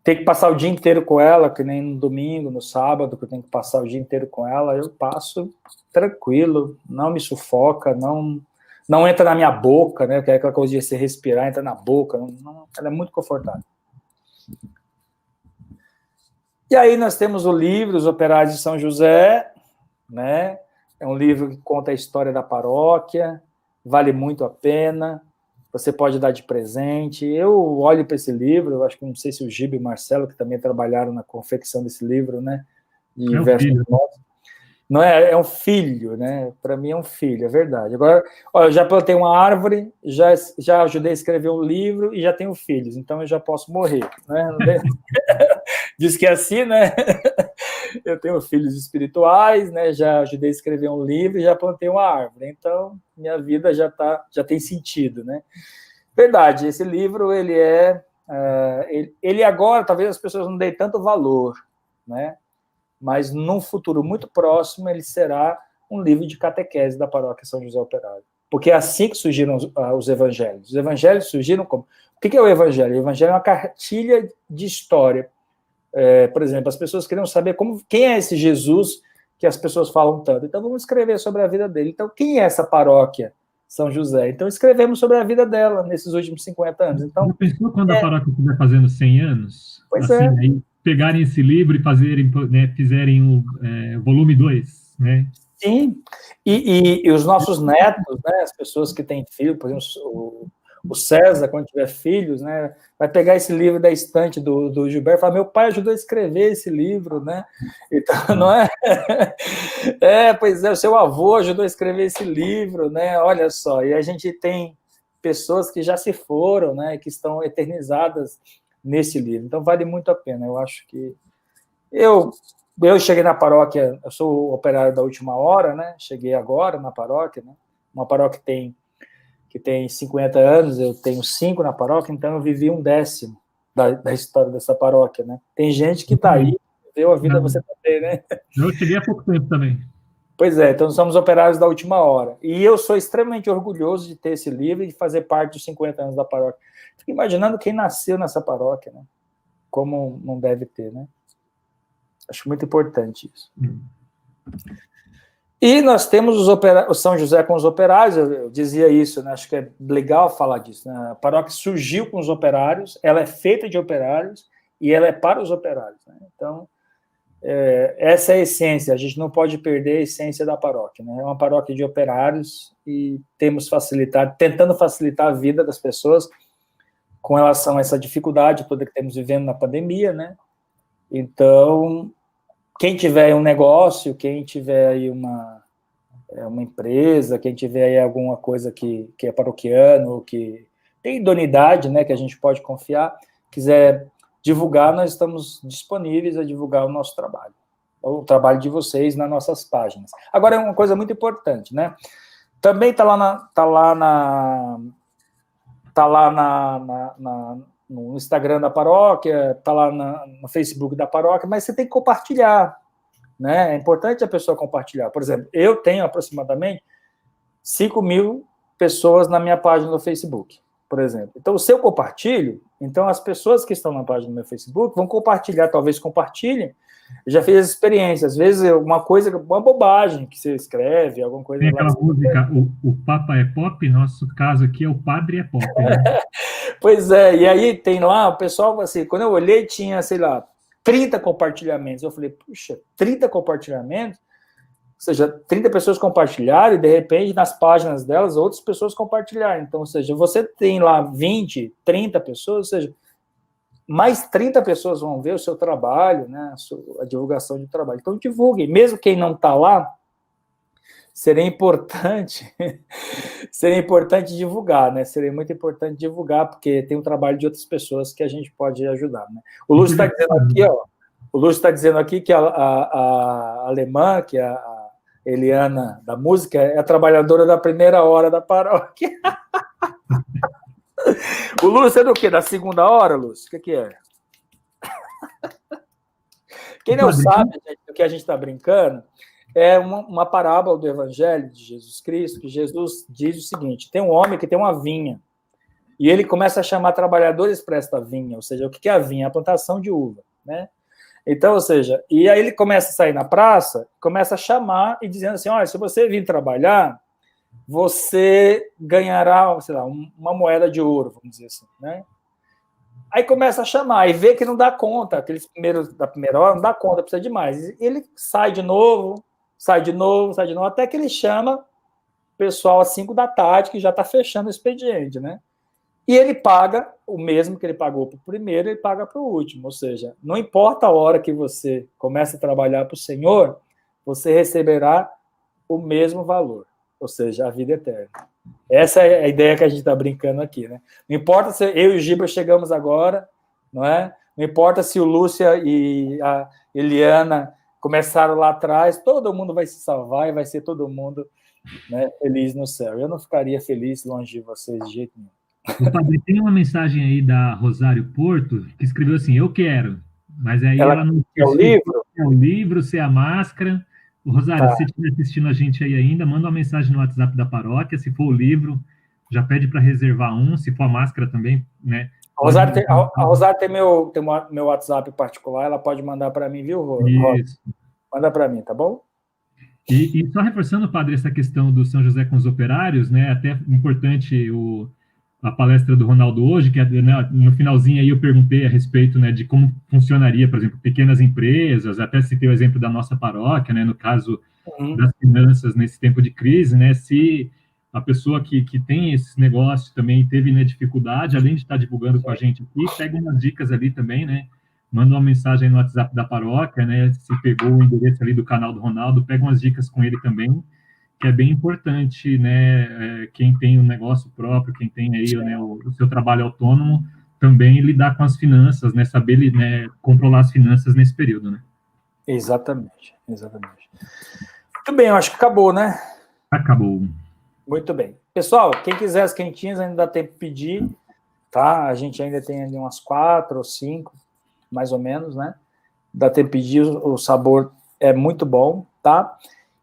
Tem que passar o dia inteiro com ela, que nem no domingo, no sábado, que eu tenho que passar o dia inteiro com ela, eu passo tranquilo, não me sufoca, não entra na minha boca, né? Que é aquela coisa de você respirar, entra na boca, ela é muito confortável. E aí nós temos o livro Os Operários de São José, né? É um livro que conta a história da paróquia, vale muito a pena. Você pode dar de presente. Eu olho para esse livro, eu acho que não sei se o Gibe e o Marcelo, que também trabalharam na confecção desse livro, né? De não é um filho, né? Para mim é um filho, é verdade. Agora, eu já plantei uma árvore, já ajudei a escrever um livro e já tenho filhos, então eu já posso morrer, né? Diz que é assim, né? Eu tenho filhos espirituais, né? Já ajudei a escrever um livro e já plantei uma árvore. Então, minha vida já tem sentido, né? Verdade, esse livro, ele agora, talvez as pessoas não deem tanto valor, né? Mas num futuro muito próximo, ele será um livro de catequese da paróquia São José Operário. Porque é assim que surgiram os evangelhos. Os evangelhos surgiram como... O que é o evangelho? O evangelho é uma cartilha de história. Por exemplo, as pessoas queriam saber quem é esse Jesus que as pessoas falam tanto. Então, vamos escrever sobre a vida dele. Então, quem é essa paróquia São José? Então, escrevemos sobre a vida dela nesses últimos 50 anos. Então, já pensou quando a paróquia estiver fazendo 100 anos? Pois assim, é. Aí pegarem esse livro e fizerem o volume 2, né? Sim, e os nossos netos, né, as pessoas que têm filhos, por exemplo, o César, quando tiver filhos, né, vai pegar esse livro da estante do Gilberto e falar, meu pai ajudou a escrever esse livro, né? Então, não é? Pois é, o seu avô ajudou a escrever esse livro, né? Olha só, e a gente tem pessoas que já se foram, né, que estão eternizadas nesse livro. Então, vale muito a pena. Eu acho que... Eu cheguei na paróquia, eu sou operário da última hora, né? Cheguei agora na paróquia, né? Uma paróquia que tem 50 anos, eu tenho 5 na paróquia, então eu vivi 1/10 da história dessa paróquia, né? Tem gente que está aí, viveu a vida você também, né? Eu cheguei há pouco tempo também. Pois é, então somos operários da última hora. E eu sou extremamente orgulhoso de ter esse livro e de fazer parte dos 50 anos da paróquia. Fico imaginando quem nasceu nessa paróquia, né? Como não deve ter, né? Acho muito importante isso. E nós temos o São José com os operários, eu dizia isso, né? Acho que é legal falar disso. Né? A paróquia surgiu com os operários, ela é feita de operários e ela é para os operários. Né? Então, essa é a essência, a gente não pode perder a essência da paróquia. Né? É uma paróquia de operários e tentando facilitar a vida das pessoas com relação a essa dificuldade toda que temos vivendo na pandemia, né? Então, quem tiver um negócio, quem tiver aí uma empresa, quem tiver aí alguma coisa que é paroquiano, que tem idoneidade, né, que a gente pode confiar, quiser divulgar, nós estamos disponíveis a divulgar o nosso trabalho, o trabalho de vocês nas nossas páginas. Agora, é uma coisa muito importante, né? Também está lá no Instagram da paróquia, está lá no Facebook da paróquia, mas você tem que compartilhar, né? É importante a pessoa compartilhar. Por exemplo, eu tenho aproximadamente 5.000 pessoas na minha página do Facebook, por exemplo. Então, se eu compartilho, então as pessoas que estão na página do meu Facebook vão compartilhar, talvez compartilhem. Eu já fiz essa experiência, às vezes uma bobagem que você escreve, alguma coisa... Tem aquela música, o Papa é Pop, nosso caso aqui é o Padre é Pop, né? Pois é, e aí tem lá, o pessoal, assim, quando eu olhei, tinha, sei lá, 30 compartilhamentos. Eu falei, puxa, 30 compartilhamentos? Ou seja, 30 pessoas compartilharam e, de repente, nas páginas delas, outras pessoas compartilharam. Então, ou seja, você tem lá 20, 30 pessoas, ou seja, mais 30 pessoas vão ver o seu trabalho, né, a divulgação do trabalho. Então, divulguem. Mesmo quem não está lá, seria importante divulgar, né? Seria muito importante divulgar, porque tem um trabalho de outras pessoas que a gente pode ajudar, né? O Lúcio está dizendo aqui, ó, o Lúcio está dizendo aqui que a alemã, que é a Eliana da música, é a trabalhadora da primeira hora da paróquia. O Lúcio é do quê? Da segunda hora, Lúcio? O que é? Quem não sabe, gente, do que a gente está brincando, é uma parábola do Evangelho de Jesus Cristo, que Jesus diz o seguinte: tem um homem que tem uma vinha, e ele começa a chamar trabalhadores para esta vinha, ou seja, o que é a vinha? A plantação de uva, né? Então, ou seja, e aí ele começa a sair na praça, começa a chamar e dizendo assim, olha, se você vir trabalhar, você ganhará, sei lá, uma moeda de ouro, vamos dizer assim, né? Aí começa a chamar e vê que não dá conta, aqueles primeiros da primeira hora não dá conta, precisa de mais. Ele sai de novo, até que ele chama o pessoal às 5 da tarde, que já está fechando o expediente, né? E ele paga o mesmo que ele pagou para o primeiro, ele paga para o último. Ou seja, não importa a hora que você começa a trabalhar para o Senhor, você receberá o mesmo valor, ou seja, a vida eterna. Essa é a ideia que a gente está brincando aqui, né? Não importa se eu e o Giba chegamos agora, não é? Não importa se o Lúcia e a Eliana começaram lá atrás, todo mundo vai se salvar e vai ser todo mundo, né, feliz no céu. Eu não ficaria feliz longe de vocês de jeito nenhum. O padre, tem uma mensagem aí da Rosário Porto, que escreveu assim, eu quero, mas aí ela não... É o livro? É o livro, se é a máscara. O Rosário, se estiver assistindo a gente aí ainda, manda uma mensagem no WhatsApp da paróquia, se for o livro, já pede para reservar se for a máscara também, né? A Rosário tem meu WhatsApp particular, ela pode mandar para mim, viu, Rô? Isso. Manda para mim, tá bom? E só reforçando, padre, essa questão do São José com os operários, né? Até importante a palestra do Ronaldo hoje, que né, no finalzinho aí eu perguntei a respeito, né, de como funcionaria, por exemplo, pequenas empresas, até citei o exemplo da nossa paróquia, né, no caso das finanças nesse tempo de crise, né, se a pessoa que tem esse negócio também teve, né, dificuldade, além de estar divulgando com a gente aqui, pega umas dicas ali também, né, manda uma mensagem no WhatsApp da paróquia, né, se pegou o endereço ali do canal do Ronaldo, pega umas dicas com ele também, que é bem importante, né, quem tem um negócio próprio, quem tem aí, né, o seu trabalho autônomo, também lidar com as finanças, né, saber, né, controlar as finanças nesse período, né? Exatamente. Muito bem, eu acho que acabou, né? Acabou. Muito bem. Pessoal, quem quiser as quentinhas, ainda dá tempo de pedir, tá? A gente ainda tem ali umas 4 ou 5, mais ou menos, né? Dá tempo de pedir, o sabor é muito bom, tá?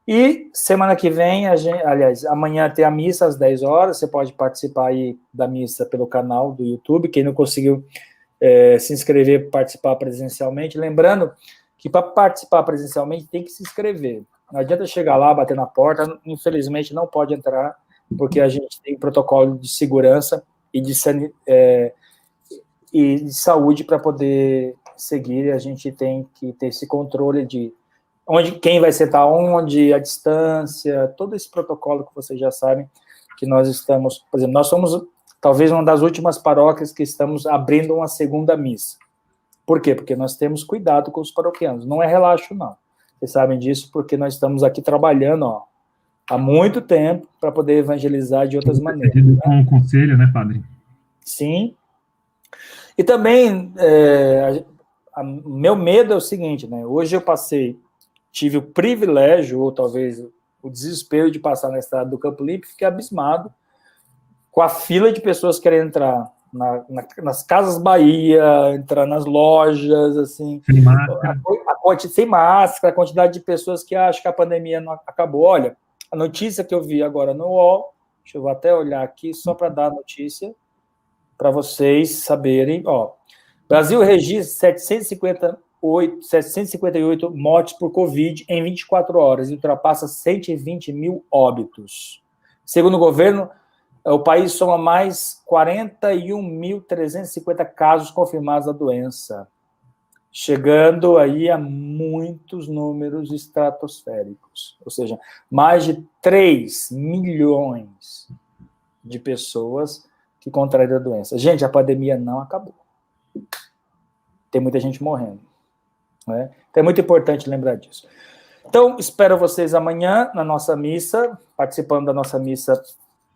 E semana que vem, amanhã tem a missa às 10 horas, você pode participar aí da missa pelo canal do YouTube, quem não conseguiu se inscrever, participar presencialmente, lembrando que para participar presencialmente tem que se inscrever, não adianta chegar lá, bater na porta, infelizmente não pode entrar, porque a gente tem protocolo de segurança e de saúde para poder seguir, e a gente tem que ter esse controle de quem vai sentar onde, a distância, todo esse protocolo que vocês já sabem, que nós estamos, por exemplo, nós somos talvez uma das últimas paróquias que estamos abrindo uma segunda missa. Por quê? Porque nós temos cuidado com os paroquianos, não é relaxo, não. Vocês sabem disso porque nós estamos aqui trabalhando, há muito tempo para poder evangelizar de outras maneiras. Com o conselho, né, padre? Sim. E também, meu medo é o seguinte, né? Hoje eu tive o privilégio, ou talvez o desespero de passar na estrada do Campo Limpo e fiquei abismado com a fila de pessoas querendo entrar nas Casas Bahia, entrar nas lojas, assim, sem máscara. Sem máscara, a quantidade de pessoas que acham que a pandemia não acabou. Olha, a notícia que eu vi agora no UOL, deixa eu até olhar aqui, só para dar a notícia, para vocês saberem, Brasil registra 758 mortes por Covid em 24 horas e ultrapassa 120 mil óbitos. Segundo o governo, o país soma mais 41.350 casos confirmados da doença, chegando aí a muitos números estratosféricos, ou seja, mais de 3 milhões de pessoas que contraíram a doença. Gente, a pandemia não acabou. Tem muita gente morrendo, né? Então é muito importante lembrar disso. Então, espero vocês amanhã na nossa missa, participando da nossa missa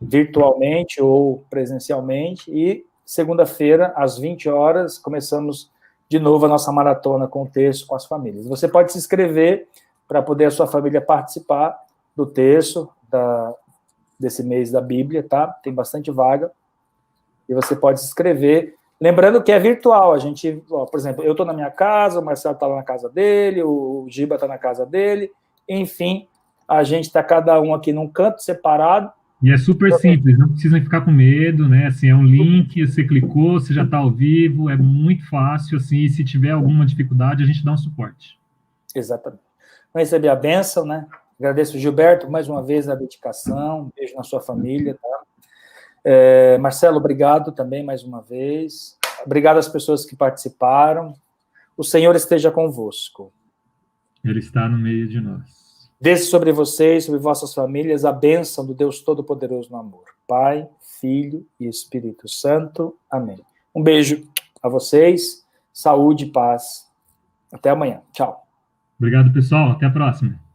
virtualmente ou presencialmente, e segunda-feira, às 20 horas, começamos de novo a nossa maratona com o terço com as famílias. Você pode se inscrever para poder a sua família participar do terço desse mês da Bíblia, tá? Tem bastante vaga, e você pode se inscrever. Lembrando que é virtual, a gente, por exemplo, eu estou na minha casa, o Marcelo está lá na casa dele, o Giba está na casa dele, enfim, a gente está cada um aqui num canto separado. E é super simples, não precisa ficar com medo, né? Assim, é um link, você clicou, você já está ao vivo, é muito fácil, assim, e se tiver alguma dificuldade, a gente dá um suporte. Exatamente. Vamos receber a bênção, né? Agradeço, Gilberto, mais uma vez a dedicação, um beijo na sua família, tá? Marcelo, obrigado também mais uma vez. Obrigado às pessoas que participaram. O Senhor esteja convosco. Ele está no meio de nós. Desça sobre vocês, sobre vossas famílias, a bênção do Deus Todo-Poderoso no amor. Pai, Filho e Espírito Santo. Amém. Um beijo a vocês. Saúde e paz. Até amanhã. Tchau. Obrigado, pessoal. Até a próxima.